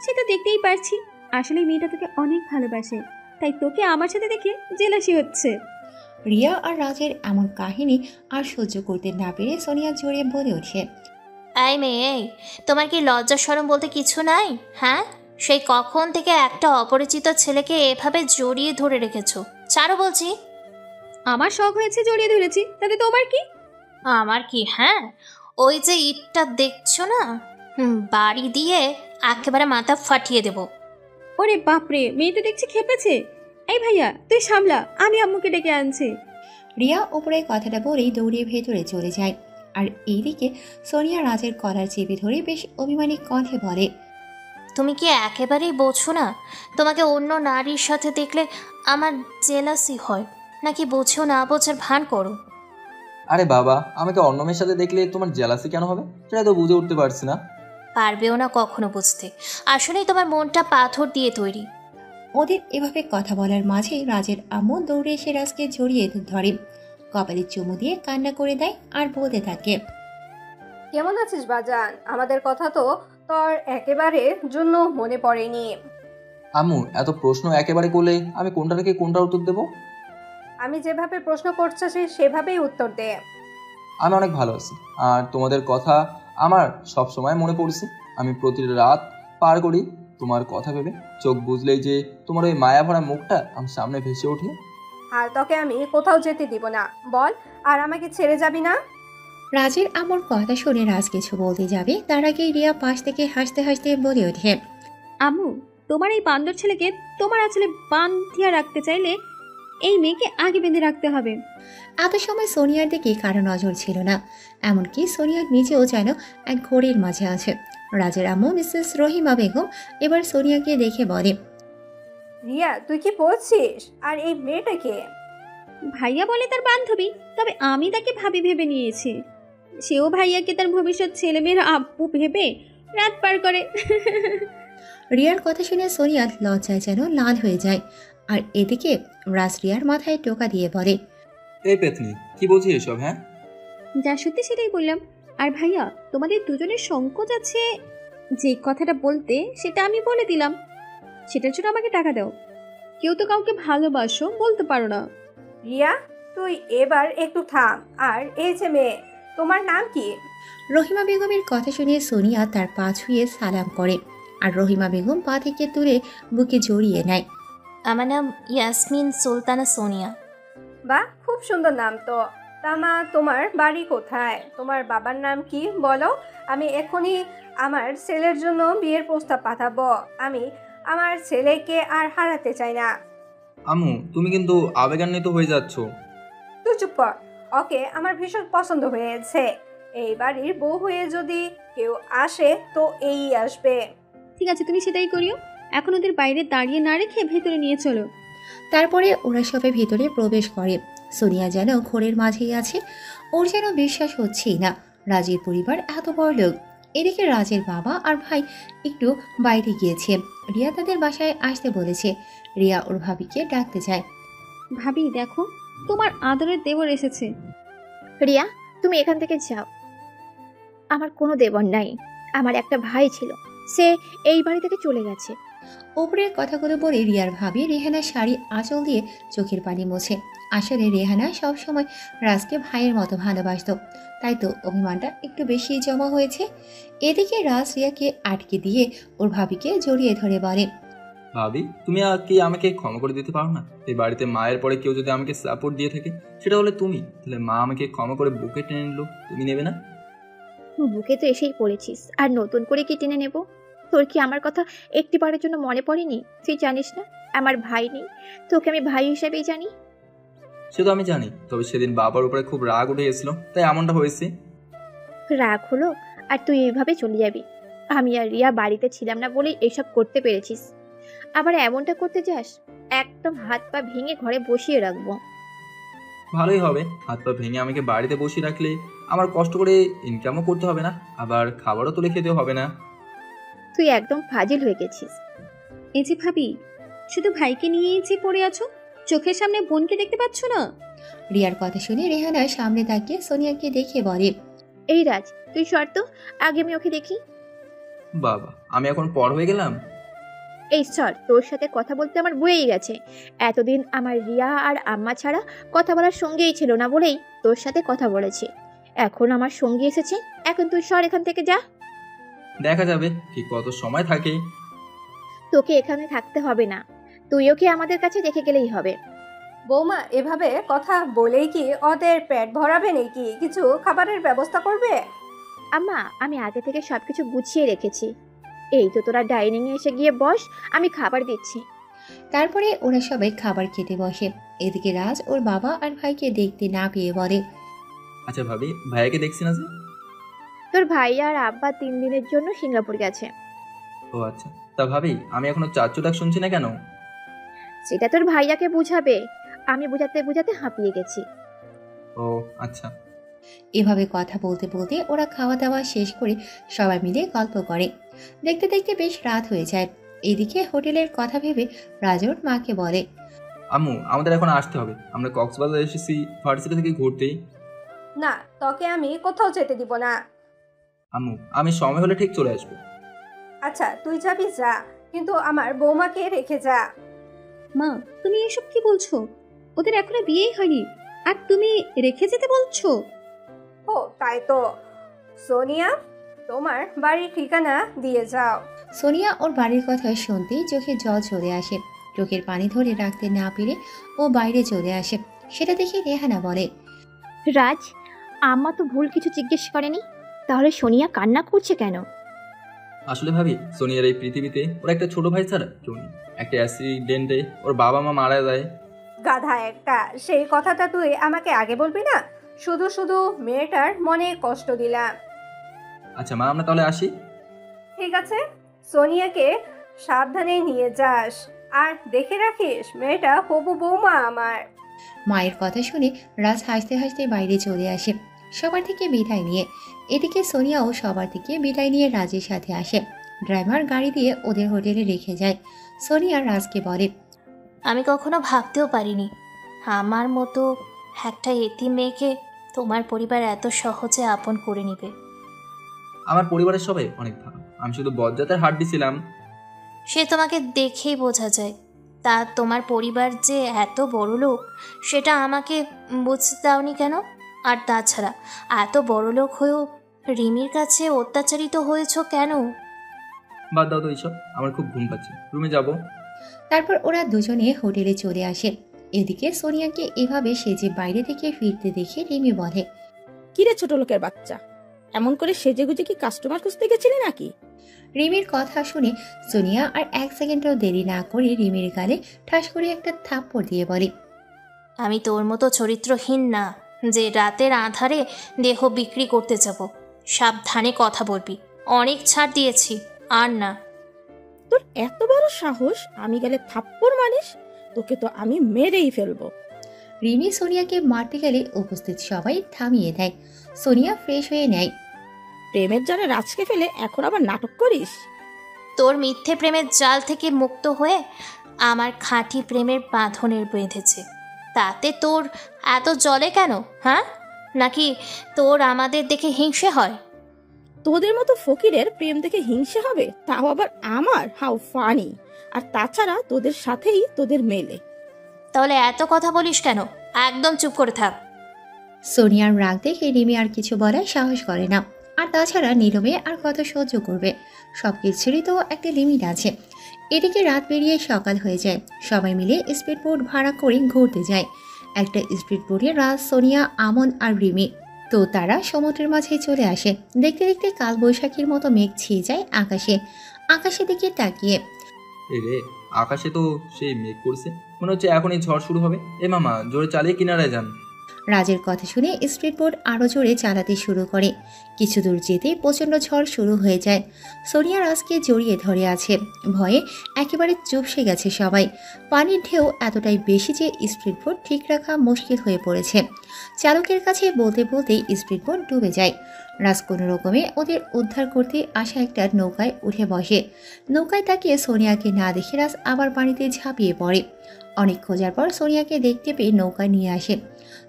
সেটা দেখতেই পারছি, আসলে মেয়েটা তোকে অনেক ভালোবাসে, তাই তোকে আমার সাথে দেখে জেলাসি হচ্ছে। রিয়া আর রাজের এমন কাহিনী আর সহ্য করতে না পেরে সোনিয়া জোরে বলে ওঠে, এই মেয়ে, তোমার কি লজ্জা শরম বলতে কিছু নাই? হ্যাঁ, সেই কখন থেকে একটা অপরিচিত ছেলেকে এভাবে জড়িয়ে ধরে রেখেছো? ছাড়ো বলছি। আমার শখ হয়েছে জড়িয়ে ধরেছি, তাতে তোমার কি? আমার কি? হ্যাঁ, ওই যে ইটটা দেখছো না, বাড়ি দিয়ে একেবারে মাথা ফাটিয়ে দেব। ওরে বাপরে, মেয়েটা দেখছি খেপেছে। এই ভাইয়া তুই সামলা, আমি আম্মুকে ডেকে আনছি। রিয়া ওপরে কথাটা বলেই দৌড়িয়ে ভেতরে চলে যায়। আর এইদিকে সোনিয়া রাজের কলার চেপে ধরে বেশ অভিমানী কণ্ঠে বলে, তুমি কি একেবারেই বোঝো না তোমাকে অন্য নারীর সাথে দেখলে আমার জেলাসি হয়, নাকি বোঝো না বোঝার ভান করো? আরে বাবা, আমাকে অন্য মেয়ের সাথে দেখলে তোমার জেলাসি কেন হবে সেটা তো বুঝে উঠতে পারছি না। পারবেও না কখনো বুঝতে, আসলেই তোমার মনটা পাথর দিয়ে তৈরি। ওদের এভাবে কথা বলার মাঝেই রাজের আম্মু দৌড়ে এসে রাজকে জড়িয়ে ধরে, কপালে চুমু দিয়ে কান্না করে দেয় আর বলতে থাকে, কেমন আছিস বাজান? আমাদের কথা তো তোর একেবারে জন্য মনে পড়েনি। আম্মু এত প্রশ্ন একেবারে করলে আমি কোনটা থেকে কোনটার উত্তর দেব? আমি যেভাবে প্রশ্ন করছিস সেভাবেই উত্তর দে। আমি অনেক ভালো আছি, আর তোমাদের কথা আমার সব সময় মনে পড়ছে। আমি প্রতিটা রাত পার করি তোমার কথা ভেবে, চোখ বুঝলেই যে তোমার ওই মায়া ভরা মুখটা আমার সামনে ভেসে ওঠে। আর তোকে আমি কোথাও যেতে দিব না, বল, আর আমাকে ছেড়ে যাবি না? রাজের আমর কথা শুনে রাজ কিছু বলতে যাবে তার আগেই রিয়া পাশ থেকে হাসতে হাসতে বলে ওঠে, আম্মু, তোমার এই বান্দর ছেলেকে তোমার আঁচলে বাঁধিয়া রাখতে চাইলে এই মেয়েকে আগে বেঁধে রাখতে হবে। এত সময় সোনিয়ার দিকে কারো নজর ছিল না, এমনকি সোনিয়ার নিজেও যেন এক ঘোরের মাঝে আছে। রাজের আম্মু মিসেস রহিমা বেগম এবার সোনিয়াকে দেখে বলে, রিয়া তুই কি বলছিস? আর এই মেয়েটাকে? ভাইয়া বলে তার বান্ধবী, তবে আমি তাকে ভাবি ভেবে নিয়েছি। সেও ভাইয়াকে তার ভবিষ্যৎ ছেলেমেয়ের আব্বু ভেবে রাত পার করে। রিয়ার কথা শুনে সোনিয়া লজ্জায় যেন লাল হয়ে যায়। আর এদিকে রাজ রিয়ার মাথায় টোকা দিয়ে বলে, এই পেতনি, কি বলছিস এসব? হ্যাঁ, যা সত্যি সেটাই বললাম। আর ভাইয়া, তোমাদের দুজনের সংকোচ আছে যে কথাটা বলতে, সেটা আমি বলে দিলাম। সেটার জন্য আমাকে টাকা দাও। কেউ তো কাউকে ভালোবাসো বলতে পারো না। রিয়া তুই এবার একটু থাম। আর এই যে মেয়ে, তোমার নাম কি? রহিমা বেগমের কথা শুনে সোনিয়া তার পা ছুঁয়ে সালাম করে, আর রহিমা বেগম পা থেকে তুলে বুকে জড়িয়ে নেয়। আমার নাম ইয়াসমিন সুলতানা সোনিয়া। বাহ, খুব সুন্দর নাম তো। তা মা, তোমার বাড়ি কোথায়? তোমার বাবার নাম কি বলো? আমি এখনই আমার ছেলের জন্য বিয়ের প্রস্তাব পাঠাবো। আমি আমার ছেলেকে আর হারাতে চাই না। আম্মু, তুমি কিন্তু আবেগান্বিত হয়ে যাচ্ছ। তুই চুপ কর। ওকে আমার ভীষণ পছন্দ হয়েছে। এই বাড়ির বউ হয়ে যদি কেউ আসে তো এই আসবে। ঠিক আছে, তুমি সেটাই করিও। এখন ওদের বাইরে দাঁড়িয়ে না রেখে ভেতরে নিয়ে চলো। তারপরে ওরা সবাই ভেতরে প্রবেশ করে। সোনিয়া যেন ঘোরের মাঝেই আছে। ওর যেন বিশ্বাস হচ্ছেই না রাজের পরিবার এত বড় লোক। এদিকে রাজের বাবা আর ভাই একটু বাইরে গিয়েছে। রিয়া তাদের বাসায় আসতে বলেছে। রিয়া ওর ভাবিকে ডাকতে চায়। ভাবি দেখো, তোমার আদরের দেবর এসেছে। রিয়া, তুমি এখান থেকে যাও। আমার কোনো দেবর নাই, আমার একটা ভাই ছিল, সে এই বাড়ি থেকে চলে গেছে। ওপরের কথাগুলো বলে রিয়ার ভাবি রেহানার শাড়ি আঁচল দিয়ে চোখের পানি মোছে। আসলে রেহানা সবসময় রাজকে ভাইয়ের মতো ভালোবাসত, তাই তো অভিমানটা একটু বেশি জমা হয়েছে। এদিকে রাজ রিয়াকে আটকে দিয়ে ওর ভাবিকে জড়িয়ে ধরে বলে, ভাবি, তুমি কি আমাকে ক্ষমা করে দিতে পারো না? এই বাড়িতে মায়ের পরে কেউ যদি আমাকে সাপোর্ট দিয়ে থাকে সেটা হলে তুমি। তাহলে মা আমাকে ক্ষমা করে বুকে টেনে নিল, তুমি নেবে না? বুকে তো এসেই পড়েছিস, আর নতুন করে কি টেনে নেব? তোর কি আমার কথা একটিবারের জন্য মনে পড়েনি? তুই জানিস না আমার ভাই নেই, তোকে আমি ভাই হিসেবেই জানি। সে তো আমি জানি, তবে সেদিন বাবার উপরে খুব রাগ উঠে গেছিল, তাই এমনটা হয়েছে। রাগ হলো আর তুই এইভাবে চলে যাবি? আমি আর রিয়া বাড়িতে ছিলাম না বলেই এসব করতে পেরেছিস, আবার এমনটা করতে যাস? একদম হাত পা ভেঙে ঘরে বসিয়ে রাখবো। ভালোই হবে, হাত পা ভেঙে আমাকে বাড়িতে বসিয়ে রাখলে আমার কষ্ট করে ইনকামও করতে হবে না, আবার খাবারও তুলে খেতে হবে না। তুই একদম ফাজিল হয়ে গেছিস। এই যে ভাবি, শুধু ভাইকে নিয়েই যে পড়ে আছো, চোখের সামনে বোনকে দেখতে পাচ্ছ না? রিয়ার কথা শুনে রেহানা সামনে তাকিয়ে সোনিয়াকে দেখে বলে, এই রাজ, তুই সর তো, আগে আমি ওকে দেখি। বাবা, আমি এখন পর হয়ে গেলাম? এই সর, তোর সাথে কথা বলতে আমার বয়েই গেছে। এতদিন আমার রিয়া আর আম্মা ছাড়া কথা বলার সঙ্গেই ছিল না বলেই তোর সাথে কথা বলেছি। এখন আমার সঙ্গী এসেছে, এখন তুই সর এখান থেকে যা। দেখা যাবে কি কত সময় থাকে। তোকে এখানে থাকতে হবে না, তুইও কি আমাদের কাছে রেখে গেলেই হবে। বৌমা, এভাবে কথা বলেই কি ওদের পেট ভরাবে নাকি? কিছু খাবারের ব্যবস্থা করবে? আম্মা, আমি আগে থেকে সবকিছু গুছিয়ে রেখেছি। এই তো তোরা ডাইনিং এ এসে গিয়ে বস, আমি খাবার দিচ্ছি। তারপরে ওরা সবাই খাবার খেতে বসে। এদিকে রাজ ওর বাবা আর ভাইকে দেখতে না পেয়ে বলে, আচ্ছা ভাবি, ভাইয়াকে দেখছি না যে? তোর ভাই আর আব্বা 3 দিনের জন্য সিঙ্গাপুর গেছে। ও আচ্ছা, তা ভাবি আমি এখনো চাচু ডাক শুনছি না কেন? সেটা তোর ভাইয়াকে বুঝাবে, আমি বুঝাতে বুঝাতে হাঁপিয়ে গেছি। ও আচ্ছা। এভাবে কথা বলতে বলতে ওরা খাওয়া দাওয়া শেষ করে সবাই মিলে গল্প করে। দেখতে দেখতে বেশ রাত হয়ে যায়। এদিকে হোটেলের কথা ভেবে রাজর মাকে বলে, আম্মু, আমাদের এখন আসতে হবে, আমরা কক্সবাজার এসেছি ভার্সিটি থেকে ঘুরতে। না, তোকে আমি কোথাও যেতে দিব না। আম্মু, আমি সময় হলে ঠিক চলে আসবো। আচ্ছা, তুই যাবি যা, কিন্তু আমার বৌমাকে রেখে যা। মা, তুমি এসব কি বলছো? ওদের এখনো বিয়েই হয়নি, আর তুমি রেখে যেতে বলছো? ও তাই তো। সোনিয়া, তোমার বাড়ির ঠিকানা দিয়ে যাও। সোনিয়া ওর বাড়ির কথা শুনতেই চোখে জল চলে আসে। চোখের পানি ধরে রাখতে না পেরে ও বাইরে চলে আসে। সেটা দেখে রেহানা বলে, রাজ, আম্মা তো ভুল কিছু জিজ্ঞেস করেনি, তাহলে সোনিয়া কান্না করছে কেন? আসলে ভাবি, সোনিয়ার এই পৃথিবীতে ওর একটা ছোট ভাই ছাড়া কেউ নেই। একটা অ্যাক্সিডেন্টে ওর বাবা মা মারা যায়। গাধা একটা, সেই কথাটা তুই আমাকে আগে বলবি না? শুধু শুধু মেয়েটার মনে কষ্ট দিলাম। আচ্ছা মা, আমরা তাহলে আসি। ঠিক আছে, সোনিয়াকে সাবধানে নিয়ে যাস, আর দেখে রাখিস মেয়েটা হবু বৌমা আমার। মায়ের কথা শুনে রাজ হাসতে হাসতে বাইরে চলে আসে সবার থেকে বিদায় নিয়ে। এদিকে সোনিয়াও সবার থেকে বিদায় নিয়ে রাজের সাথে আসে। ড্রাইভার গাড়ি দিয়ে ওদের হোটেলে রেখে যায়। সোনিয়া রাজকে বলে, আমি কখনো ভাবতেও পারিনি আমার মতো একটা এতিম মেয়েকে তোমার পরিবার এত সহজে আপন করে নিবে। আমার পরিবারের সবাই অনেক ভালো, আমি শুধু বজ্জাতের হাড্ডি ছিলাম। সে তোমাকে দেখেই বোঝা যায়। তা তোমার পরিবার যে এত বড় লোক সেটা আমাকে বুঝতে দাওনি কেন? আর তাছাড়া এত বড় লোক হয়েও রিমির কাছে অত্যাচারিত হয়েছ কেন? বাদ দাও তো এইসব, আমার খুব ঘুম পাচ্ছে, রুমে যাব। তারপর ওরা দুজনে হোটেলে চলে আসে। এদিকে সোনিয়াকে এভাবে সেজে বাইরে থেকে ফিরতে দেখে রিমি বলে, কিরে ছোট লোকের বাচ্চা, এমন করে সেজে গুজে কি কাস্টমার খুঁজতে গেছিলি নাকি? রিমির কথা শুনে সোনিয়া আর এক সেকেন্ডও দেরি না করে রিমির গালে ঠাস করে একটা থাপ্পড় দিয়ে বলে, আমি তোর মতো চরিত্রহীন না যে রাতের আধারে দেহ বিক্রি করতে যাব। সাবধানে কথা বলবি, অনেক ছাড় দিয়েছি, আর না। তোর এত বড় সাহস, আমি গেলে থাপ্পড় মারিস? তোকে তো আমি মেরেই ফেলবো। রিমি সোনিয়াকে মারতে গেলে উপস্থিত সবাই থামিয়ে দেয়। সোনিয়া ফ্রেশ হয়ে নেয়। প্রেমের জালে রাজকে ফেলে এখন আবার নাটক করিস? তোর মিথ্যে প্রেমের জাল থেকে মুক্ত হয়ে আমার খাঁটি প্রেমের বাঁধনের বেঁধেছে, তাতে তোর এত জলে কেন? হ্যাঁ, নাকি তোর আমাদের দেখে হিংসে হয়? তোদের মতো ফকিরের প্রেম দেখে হিংসে হবে, তাও আবার আমার? How funny! আর তাছাড়া তোদের সাথেই তোদের মেলে। তাহলে এত কথা বলিস কেন? একদম চুপ করে থাক। সোনিয়ার রাগ দেখে রিমি আর কিছু বলার সাহস করে না। আর তাছাড়া নীরবে আর কত সহ্য করবে? সব কিছুরই তো একটা লিমিট আছে। এদিকে রাত পেরিয়ে সকাল হয়ে যায়। সবাই মিলে স্পিড বোট ভাড়া করে ঘুরতে যায়। একটা স্পিড বোটে রাজ, সোনিয়া, আমন আর রিমি। তো তারা সমুদ্রের মাঝে চলে আসে। দেখতে দেখতে কালবৈশাখীর মতো মেঘ ছেয়ে যায় আকাশে। আকাশের দিকে তাকিয়ে, রে আকাশে তো সেই মেঘ করছে, মনে হচ্ছে এখনই ঝড় শুরু হবে। এ মামা, জোরে চালিয়ে কিনারায় যান। রাজের কথা শুনে স্পিড বোট আরও জোরে চালাতে শুরু করে। কিছু দূর যেতেই প্রচণ্ড ঝড় শুরু হয়ে যায়। সোনিয়া রাজকে জড়িয়ে ধরে আছে। ভয়ে একেবারে চুপসে গেছে সবাই। পানির ঢেউ এতটাই বেশি যে স্পিড বোট ঠিক রাখা মুশকিল হয়ে পড়েছে। চালকের কাছে বলতে বলতেই স্পিড বোট ডুবে যায়। রাজ কোনো রকমে ওদের উদ্ধার করতে আসা একটা নৌকায় উঠে বসে। নৌকায় তাকিয়ে সোনিয়াকে না দেখে রাজ আবার পানিতে ঝাঁপিয়ে পড়ে। অনেক খোঁজার পর সোনিয়াকে দেখতে পেয়ে নৌকায় নিয়ে আসে।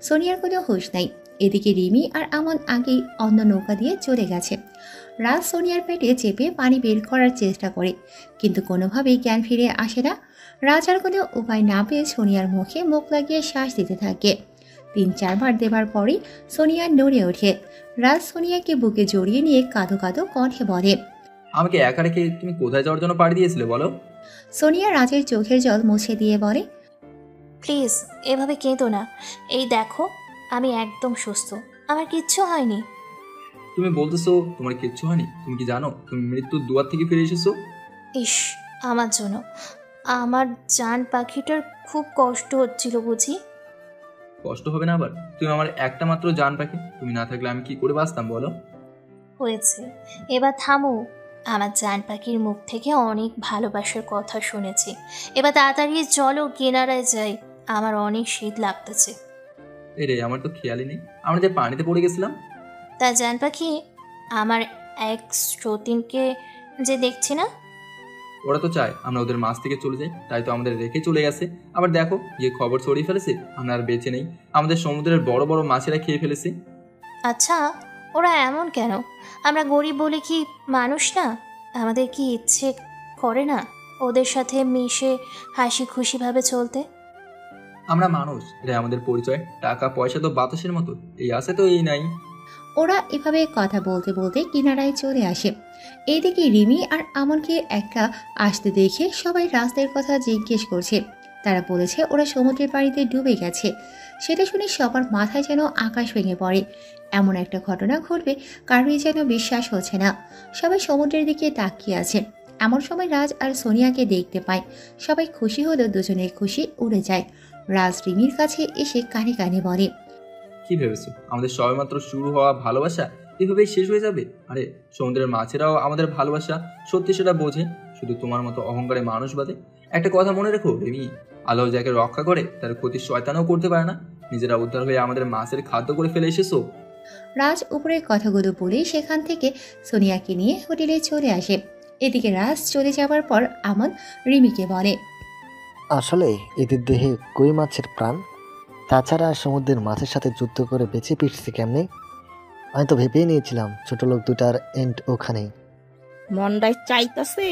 সোনিয়ার কোনো হুঁশ নাই। এদিকে রিমি আর আমন আগেই অন্য নৌকা দিয়ে চলে গেছে। রাজ সোনিয়ার পেটে চেপে পানি বের করার চেষ্টা করে, কিন্তু কোনোভাবেই জ্ঞান ফিরে আসে না। রাজ আর কোনো উপায় না পেয়ে সোনিয়ার মুখে মুখ লাগিয়ে শ্বাস দিতে থাকে। 3-4 বার দেবার পরই সোনিয়া নড়ে ওঠে। রাজ সোনিয়াকে বুকে জড়িয়ে নিয়ে কাঁদো কাঁদো কণ্ঠে বলে, আমাকে একা রেখে তুমি কোথায় যাওয়ার জন্য পাড়ি দিয়েছিলে বলো? সোনিয়া রাজের চোখের জল মুছে দিয়ে বলে, প্লিজ এভাবে কেঁদো না। এই দেখো, আমি একদম সুস্থ, আমার কিচ্ছু হয়নি। তুমি বলতেছো তোমার কিচ্ছু হয়নি? তুমি কি জানো তুমি মৃত্যুর দুয়ার থেকে ফিরে এসেছো? ইস, আমার জন্য আমার জান পাখিটার খুব কষ্ট হচ্ছিল বুঝি। কষ্ট হবে না আবার? তুমি আমার একটা মাত্র জান পাখি, তুমি না থাকলে আমি কি করে বাঁচতাম বলো? হয়েছে, এবার থামো। আমার জান পাখির মুখ থেকে অনেক ভালোবাসার কথা শুনেছি। এবার তাড়াতাড়ি চলো, কিনারায় যাই, আমার অনেক শীত লাগতেছে। রে আমার তো খেয়ালই নেই আমরা যে পানিতে পড়ে গেছিলাম। তা জান পাখি, আমার এক্স সতীনকে যে দেখছি না। ওরা তো চায় আমরা ওদের মাছ থেকে চলে যাই, তাই তো আমাদের রেখে চলে গেছে। আবার দেখো গিয়ে খবর ছড়িয়ে ফেলেছে আমরা আর বেঁচে নেই, আমাদের সমুদ্রের বড় বড় মাছেরা খেয়ে ফেলেছে। আচ্ছা, ওরা এমন কেন? আমরা গরিব বলে কি মানুষ না? আমাদের কি ইচ্ছে করে না ওদের সাথে মিশে হাসি খুশিভাবে চলতে? আমরা মানুষ রে, আমাদের পরিচয় টাকা পয়সা তো বাতাসের মতো, এই আছে তো এই নাই। ওরা এভাবে কথা বলতে বলতে কিনারায় চলে আসে। এইদিকে রিমি আর আমনকে একটা আসতে দেখে সবাই রাজদের কথা জিজ্ঞেস করছে। তারা বলেছে ওরা সমুদ্রের পানিতে ডুবে গেছে। সেটা শুনে সবার মাথায় যেন আকাশ ভেঙে পড়ে। এমন একটা ঘটনা ঘটবে কারোই যেন বিশ্বাস হচ্ছে না। সবাই সমুদ্রের দিকে তাকিয়ে আছে। এমন সময় রাজ আর সোনিয়াকে দেখতে পায়। সবাই খুশি হলেও দুজনের খুশি উড়ে যায়। রাজ রিমির কাছে এসে কানে কানে বলে, কি ভেবেছো আমাদের সবেমাত্র শুরু হওয়া ভালোবাসা এভাবেই শেষ হয়ে যাবে? আরে সমুদ্রের মাছেরাও আমাদের ভালোবাসা সত্যি সেটা বোঝে, শুধু তোমার মতো অহংকারে মানুষ বাদে। একটা কথা মনে রেখো রিমি, আল্লাহ যাকে রক্ষা করে তার ক্ষতি শয়তানও করতে পারে না। নিজেরা উদ্ধার হয়ে আমাদের মাছের খাদ্য করে ফেলে এসেছো। রাজ উপরের কথাগুলো বলে সেখান থেকে সোনিয়াকে নিয়ে হোটেলে চলে আসে। এদিকে রাজ চলে যাওয়ার পর আমন রিমিকে বলে, আসলে এদের দেহে কই মাছের প্রাণ, তাছাড়া সমুদ্রের মাছের সাথে যুদ্ধ করে বেঁচে ফিরছে কেমনে? আমি তো ভেবেই নিয়েছিলাম ছোট লোক দুটার এন্ড ওখানেই। মন্ডায় চাইতাছে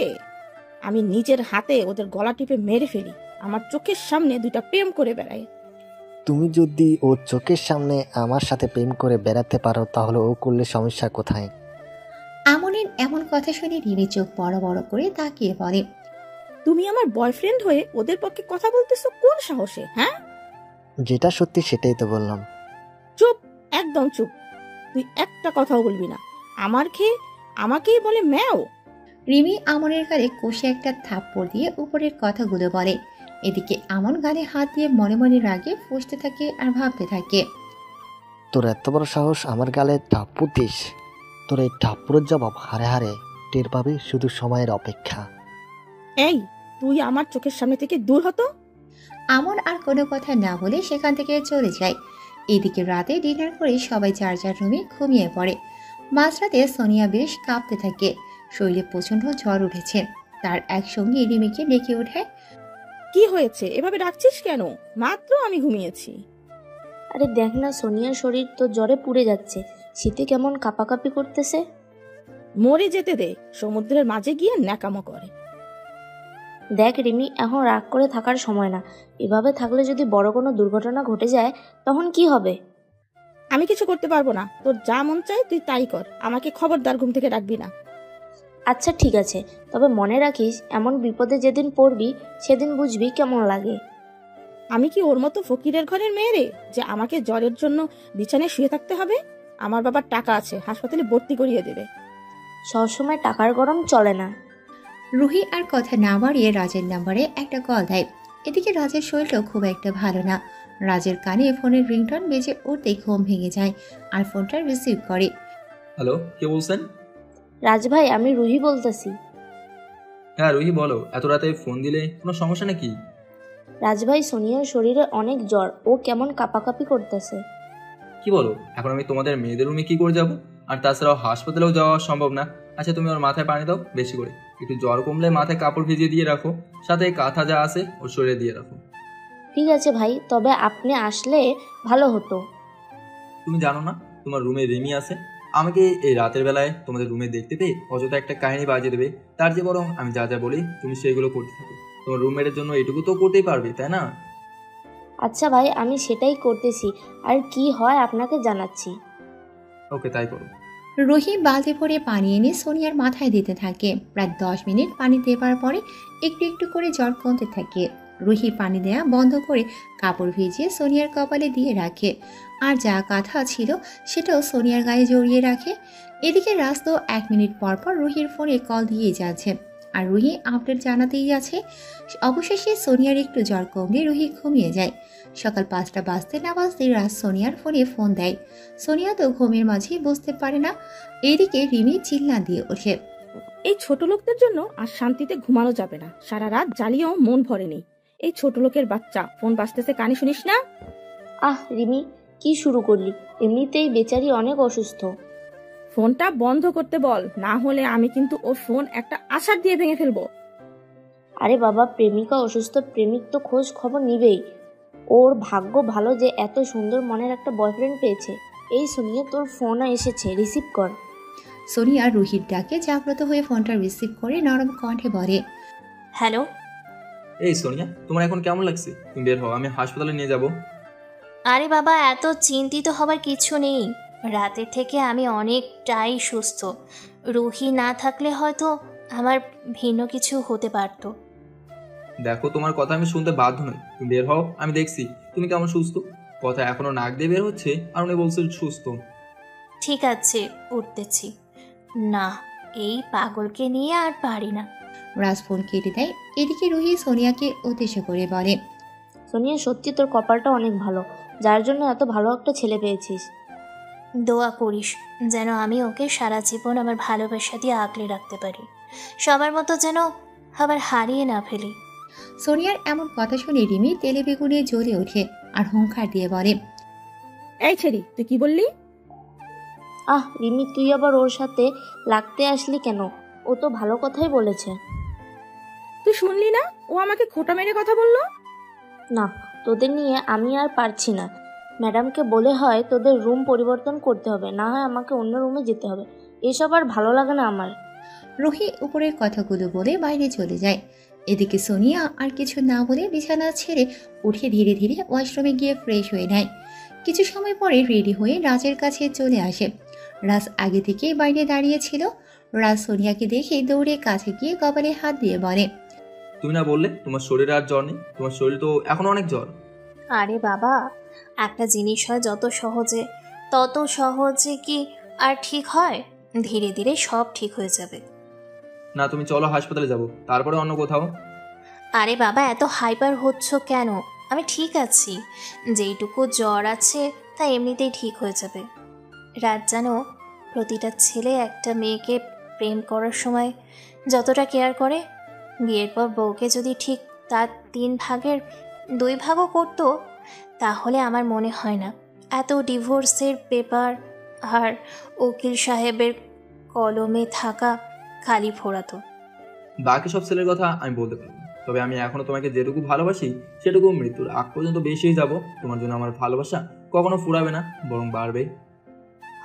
আমি নিজের হাতে ওদের গলা টিপে মেরে ফেলি। আমার চোখের সামনে দুইটা প্রেম করে বেড়ায়। তুমি যদি ও চোখের সামনে আমার সাথে প্রেম করে বেড়াতে পারো তাহলে ও করলে সমস্যা কোথায়? আমনের এমন কথা শুনে রিমি চোখ বড় বড় করে তাকিয়ে বলে, তুমি আমার বয়ফ্রেন্ড হয়ে ওদের পক্ষে কথা বলতেছো কোন সাহসে? হ্যাঁ, যেটা সত্যি সেটাই তো বললাম। চুপ, একদম চুপ। তুই একটা কথাও বলবি না। আমার খেয়ে আমাকেই বলে ম্যাও। রিমি আমনের গালে কষে একটা থাপ্পড় দিয়ে উপরের কথাগুলো বলে। এদিকে আমন গালে হাত দিয়ে মনে মনে রাগে ফুঁসতে থাকে আর ভাবতে থাকে। তোর এত বড় সাহস আমার গালে থাপ্পড় দিস? তোর এই থাপ্পড়ের জবাব হারে হারে টের পাবি, শুধু সময়ের অপেক্ষা। এই, তুই আমার চোখের সামনে থেকে দূর হতো। আমন আর কোনো কথা না বলে সেখান থেকে চলে যায়। এদিকে রাতে ডিনার করে সবাই যার যার রুমে ঘুমিয়ে পড়ে। মাঝরাতে সোনিয়া বেশ কাঁপতে থাকে, শরীরে প্রচণ্ড জ্বর উঠেছে। তার এক সঙ্গী রিমিকে ডেকে ওঠে। কি হয়েছে, এভাবে ডাকছিস কেন? মাত্র আমি ঘুমিয়েছি। আরে দেখ না, সোনিয়ার শরীর তো জ্বরে পুড়ে যাচ্ছে, শীতে কেমন কাঁপাকাঁপি করতেছে। মরে যেতে দে, সমুদ্রের মাঝে গিয়ে ন্যাকামো করে। দেখ রিমি, এখন রাগ করে থাকার সময় না। এভাবে থাকলে যদি বড় কোনো দুর্ঘটনা ঘটে যায় তখন কি হবে? আমি কিছু করতে পারবো না। তোর যা মন চায় তুই তাই কর, আমাকে খবরদার ঘুম থেকে ডাকবি না। আচ্ছা ঠিক আছে, তবে মনে রাখিস এমন বিপদে যেদিন পড়বি সেদিন বুঝবি কেমন লাগে। আমি কি ওর মতো ফকিরের ঘরের মেয়ে রে যে আমাকে জ্বরের জন্য বিছানায় শুয়ে থাকতে হবে? আমার বাবার টাকা আছে, হাসপাতালে ভর্তি করিয়ে দেবে। সবসময় টাকার গরম চলে না। রুহি আর কথা না বাড়িয়ে রাজের নাম্বারে একটা কল দেয়। এদিকে রাজের শরীরটাও খুব একটা ভালো না। রাজের কানে ফোনের রিংটন বেজে উঠতেই ঘুম ভেঙে যায় আর ফোনটা রিসিভ করে। হ্যালো, কে বলছেন? রাজ ভাই, আমি রুহি বলতেছি। হ্যাঁ রুহি বলো, এত রাতে ফোন দিলে কোনো সমস্যা নাকি? রাজ ভাই, সোনিয়ার শরীরে অনেক জ্বর, ও কেমন কাঁপাকাঁপি করতেছে। কি বলো? এখন আমি তোমাদের মেয়েদের রুমে কি করে যাব? আর তাছাড়াও হাসপাতালেও যাওয়া সম্ভব না। আচ্ছা তুমি ওর মাথায় পানি দাও বেশি করে, একটু জ্বর কমলে মাথায় কাপড় ভিজিয়ে দিয়ে রাখো, সাথে কাঁথা যা আছে ওর শরীরে দিয়ে রাখো। ঠিক আছে ভাই, তবে আপনি আসলে ভালো হতো। তুমি জানো না তোমার রুমে রিমি আছে? আমাকে এই রাতের বেলায় তোমাদের রুমে দেখতে পেয়ে অযথা একটা কাহিনী বাজিয়ে দেবে। তার যে বরং আমি যা যা বলি তুমি সেইগুলো করতে থাকো। তোমার রুমমেটের জন্য এটুকু তো করতেই পারবে, তাই না? আচ্ছা ভাই, আমি সেটাই করতেছি, আর কি হয় আপনাকে জানাচ্ছি। ওকে, তাই করো। রুহি বালতি ভরে পানি এনে সোনিয়ার মাথায় দিতে থাকে। প্রায় 10 মিনিট পানি দেবার পরে একটু একটু করে জ্বর কমতে থাকে। রুহি পানি দেয়া বন্ধ করে কাপড় ভিজিয়ে সোনিয়ার কপালে দিয়ে রাখে, আর যা কাঁথা ছিল সেটাও সোনিয়ার গায়ে জড়িয়ে রাখে। এদিকে রাজ তো 1 মিনিট পর পর রুহির ফোনে কল দিয়েই যাচ্ছে, আর রুহি আপডেট জানাতেই আছে। অবশেষে সোনিয়ার একটু জ্বর কমলে রুহি ঘুমিয়ে যায়। সকাল 5টা বাজতে না বাজতেই রাজ সোনিয়ার ফোনে ফোন দেয়। সোনিয়া তো ঘুমের মাঝেই বুঝতে পারে না। এইদিকে রিমি চিল্লা দিয়ে ওঠে। এই ছোট লোকদের জন্য আর শান্তিতে ঘুমানো যাবে না। সারা রাত জ্বালিয়েও মন ভরেনি। এই ছোট লোকের বাচ্চা, ফোন বাজতেছে কানে শুনিস না? আহ রিমি, কি শুরু করলি? এমনিতেই বেচারি অনেক অসুস্থ। ফোনটা বন্ধ করতে বল, না হলে আমি কিন্তু ওর ফোন একটা আছাড় দিয়ে ভেঙে ফেলবো। আরে বাবা, প্রেমিকা অসুস্থ, প্রেমিক তো খোঁজ খবর নিবেই। ওর ভাগ্য ভালো যে এত সুন্দর মনের একটা বয়ফ্রেন্ড পেয়েছে। এই শুনিয়ে তোর ফোন এসেছে, রিসিভ কর। সোনিয়া রুহির ডাকে জাগ্রত হয়ে ফোনটা রিসিভ করে নরম কণ্ঠে বলে, হ্যালো। এই সোনিয়া, তোমার এখন কেমন লাগছে? তুমি বের হও, আমি হাসপাতালে নিয়ে যাব। আরে বাবা, এত চিন্তিত হবার কিছু নেই। রাতের থেকে আমি অনেকটাই সুস্থ। রুহি না থাকলে হয়তো আমার ভিন্ন কিছু হতে পারতো। দেখো, তোমার কথা আমি শুনতে বাধ্য নই। তুমি বের হও, আমি দেখছি তুমি কেমন সুস্থ। কথা এখনো নাক দিয়ে বের হচ্ছে আর উনি বলছেন সুস্থ। ঠিক আছে, উঠতেছি। না, এই পাগলকে নিয়ে আর পারি না। রাজ ফোন কেটে দেয়। এদিকে রুহি সোনিয়াকে উদ্দেশ্য করে বলে, সোনিয়া, সত্যি তোর কপালটা অনেক ভালো, যার জন্য এত ভালো একটা ছেলে পেয়েছিস। দোয়া করিস যেন আমি ওকে সারা জীবন আমার ভালোবাসা দিয়ে আগলে রাখতে পারি, সবার মতো যেন আবার হারিয়ে না ফেলি। সোনিয়ার এমন কথা শুনে রিমি তেলে বেগুনে জ্বলে ওঠে আর হুঙ্কার দিয়ে বলে, এই ছেড়ি, তুই কি বললি? আহ রিমি, তুই আবার ওর সাথে লাগতে আসলি কেন? ও তো ভালো কথাই বলেছে। তুই শুনলি না? ও আমাকে খোঁটা মেরে কথা বললো। না, তোদের নিয়ে আমি আর পারছি না। ম্যাডামকে বলে হয় তোদের রুম পরিবর্তন করতে হবে, না হয় আমাকে অন্য রুমে যেতে হবে। এসব আর ভালো লাগে না আমার। রুহি উপরের কথাগুলো বলে বাইরে চলে যায়। এদিকে সোনিয়া আর কিছু না বলে বিছানা ছেড়ে উঠে ধীরে ধীরে ওয়াশরুমে গিয়ে ফ্রেশ হয়ে নেয়। কিছু সময় পরে রেডি হয়ে রাজের কাছে চলে আসে। রাজ আগে থেকেই বাইরে দাঁড়িয়েছিল। রাজ সোনিয়াকে দেখে দৌড়ে কাছে গিয়ে কপালে হাত দিয়ে বলে, তুমি না বললে তোমার শরীরে আর জ্বর নেই? তোমার শরীর তো এখন অনেক জ্বর। আরে বাবা, একটা জিনিস হয় যত সহজে, তত সহজে কি আর ঠিক হয়? ধীরে ধীরে সব ঠিক হয়ে যাবে। না, তুমি চলো হাসপাতালে যাব, তারপরে অন্য কোথাও। আরে বাবা, এত হাইপার হচ্ছ কেন? আমি ঠিক আছি, যেইটুকু জ্বর আছে তা এমনিতেই ঠিক হয়ে যাবে। রাত জানো, প্রতিটা ছেলে একটা মেয়েকে প্রেম করার সময় যতটা কেয়ার করে, বিয়ের পর বউকে যদি ঠিক তার 3 ভাগের 2 ভাগও করতো, তাহলে আমার মনে হয় না এত ডিভোর্সের পেপার আর উকিল সাহেবের কলমে থাকা খালি ফোরাতো। বাকি সব ছেলের কথা আমি বলতে পারবো না, তবে আমি এখনো তোমাকে যেটুকু ভালোবাসি সেটুকু মৃত্যুর আগ পর্যন্ত বেশিই যাব। তোমার জন্য আমার ভালোবাসা কখনো ফুরাবে না, বরং বাড়বে।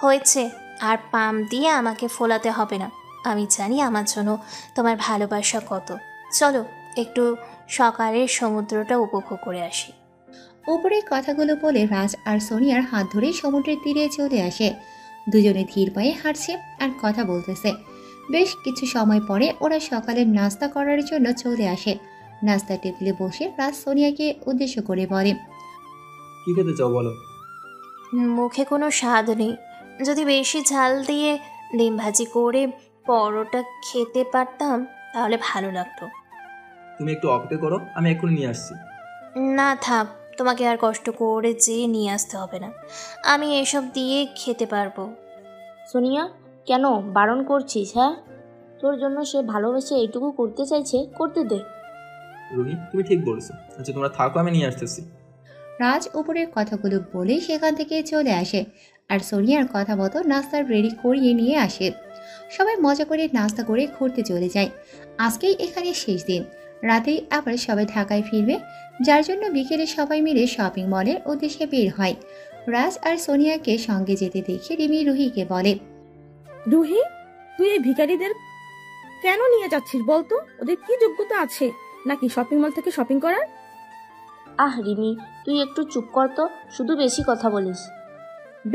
হয়েছে, আর পাম দিয়ে আমাকে ফোলাতে হবে না। আমি জানি আমার জন্য তোমার ভালোবাসা কত। চলো একটু সকালের সমুদ্রটা উপভোগ করে আসি। উপরে কথাগুলো বলে রাজ আর সোনিয়ার হাত ধরে সমুদ্রের তীরে চলে আসে। দুজনে ধীর পায়ে হাঁটছে আর কথা বলতেছে। বেশ কিছু সময় পরে ওরা সকালের নাস্তা করার জন্য চলে আসে। নাস্তা টেবিলে বসে রাজ সোনিয়াকে উদ্দেশ্য করে বলে, কি খেতে চাও বলো? মুখে কোনো স্বাদ নেই, যদি বেশি ঝাল দিয়ে ডিম ভাজি করে পরোটা খেতে পারতাম তাহলে ভালো লাগতো। তুমি একটু অপেক্ষা করো, আমি এক্ষুনি নিয়ে আসছি। না থাক, তোমাকে আর কষ্ট করে যেয়ে নিয়ে আসতে হবে না, আমি এসব দিয়ে খেতে পারবো। সোনিয়া, কেন বারণ করছিস? হ্যাঁ, তোর জন্য সে ভালোবেসে এইটুকু করতে চাইছে, করতে দে। রুহি, তুমি ঠিক বলেছো। আচ্ছা তোমরা থাকো, আমি নিয়ে আসতেছি। রাজ উপরের কথাগুলো বলে সেখান থেকে চলে আসে আর সোনিয়ার কথা মতো নাস্তা রেডি করিয়ে নিয়ে আসে। সবাই মজা করে নাস্তা করে ঘুরতে চলে যায়। আজকেই এখানে শেষ দিন, রাতেই আবার সবাই ঢাকায় ফিরবে, যার জন্য বিকেলে সবাই মিলে শপিং মলের উদ্দেশ্যে বের হয়। রাজ আর সোনিয়াকে সঙ্গে যেতে দেখে রিমি রুহিকে বলে, রুহি, তুই এই ভিখারিদের কেন নিয়ে যাচ্ছিস বলতো? ওদের কি যোগ্যতা আছে নাকি শপিং মল থেকে শপিং করার? আহ রিমি, তুই একটু চুপ কর তো, শুধু বেশি কথা বলিস।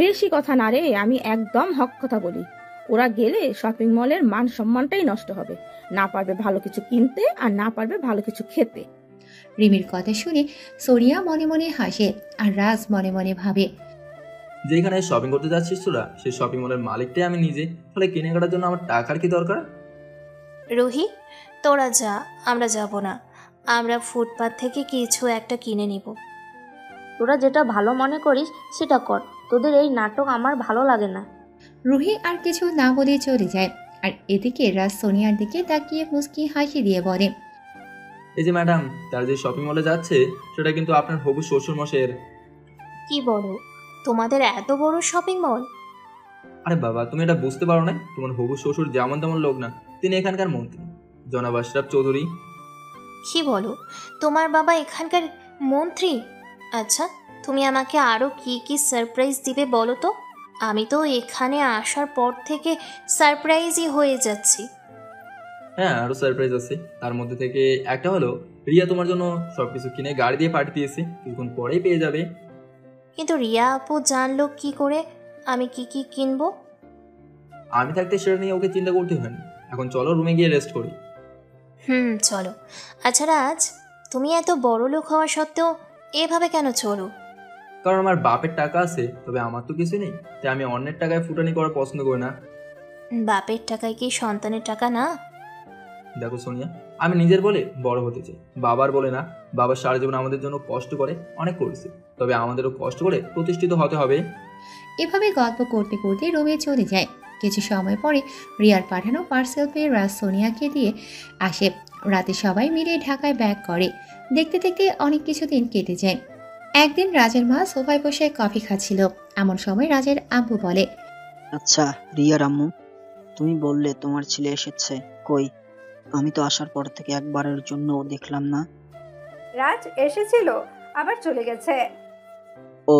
বেশি কথা না রে, আমি একদম হক কথা বলি। ওরা গেলে শপিং মলের মান সম্মানটাই নষ্ট হবে, না পারবে ভালো কিছু কিনতে আর না পারবে ভালো কিছু খেতে। রিমির কথা শুনে সোনিয়া মনে মনে হাসে আর রাজ মনে মনে ভাবে, যেখানে শপিং করতে যাচ্ছিস তোরা, সেই শপিং মলের মালিকটাই আমি নিজে, তাহলে কেনাকাটার জন্য আমার টাকার কি দরকার? রুহি, তোরা যা, আমরা যাব না। আমরা ফুটপাথ থেকে কিছু একটা কিনে নিব। তোরা যেটা ভালো মনে করিস সেটা কর, তোদের এই নাটক আমার ভালো লাগে না। রুহি আর কিছু না বলে চলে যায়। আর এদিকে রাজ সোনিয়ার দিকে তাকিয়ে মুস্কি হাসি দিয়ে বলে, এই যে ম্যাডাম, তারা যে শপিং মলে যাচ্ছে সেটা কিন্তু আপনার হবু শ্বশুর মশাইয়ের। কি বলো, তোমাদের এত বড় শপিং মল? আরে বাবা, তুমি এটা বুঝতে পারো না? তোমার হবু শ্বশুর যেমন তেমন লোক না, তিনি এখানকার মন্ত্রী জনাব আশরাফ চৌধুরী। কি বলো, তোমার বাবা এখানকার মন্ত্রী? আচ্ছা, তুমি আমাকে আরও কি কি সারপ্রাইজ দিবে বলো তো? আমি তো এখানে আসার পর থেকে সারপ্রাইজই হয়ে যাচ্ছি। হ্যাঁ, আরো সারপ্রাইজ আছে। তার মধ্যে থেকে একটা হলো, রিয়া তোমার জন্য সবকিছু কিনে গাড়ি দিয়ে পাঠিয়ে দিয়েছে, কিছুক্ষণ পরেই পেয়ে যাবে। কিন্তু রিয়া আপু জানলো কি করে আমি কি কি কিনবো? আমি থাকতে সেটা নিয়ে ওকে চিন্তা করতে হয়নি। এখন চলো রুমে গিয়ে রেস্ট করি। চলো। আচ্ছা রাজ, তুমি এত বড় লোক হওয়া সত্ত্বেও এভাবে কেন চলো? কারণ আমার বাপের টাকা আছে, তবে আমার তো কিছু নেই, তাই আমি অন্যের টাকায় ফুটানি করা পছন্দ করি না। বাপের টাকায় কি সন্তানের টাকা না? দেখো সোনিয়া, আমি নিজের বলে বড় হতে চাই, বাবার বলে না। বাবা সারা জীবন আমাদের জন্য কষ্ট করে অনেক করেছে, তবে আমাদেরও কষ্ট করে প্রতিষ্ঠিত হতে হবে। এভাবে গল্প করতে করতে রুমে চলে যায়। কিছু সময় পরে রিয়ার পাঠানো পার্সেল পেয়ে রাজ সোনিয়াকে দিয়ে আসে। রাতে সবাই মিলে ঢাকায় ব্যাক করে। দেখতে দেখতে অনেক কিছুদিন কেটে যায়। একদিন রাজের মা সোফায় বসে কফি খাচ্ছিল। এমন সময় রাজের আব্বু বলে, আচ্ছা রিয়ার আম্মু, তুমি বললে তোমার ছেলে এসেছে, কই? আমি তো আসার পর থেকে একবারের জন্য দেখলাম না। রাজ এসেছিল, আবার চলে গেছে। ও,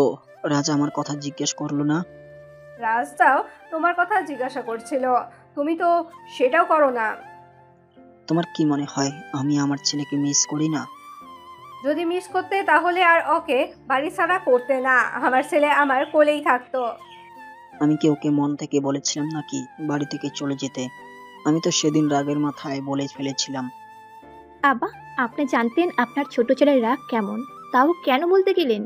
রাজ আমার কথা জিজ্ঞেস করলো না? রাজটাও তোমার কথা জিজ্ঞাসা করছিল, তুমি তো সেটাও করো না। তোমার কি মনে হয় আমি আমার ছেলেকে মিস করি না? যদি মিস করতে তাহলে আর ওকে বাড়ি ছাড়া করতে না, আমার ছেলে আমার কোলেই থাকতো। আমি কি ওকে মন থেকে বলেছিলাম নাকি বাড়ি থেকে চলে যেতে? আমি তো সেদিন রাগের মাথায় বলে ফেলেছিলাম। আব্বা, আপনি জানতেন আপনার ছোট ছেলের রাগ কেমন? তাও কেন বলতে গেলেন?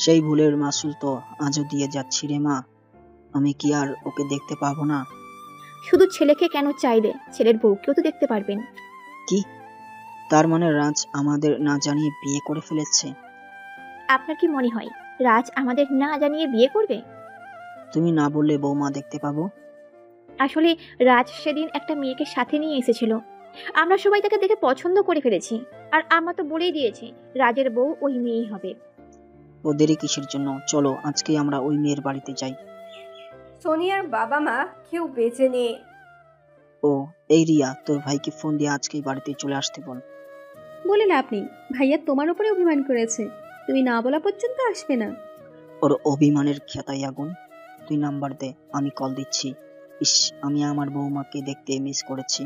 সেই ভুলের মাসুল তো আজও দিয়ে যাচ্ছি রে মা। আমি কি আর ওকে দেখতে পাবো না? শুধু ছেলেকে কেন চাইলে? ছেলের বউকেও তো দেখতে পারবেন। কি তার মানে রাজ আমাদের না জানিয়ে বিয়ে করে ফেলেছে? আপনার কি মনে হয় রাজ আমাদের না জানিয়ে বিয়ে করবে? তুমি না বললে বৌমা দেখতে পাবো? আসলে রাজ সেদিন একটা মেয়েকে সাথে নিয়ে এসেছিল। আমরা সবাই তাকে দেখে পছন্দ করে ফেলেছি। আর আমরা তো বলেই দিয়েছি রাজের বউ ওই মেয়েই হবে। ও দেরি কিসের জন্য? চলো আজকেই আমরা ওই মেয়ের বাড়িতে যাই। সোনিয়ার বাবা মা কেউ বেঁচে নেই। ও এই রিয়া, তোর ভাইকে ফোন দিয়ে আজকেই বাড়িতে চলে আসতে বল। বলে লাভ নেই, ভাইয়া তোমার উপরে অভিমান করেছে, তুমি না বলা পর্যন্ত আসবে না। ওর অভিমানের খেতাই আগুন। তুই নাম্বার দে, আমি কল দিচ্ছি। ইস, আমি আমার বৌমাকে দেখতে মিস করেছি।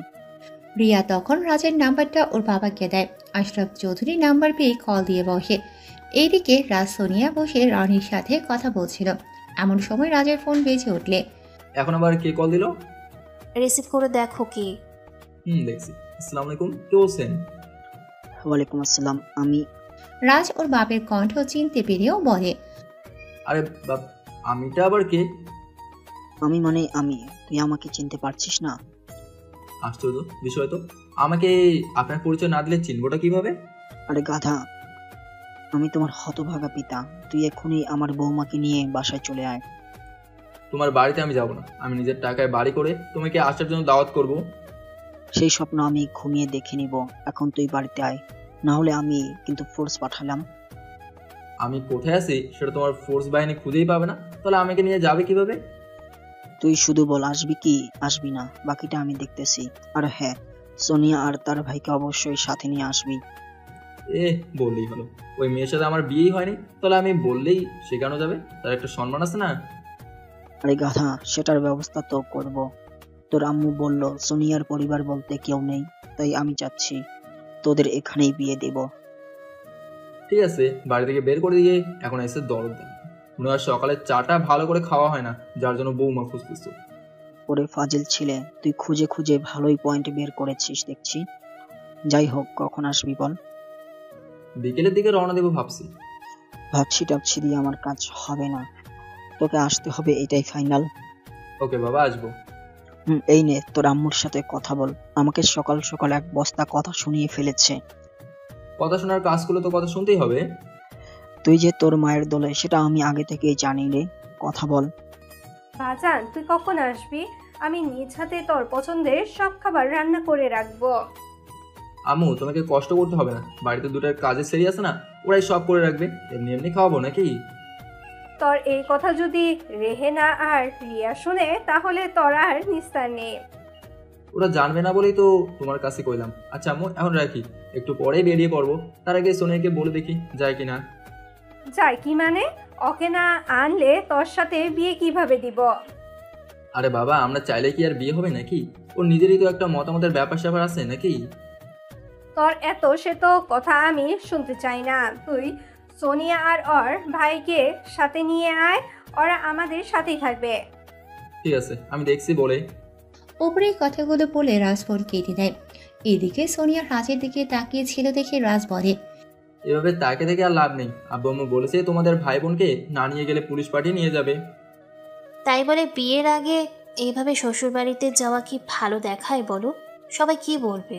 রিয়া তখন রাজের নাম্বারটা ওর বাবাকে দেয়। আশরাফ চৌধুরী নাম্বার পেয়ে কল দিয়ে বসে। এইদিকে রাজ সোনিয়া বসে রনির সাথে কথা বলছিল। এমন সময় রাজের ফোন বেজে উঠলে এখন আবার কে কল দিল? রিসিভ করে দেখো কে। দেখছি। আসসালামু আলাইকুম, কে বলছেন? ওয়ালাইকুম আসসালাম, আমি। রাজ ওর বাপের কণ্ঠ চিনতে পেরেও বলে, আরে বাপ, আমিটা আবার কে? আমি মানে আমি। তুই আমাকে চিনতে পারছিস না? আশ্চর্য বিষয় তো। আমাকে আপনার পরিচয় না দিলে চিনবোটা কিভাবে? আরে গাধা, আমি তোমার হতভাগা পিতা। তুই এখনই আমার বৌমাকে নিয়ে বাসায় চলে আয়। তোমার বাড়িতে আমি যাব না। আমি নিজের টাকায় বাড়ি করে তোমাকে আসার জন্য দাওয়াত করব। সেই স্বপ্ন আমি ঘুমিয়ে দেখে নিব। এখন তুই বাড়িতে আয়, না হলে আমি কিন্তু ফোর্স পাঠালাম। আমি কোথায় আছি সেটা তোমার ফোর্স বাহিনী খুঁজেই পাবে না, তাহলে আমাকে নিয়ে যাবে কিভাবে? তুই শুধু বল আসবি কি আসবি না, বাকিটা আমি দেখতেছি। আর হ্যাঁ, সোনিয়া আর তার ভাইকে অবশ্যই সাথে নিয়ে আসবি। বললেই হলো। ওই মেয়ের সাথে আমার বিয়েই হয়নি, তাহলে আমি বললেই শেখানো যাবে? তার একটা সম্মান আছে না? আরে গাধা, সেটার ব্যবস্থা তো করব। তোর আম্মু বলল সোনিয়ার পরিবার বলতে কেউ নেই, তাই আমি চাচ্ছি তোদের এখানেই বিয়ে দেব। ঠিক আছে, বাড়ি থেকে বের করে দিয়ে এখন এসে দরদ দেন। মনে হয় সকালে চাটা ভালো করে খাওয়া হয় না, যার জন্য বৌমা খুঁজতেছ। ওরে ফাজিল ছিলে, তুই খুঁজে খুঁজে ভালোই পয়েন্ট বের করেছিস দেখছি। যাই হোক, কখন আসবি বল? বিকেলের দিকে রওনা দেবো ভাবছি। ভাবছি টাপছি দিয়ে আমার কাজ হবে না, তোকে আসতে হবে, এটাই ফাইনাল। ওকে বাবা, আসবো। এই নে, তোর আম্মুর সাথে কথা বল। আমাকে সকাল সকাল এক বস্তা কথা শুনিয়ে ফেলেছে। কথা শোনার কাজ করলে তো কথা শুনতেই হবে। তুই যে তোর মায়ের দলে সেটা আমি আগে থেকেই জানি রে। কথা বল। বাজান, তুই কখন আসবি? আমি নিজ হাতে তোর পছন্দের সব খাবার রান্না করে রাখবো। আম্মু, তোমাকে কষ্ট করতে হবে না। বাড়িতে দুটার কাজের সেরি আছে না, ওরাই সব করে রাখবে। এমনি এমনি খাওয়াবো নাকি? তোর এই কথা যদি রেহেনা আর রিয়া শুনে, তাহলে তোর আর নিস্তার নেই। ওরা জানবে না বলেই তো তোমার কাছে কইলাম। আচ্ছা আম্মু, এখন রাখি, একটু পরেই বেরিয়ে পড়বো। তার আগে সোনিয়াকে বলে দেখি যায় কিনা। যাই কি মানে? ওকে না আনলে তোর সাথে বিয়ে কিভাবে দিব? আরে বাবা, আমরা চাইলে কি আর বিয়ে হবে নাকি? ওর নিজেরই তো একটা মতামতের ব্যাপার স্যাপার আছে নাকি? তোর এত সে তো কথা আমি শুনতে চাই না। তুই সোনিয়া আর ওর ভাইকে সাথে নিয়ে আয়, ওরা আমাদের সাথেই থাকবে। ঠিক আছে, আমি দেখছি বলে। ওপরে কথাগুলো বলে রাজ ফোন কেটে দেয়। এদিকে সোনিয়া রাজের দিকে তাকিয়ে ছিল দেখে রাজ বলে, এভাবে তাকে দেখে আর লাভ নেই। আব্বু আম্মু বলেছে তোমাদের ভাই বোনকে না নিয়ে গেলে পুলিশ পাঠিয়ে নিয়ে যাবে। তাই বলে বিয়ের আগে এইভাবে শ্বশুর বাড়িতে যাওয়া কি ভালো দেখায় বলো? সবাই কি বলবে?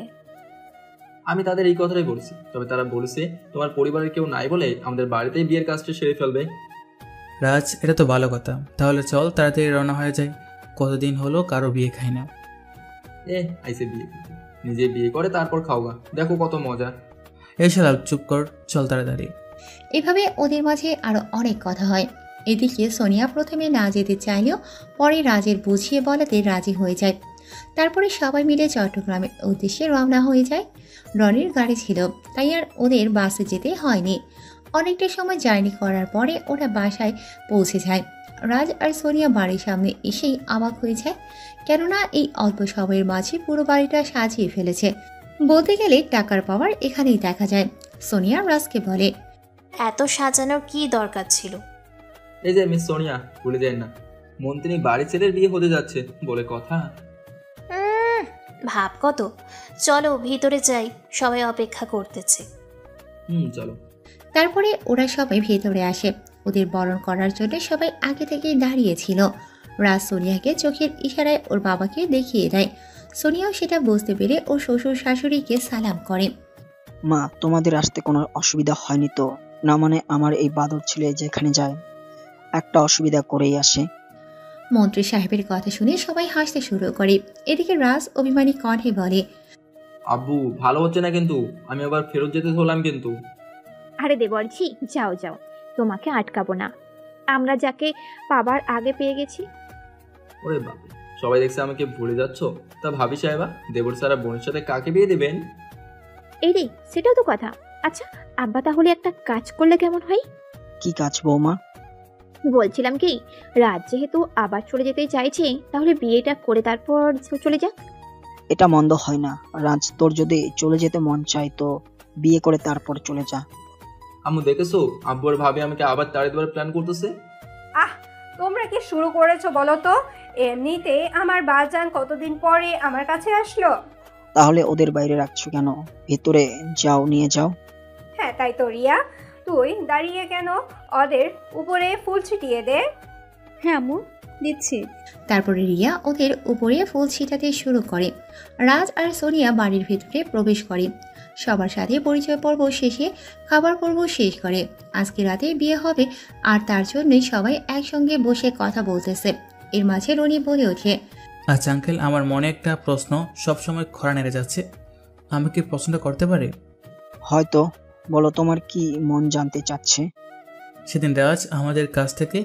আমি তাদের এই কথাটাই বলেছি, তবে তারা বলেছে তোমার পরিবারের কেউ নাই বলে আমাদের বাড়িতেই বিয়ের কাজটা সেরে ফেলবে। রাজ, এটা তো ভালো কথা। তাহলে চল তাড়াতাড়ি রওনা হয়ে যায়। কতদিন হলো কারো বিয়ে খাই না। আইসে বিয়ে, নিজে বিয়ে করে তারপর খাওয়া, দেখো কত মজা। এই শালা চুপ কর, চল তাড়াতাড়ি। এভাবে ওদের মাঝে আরো অনেক কথা হয়। এদিকে সোনিয়া প্রথমে না যেতে চাইলেও পরে রাজের বুঝিয়ে বলাতে রাজি হয়ে যায়। তারপরে সবাই মিলে চট্টগ্রামের উদ্দেশ্যে রওনা হয়ে যায়। রনির গাড়ি ছিল, তাই আর ওদের বাসে যেতে হয়নি। অনেকটা সময় জার্নি করার পরে ওরা বাসায় পৌঁছে যায়। রাজ আর সোনিয়া বাড়ির সামনে এসেই অবাক হয়ে যায়, কেননা এই অল্প সময়ের মাঝে পুরো বাড়িটা সাজিয়ে ফেলেছে। বলতে গেলে টাকার পাওয়ার এখানেই দেখা যায়। সোনিয়া রাজকে বলে, এত সাজানোর কি দরকার ছিল? এই যে মিস সোনিয়া, ভুলে যায় না, মন্ত্রী বাড়ি ছেলের বিয়ে হতে যাচ্ছে বলে কথা। ভাব কত। চলো ভিতরে যাই, সবাই অপেক্ষা করতেছে। চলো। তারপরে ওরা সবাই ভেতরে আসে। ওদের বরণ করার জন্য সবাই আগে থেকেই দাঁড়িয়েছিল। রাজ সোনিয়াকে চোখের ইশারায় ওর বাবাকে দেখিয়ে দেয়। সোনিয়াও সেটা বুঝতে পেরে ওর শ্বশুর শাশুড়িকে সালাম করে। মা, তোমাদের আসতে কোনো অসুবিধা হয়নি তো? না মানে আমার এই বাদর ছেলে যেখানে যায় একটা অসুবিধা করেই আসে। মন্ত্রী সাহেবের কথা শুনে সবাই হাসতে শুরু করে। এদিকে রাজ অভিমানী কণ্ঠে বলে, আব্বু ভালো হচ্ছে না কিন্তু, আমি আবার ফেরত যেতে হলাম কিন্তু। আরে দেবরজি, যাও যাও, তোমাকে আটকাবো না, আমরা যাকে পাবার আগে পেয়ে গেছি। ওরে বাবা, সবাই দেখছে আমাকে ভুলে যাচ্ছ। তা ভাবি সাহেবা, দেবর সারা বোনের সাথে কাকে বিয়ে দেবেন? এই রে, সেটাও তো কথা। আচ্ছা আব্বা, তাহলে একটা কাজ করলে কেমন হয়? কি কাজ বৌমা? বলছিলাম কি, রাজ যেহেতু আবার চলে যেতে চাইছে, তাহলে বিয়েটা করে তারপর চলে যাক। এটা মন্দ হয় না। রাজ, তোর যদি চলে যেতে মন চায় তো বিয়ে করে তারপর চলে যা। আম্মু দেখেছো, আব্বু আর ভাবি আমাকে আবার তাড়িয়ে দেওয়ার প্ল্যান করতেছে। আহ, তোমরা কি শুরু করেছো বলো তো? এমনিতে আমার বাজান কতদিন পরে আমার কাছে আসলো। তাহলে ওদের বাইরে রাখছো কেন? ভেতরে যাও, নিয়ে যাও। হ্যাঁ তাই তো রিয়া, তুই দাঁড়িয়ে কেন? ওদের উপরে ফুল ছিটিয়ে দে। হ্যাঁ আম্মু, দিচ্ছি। তারপরে রিয়া ওদের উপরে ফুল ছিটাতে শুরু করে। রাজ আর সোনিয়া বাড়ির ভেতরে প্রবেশ করে। সবার সাথে পরিচয় পর্ব শেষে খাবার পর্ব শেষ করে। আজকে রাতে বিয়ে হবে আর তার জন্যই সবাই একসঙ্গে বসে কথা বলতেছে। এর মাঝে রনি বলে ওঠে, আচ্ছা আঙ্কেল, আমার মনে একটা প্রশ্ন সবসময় খরা নেড়ে যাচ্ছে, আমি কি প্রশ্নটা করতে পারি? হয়তো। বলো, তোমার কি মন জানতে চাচ্ছে? সেদিন রাজ আমাদের কাছ থেকে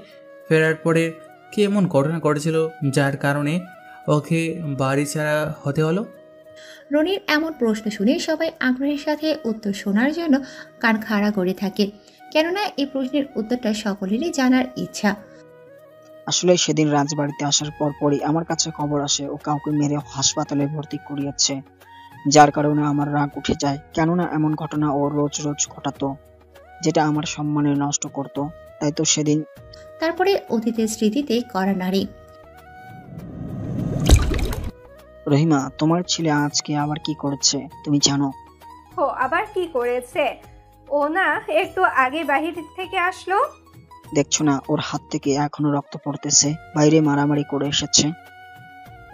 ফেরার পরে কি এমন ঘটনা ঘটেছিল যার কারণে ওকে বাড়ি ছাড়া হতে হলো? রনির এমন প্রশ্ন শুনে সবাই আগ্রহের সাথে উত্তর শোনার জন্য কান খাড়া করে থাকে, কেননা এই প্রশ্নের উত্তরটা সকলেরই জানার ইচ্ছা। আসলে সেদিন রাজবাড়িতে আসার পরই আমার কাছে খবর আসে ও কাউকে মেরে হাসপাতালে ভর্তি করিয়েছে, যার কারণে আমার রাগ উঠে যায়। কেননা এমন ঘটনা ও রোজ রোজ ঘটাতো, যেটা আমার সম্মানে নষ্ট করত। তাই তো সেদিন। তারপরে অতীতের স্মৃতিতে করা নারী। রহিমা, তোমার ছেলে আজকে আবার কি করেছে তুমি জানো? ও আবার কি করেছে? ও না একটু আগে বাহির থেকে আসলো। দেখছো না ওর হাত থেকে এখনো রক্ত পড়তেছে? বাইরে মারামারি করে এসেছে।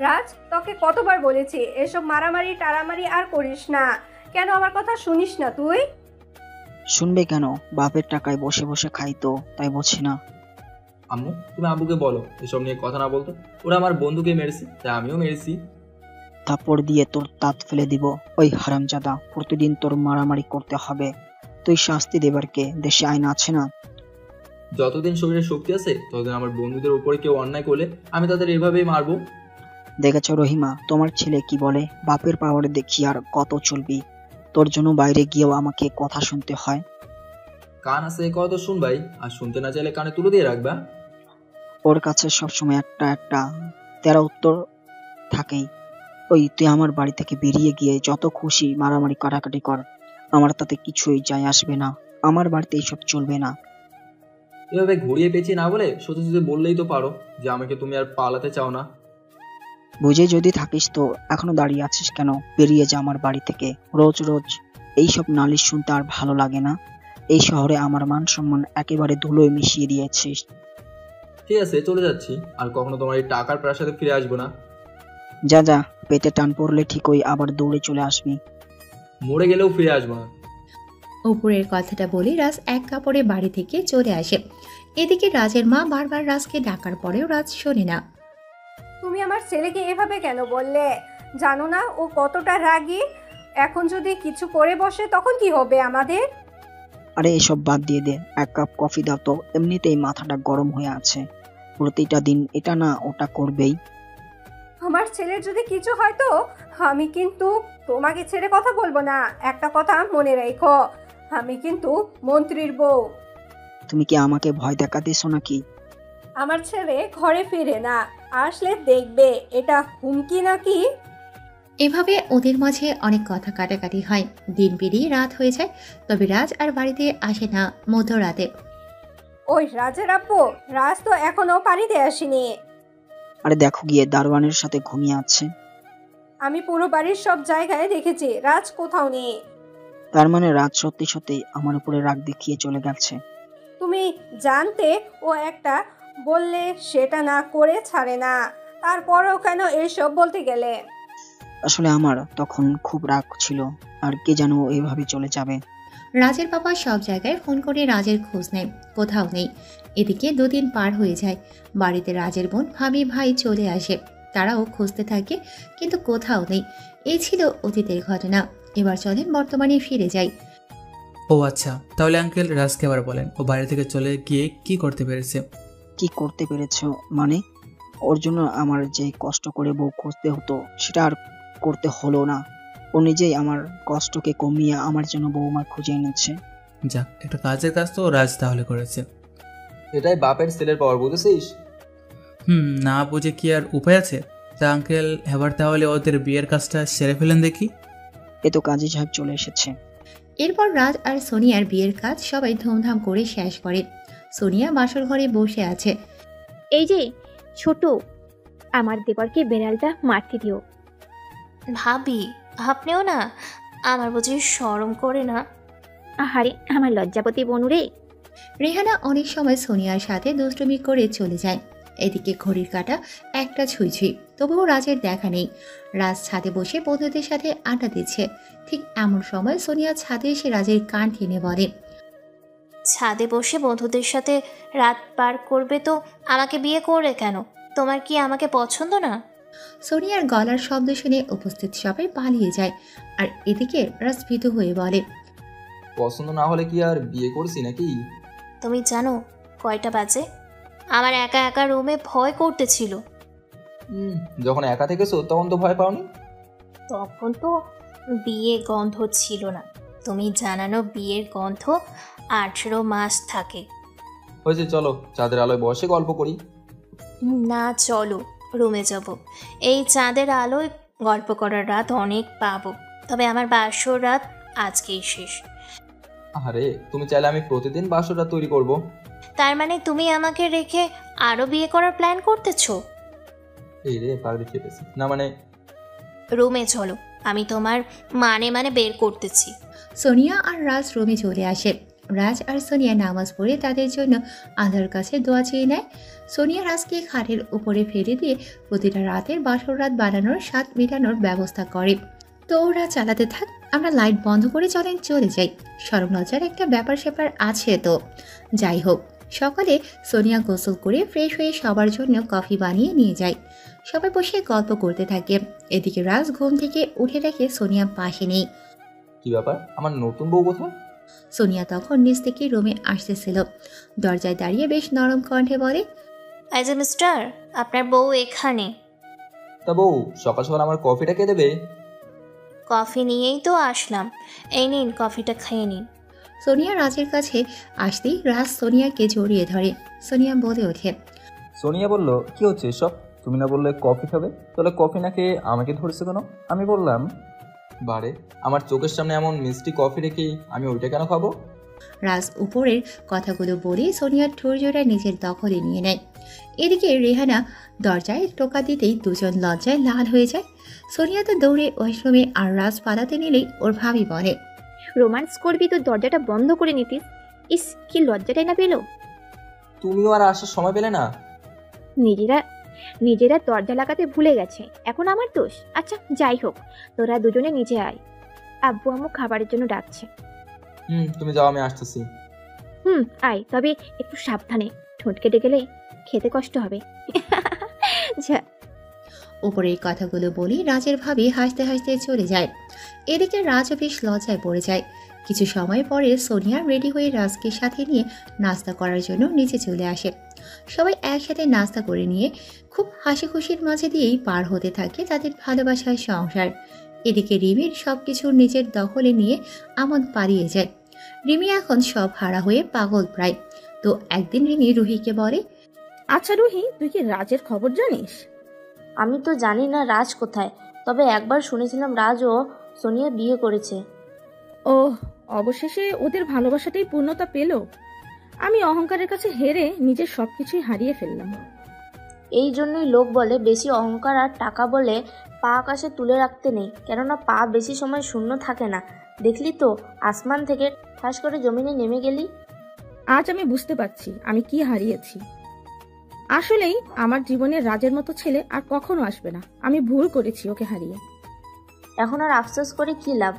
রাজ, তোকে কতবার বলেছি এসব মারামারি টারামারি আর করিস না। কেন আমার কথা শুনিস না তুই? শুনবে কেন? বাপের টাকায় বসে বসে খাই তো, তাই বোঝে না। আম্মু, তুমি আব্বুকে বলো এসব নিয়ে কথা না বলতো। ওরা আমার বন্ধুকে মেরেছে, তাই আমিও মেরেছি। থাপ্পড় দিয়ে তোর দাঁত ফেলে দিব। ওই হারামজাদা, প্রতিদিন তোর মারামারি করতে হবে? তুই শাস্তি দেবার কে? দেশে আইন আছে না? যতদিন শরীরে শক্তি আছে ততদিন আমার বন্ধুদের উপরে কেউ অন্যায় করলে আমি তাদের এভাবেই মারবো। দেখেছো রহিমা, তোমার ছেলে কি বলে? বাপের পাওয়ারে দেখি আর কত চলবি? তোর জন্য বাইরে গিয়েও আমাকে কথা শুনতে হয়। কান আছে কথা শুনবাই, আর শুনতে না চাইলে কানে তুলে দিয়ে রাখবা। ওর কাছে সবসময় একটা তেরা উত্তর থাকেই। ওই তুই আমার বাড়ি থেকে বেরিয়ে গিয়ে যত খুশি মারামারি কাটাকাটি কর, আমার তাতে কিছুই যায় আসবে না। আমার বাড়িতে এইসব চলবে না। এভাবে ঘুরিয়ে পেঁচিয়ে না বলে সোজা সোজা বললেই তো পারো যে আমাকে তুমি আর পালাতে চাও না। বুঝে যদি থাকিস তো এখনো দাঁড়িয়ে আছিস কেন? বেরিয়ে যা আমার বাড়ি থেকে। রোজ রোজ এইসব নালিশ শুনতে আর ভালো লাগে না। এই শহরে আমার মান সম্মান একেবারে ধুলোয় মিশিয়ে দিয়েছিস। ঠিক আছে, চলে যাচ্ছি, আর কখনো তোমার এই টাকার প্রাসাদে ফিরে আসবো না। যা যা, পেটে টান পড়লে ঠিকই আবার দৌড়ে চলে আসবি। মরে গেলেও ফিরে আসবো না। উপরের কথাটা বলে রাজ এক কাপড়ে বাড়ি থেকে চলে আসে। এদিকে রাজের মা বারবার রাজকে ডাকার পরেও রাজ শোনে না। তুমি আমার ছেলেকে এভাবে কেন বললে? জানো না ও কতটা রাগী? এখন যদি কিছু করে বসে তখন কি হবে আমাদের? আরে এসব বাদ দিয়ে দে, এক কাপ কফি দাও তো। এমনিতেই মাথাটা গরম হয়ে আছে, প্রতিটা দিন এটা না ওটা করবেই। আমার ছেলের যদি কিছু হয় তো আমি কিন্তু তোমাকে ছেড়ে কথা বলবো না। একটা কথা মনে রেখো, আমি কিন্তু মন্ত্রীর বউ। তুমি কি আমাকে ভয় দেখাতেছো নাকি? আমার ছেলে ঘরে ফিরে না আসলে দেখবে এটা হুমকি নাকি। এভাবে ওদের মাঝে অনেক কথা কাটাকাটি হয়। দিন পেরিয়ে রাত হয়ে যায়, তবে রাজ আর বাড়িতে আসে না মধ্যরাতে। ওই রাজের আব্বু, রাজ তো এখনো বাড়িতে আসেনি। আরে দেখো গিয়ে, দারোয়ানের সাথে ঘুমিয়ে আছে। আমি পুরো বাড়ির সব জায়গায় দেখেছি, রাজ কোথাও নেই। তার মানে রাজ সত্যি সত্যি আমার উপরে রাগ দেখিয়ে চলে গেছে। তুমি জানতে ও একটা বললে সেটা না করে ছাড়ে না, তারপরেও কেন এসব বলতে গেলে? আসলে আমার তখন খুব রাগ ছিল, আর কে জানো এইভাবে চলে যাবে। রাজের বাবা সব জায়গায় ফোন করে রাজের খোঁজ নেয়, কোথাও নেই। এদিকে 2 দিন পার হয়ে যায়। বাড়িতে রাজের বোন ভাবি ভাই চলে আসে, তারাও খুঁজতে থাকে, কিন্তু কোথাও নেই। এই ছিল অতীতের ঘটনা। এবার চলেন বর্তমানে ফিরে যাই। ও আচ্ছা, তাহলে আঙ্কেল রাজকে আবার বলেন ও বাড়ি থেকে চলে গিয়ে কি করতে পেরেছে। কি করতে পেরেছো মানে? ওর জন্য আমার যে কষ্ট করে বউ খুঁজতে হতো সেটা আর করতে হলো না। ও নিজেই আমার কষ্টকে কমিয়ে আমার জন্য বৌমা খুঁজে এনেছে। যাক, একটা কাজের কাজ তো রাজ তাহলে করেছে। এটাই বাপের ছেলের পাওয়ার, বুঝেছিস? না বুঝে কি আর উপায় আছে? তা আঙ্কেল এবার তাহলে ওদের বিয়ের কাজটা সেরে ফেলেন দেখি। এ তো কাজী সাহেব চলে এসেছে। এরপর রাজ আর সোনিয়ার বিয়ের কাজ সবাই ধুমধাম করে শেষ করে। সোনিয়া বাসর ঘরে বসে আছে। এই যে ছোট, আমার দেবরকে বেড়ালটা মারতে দিও। ভাবি, আপনিও না? আমার বুঝি শরম করে না? আহারে আমার লজ্জাপতি বনুরে। রেহানা অনেক সময় সোনিয়ার সাথে দুষ্টুমি করে চলে যায়। এদিকে ঘড়ির কাঁটা 1টা ছুঁই, তবুও রাজের দেখা নেই। রাজ ছাদে বসে বন্ধুদের সাথে আড্ডা দিচ্ছে। ঠিক এমন সময় সোনিয়া ছাদে এসে রাজের কান টেনে বলে, ছাদে বসে বন্ধুদের সাথে রাত পার করবে তো আমাকে বিয়ে করবে কেন? তোমার কি আমাকে পছন্দ না? সোনিয়ার গলার শব্দ শুনে উপস্থিত সবাই পালিয়ে যায়। আর এদিকে রাজ ভীত হয়ে বলে, পছন্দ না হলে কি আর বিয়ে করছি নাকি? তুমি জানো কয়টা বাজে? আমার একা একা রুমে ভয় করতেছিল। যখন একা থেকেছো তখন তো ভয় পাওনি? তখন তো বিয়ে গন্ধ ছিল না। তুমি জানানো বিয়ের গন্ধ 18 মাস থাকে। হয়েছে, চলো চাঁদের আলোয় বসে গল্প করি। না, চলো রুমে যাব। এই চাঁদের আলোয় গল্প করার রাত অনেক পাবো, তবে আমার বাসর রাত আজকেই শেষ। আরে তুমি চাইলে আমি প্রতিদিন বাসরটা তৈরি করব। তার মানে তুমি আমাকে রেখে আরো বিয়ে করার প্ল্যান করতেছো? এই রে পাগড়ি খেতেছি না, মানে রুমে চলো, আমি তোমার মানে বের করতেছি। সোনিয়া আর রাজ রুমে চলে আসে। রাজ আর সোনিয়া নামাজ পড়ে তাদের জন্য আল্লাহর কাছে দোয়া চেয়ে নেয়। সোনিয়া রাজকে খাটের উপরে ফেলে দিয়ে প্রতিটা রাতের বাসর রাত বানানোর স্বাদ মেটানোর ব্যবস্থা করে। তো ওরা চালাতে থাক, আমরা লাইট বন্ধ করে চলে যাই। শরম লজ্জার একটা ব্যাপার স্যাপার আছে তো। যাই হোক, সকালে সোনিয়া গোসল করে ফ্রেশ হয়ে সবার জন্য কফি বানিয়ে নিয়ে যায়। সবাই বসে গল্প করতে থাকে। এদিকে রাজ ঘুম থেকে উঠে দেখে সোনিয়া পাশে নেই। কি ব্যাপার, আমার নতুন বউ কোথায়? সোনিয়া তখন নিচ থেকে রুমে আসতেছিল। দরজায় দাঁড়িয়ে বেশ নরম কণ্ঠে বলে, এই যে মিস্টার, আপনার বউ এখানে। তা বউ, সকাল সকাল আমার কফিটা কে দেবে? কফি নিয়েই তো আসলাম, এই নিন কফিটা খেয়ে নিন। সোনিয়া রাজের কাছে আসতেই রাজ সোনিয়াকে জড়িয়ে ধরে। সোনিয়া বলে ওঠে, সোনিয়া বলল, কি হচ্ছে এসব? তুমি না বললে কফি খাবে, তাহলে কফি না খেয়ে আমাকে ধরেছে কেন? আমি বললাম, বারে আমার চোখের সামনে এমন মিষ্টি কফি রেখে আমি ওইটা কেন খাবো? রাজ উপরের কথাগুলো বলে সোনিয়ার ঠোঁটজোড়া নিজের দখলে নিয়ে নেয়। এদিকে রেহানা দরজায় টোকা দিতেই দুজন লজ্জায় লাল হয়ে যায়। সোনিয়া তো দৌড়ে ওয়াশরুমে, আর রাজ পালাতে নিলেই ওর ভাবি বলে, রোমান্স করবি তো দরজাটা বন্ধ করে নিতিস। ইস, কি লজ্জাটাই না পেলো। তুমিও আর আসার সময় পেলে না? নিজেরা দরজা লাগাতে ভুলে গেছে, এখন আমার দোষ? আচ্ছা যাই হোক, তোরা দুজনে নিচে আয়, আব্বু আম্মু খাবারের জন্য ডাকছে। তুমি যাও, আমি আসতেছি। আয়, তবে একটু সাবধানে, ঠোঁট কেটে গেলে খেতে কষ্ট হবে। উপরের কথাগুলো বলি রাজের ভাবি হাসতে হাসতে চলে যায়। এদিকে রাজও বেশ লজ্জায় পড়ে যায়। কিছু সময় পরে সোনিয়া রেডি হয়ে রাজকে সাথে নিয়ে নাস্তা করার জন্য নিচে চলে আসে। সবাই একসাথে নাস্তা করে নিয়ে খুব হাসি খুশির মাঝে দিয়েই পার হতে থাকে তাদের ভালোবাসার সংসার। এদিকে রিমির সবকিছু নিজের দখলে নিয়ে আমোদ পালিয়ে যায়। রিমি এখন সব হারা হয়ে পাগল প্রায়। তো একদিন রিমি রুহিকে বলে, আচ্ছা রুহি, তুই কি রাজের খবর জানিস? আমি তো জানি না রাজ কোথায়, তবে একবার শুনেছিলাম রাজ ও সোনিয়া বিয়ে করেছে। ও, অবশেষে ওদের ভালোবাসাটাই পূর্ণতা পেল। আমি অহংকারের কাছে হেরে নিজের সবকিছুই হারিয়ে ফেললাম। এই জন্যই লোক বলে বেশি অহংকার আর টাকা বলে পা আকাশে তুলে রাখতে নেই, কেননা পা বেশি সময় শূন্য থাকে না, দেখলি তো, আসমান থেকে ঠাস করে জমিনে নেমে গেলি। আজ আমি বুঝতে পারছি আমি কি হারিয়েছি। আসলেই আমার জীবনের রাজের মতো ছেলে আর কখনো আসবে না। আমি ভুল করেছি ওকে হারিয়ে। এখন আর আফসোস করে কি লাভ?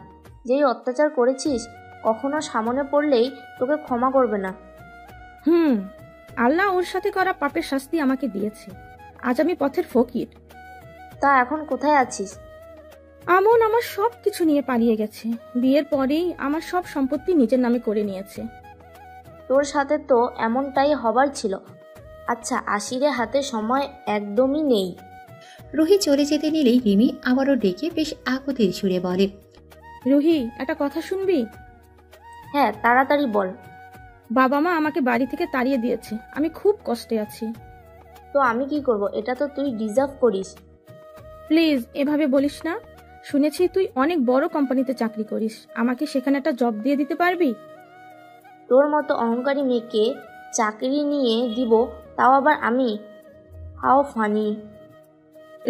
যেই অত্যাচার করেছিস, কখনো সামনে পড়লেই তোকে ক্ষমা করবে না। আল্লাহ ওর সাথে করা পাপের শাস্তি আমাকে দিয়েছে। আজ আমি পথের ফকির। তা এখন কোথায় আছিস? আমন আমার সব কিছু নিয়ে পালিয়ে গেছে। বিয়ের পরেই আমার সব সম্পত্তি নিজের নামে করে নিয়েছে। তোর সাথে তো এমনটাই হবার ছিল। আচ্ছা, আশিরে হাতে সময় একদমই নেই। রুহি চলে যেতে নিলেই রিমি আবারও ডেকে বেশ আকুতির সুরে বলে, রুহি, একটা কথা শুনবি? হ্যাঁ, তাড়াতাড়ি বল। বাবা মা আমাকে বাড়ি থেকে তাড়িয়ে দিয়েছে। আমি খুব কষ্টে আছি। তো আমি কি করব? এটা তো তুই ডিজার্ভ করিস। প্লিজ এভাবে বলিস না। শুনেছি তুই অনেক বড় কোম্পানিতে চাকরি করিস। আমাকে সেখানে একটা জব দিয়ে দিতে পারবি? তোর মতো অহংকারী মেয়েকে চাকরি নিয়ে দিব, তাও আবার আমি? হাও ফানি।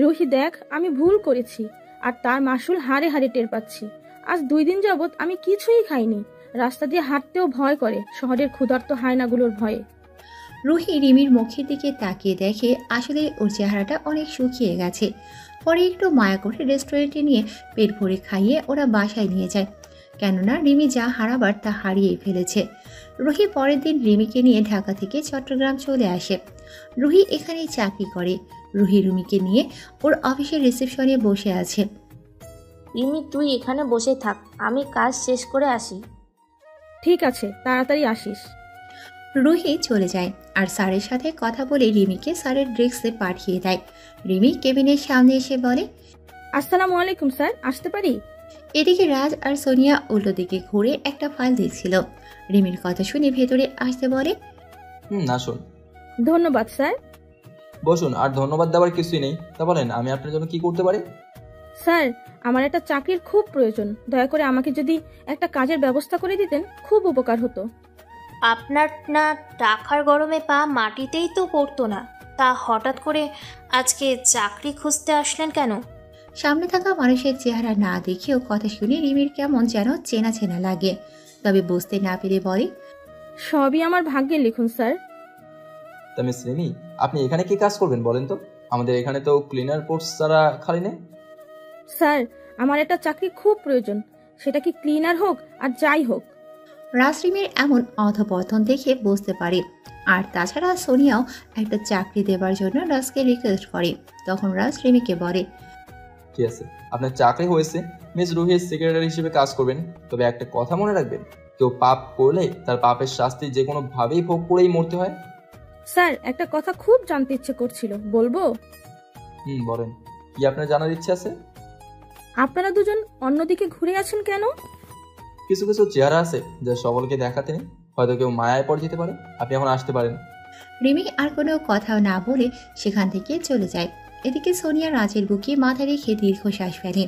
রুহি দেখ, আমি ভুল করেছি আর তার মাসুল হাড়ে হাড়ে টের পাচ্ছি। আজ 2 দিন যাবৎ আমি কিছুই খাইনি। রাস্তা দিয়ে হাঁটতেও ভয় করে, শহরের ক্ষুধার্ত হায়নাগুলোর ভয়ে। রুহি রিমির মুখের দিকে তাকিয়ে দেখে আসলে ওর চেহারাটা অনেক শুকিয়ে গেছে। পরে একটু মায়া করে রেস্টুরেন্টে নিয়ে পেট ভরে খাইয়ে ওরা বাসায় নিয়ে যায়। কেননা রিমি যা হারাবার তা হারিয়েই ফেলেছে। রুহি পরের দিন রিমিকে নিয়ে ঢাকা থেকে চট্টগ্রাম চলে আসে। রুহি এখানেই চাকরি করে। রুহি রিমিকে নিয়ে ওর অফিসের রিসেপশনে বসে আছে। রিমি, তুই এখানে বসে থাক, আমি কাজ শেষ করে আসি। ঠিক আছে, তাড়াতাড়ি আসিস। রুহি চলে যায় আর স্যারের সাথে কথা বলে রিমিকে স্যারের ডেস্কে পাঠিয়ে দেয়। রিমি কেবিনের সামনে এসে বলে, আসসালামু আলাইকুম স্যার, আসতে পারি? এদিকে রাজ আর সোনিয়া উল্টো দিকে ঘুরে একটা ফাইল দেখছিল। রিমির কথা শুনে ভেতরে আসতে বলে, আসুন। ধন্যবাদ স্যার। বসুন। আর ধন্যবাদ দেওয়ার কিছুই নেই। তা বলেন, আমি আপনার জন্য কি করতে পারি? স্যার, আমার একটা চাকরির খুব প্রয়োজন। দয়া করে আমাকে যদি একটা কাজের ব্যবস্থা করে দিতেন খুব উপকার হতো। আপনার না টাকার গরমে পা মাটিতেই তো পড়তো না, তা হঠাৎ করে আজকে চাকরি খুঁজতে আসলেন কেন? সামনে থাকা মানুষের চেহারা না দেখেও কথা শুনে রিমির কেমন যেন চেনা চেনা লাগে। তবে বুঝতে না পেরে বলে, সবই আমার ভাগ্যে লিখুন স্যার। তা মিস রিমি, আপনি এখানে কি কাজ করবেন বলেন তো? আমাদের এখানে তো ক্লিনার পোস্ট ছাড়া খালি নেই। স্যার, আমার একটা চাকরি খুব প্রয়োজন, সেটা কি ক্লিনার হোক আর যাই হোক। রাজ রিমির এমন অধপতন দেখে বুঝতে পারে। আর তাছাড়া সোনিয়াও একটা চাকরি দেবার জন্য রাজকে রিকোয়েস্ট করে। তখন রাজ রিমিকে বলে, ঠিক আছে, আপনার চাকরি হয়েছে, মিস রুহির সেক্রেটারি হিসেবে কাজ করবেন। তবে একটা কথা মনে রাখবেন, কেউ পাপ করলে তার পাপের শাস্তি যে কোনো ভাবেই ভোগ করেই মরতে হয়। স্যার, একটা কথা খুব জানতে ইচ্ছে করছিল, বলবো? বলেন, কি আপনার জানার ইচ্ছে আছে? আপনারা দুজন অন্যদিকে ঘুরে আছেন কেন? কিছু কিছু চেহারা আছে যা সকলকে দেখাতে নেই, হয়তো কেউ মায়ায় পড়ে যেতে পারে। আপনি এখন আসতে পারেন। রিমি আর কোনো কথা না বলে সেখান থেকে চলে যায়। এদিকে সোনিয়া রাজের বুকে মাথা রেখে দীর্ঘশ্বাস ফেলে।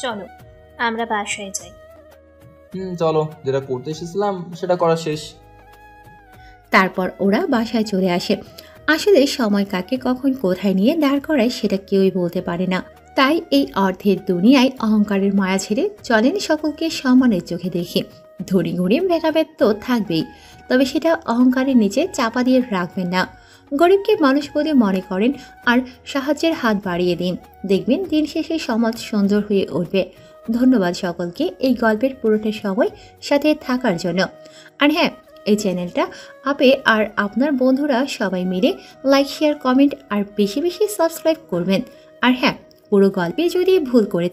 চলো আমরা বাসায় যাই। চলো, যেটা করতে এসেছিলাম সেটা করা শেষ। তারপর ওরা বাসায় চলে আসে। আসলে সময় কাকে কখন কোথায় নিয়ে দাঁড় করায় সেটা কেউই বলতে পারে না। তাই এই অর্ধের দুনিয়ায় অহংকারের মায়া ছেড়ে চলেন সকলকে সম্মানের চোখে দেখে। ধরি ঘুরি ভেদাভেদ তো থাকবেই, তবে সেটা অহংকারের নিচে চাপা দিয়ে রাখবেন না। গরিবকে মানুষ বলে মনে করেন আর সাহায্যের হাত বাড়িয়ে দিন, দেখবেন দিন শেষে সমাজ সুন্দর হয়ে উঠবে। ধন্যবাদ সকলকে এই গল্পের পুরোটা সময় সাথে থাকার জন্য। আর হ্যাঁ, এই চ্যানেলটা আপে আর আপনার বন্ধুরা সবাই মিলে লাইক, শেয়ার, কমেন্ট আর বেশি বেশি সাবস্ক্রাইব করবেন। আর হ্যাঁ, পুরো গল্পে যদি ভুল করে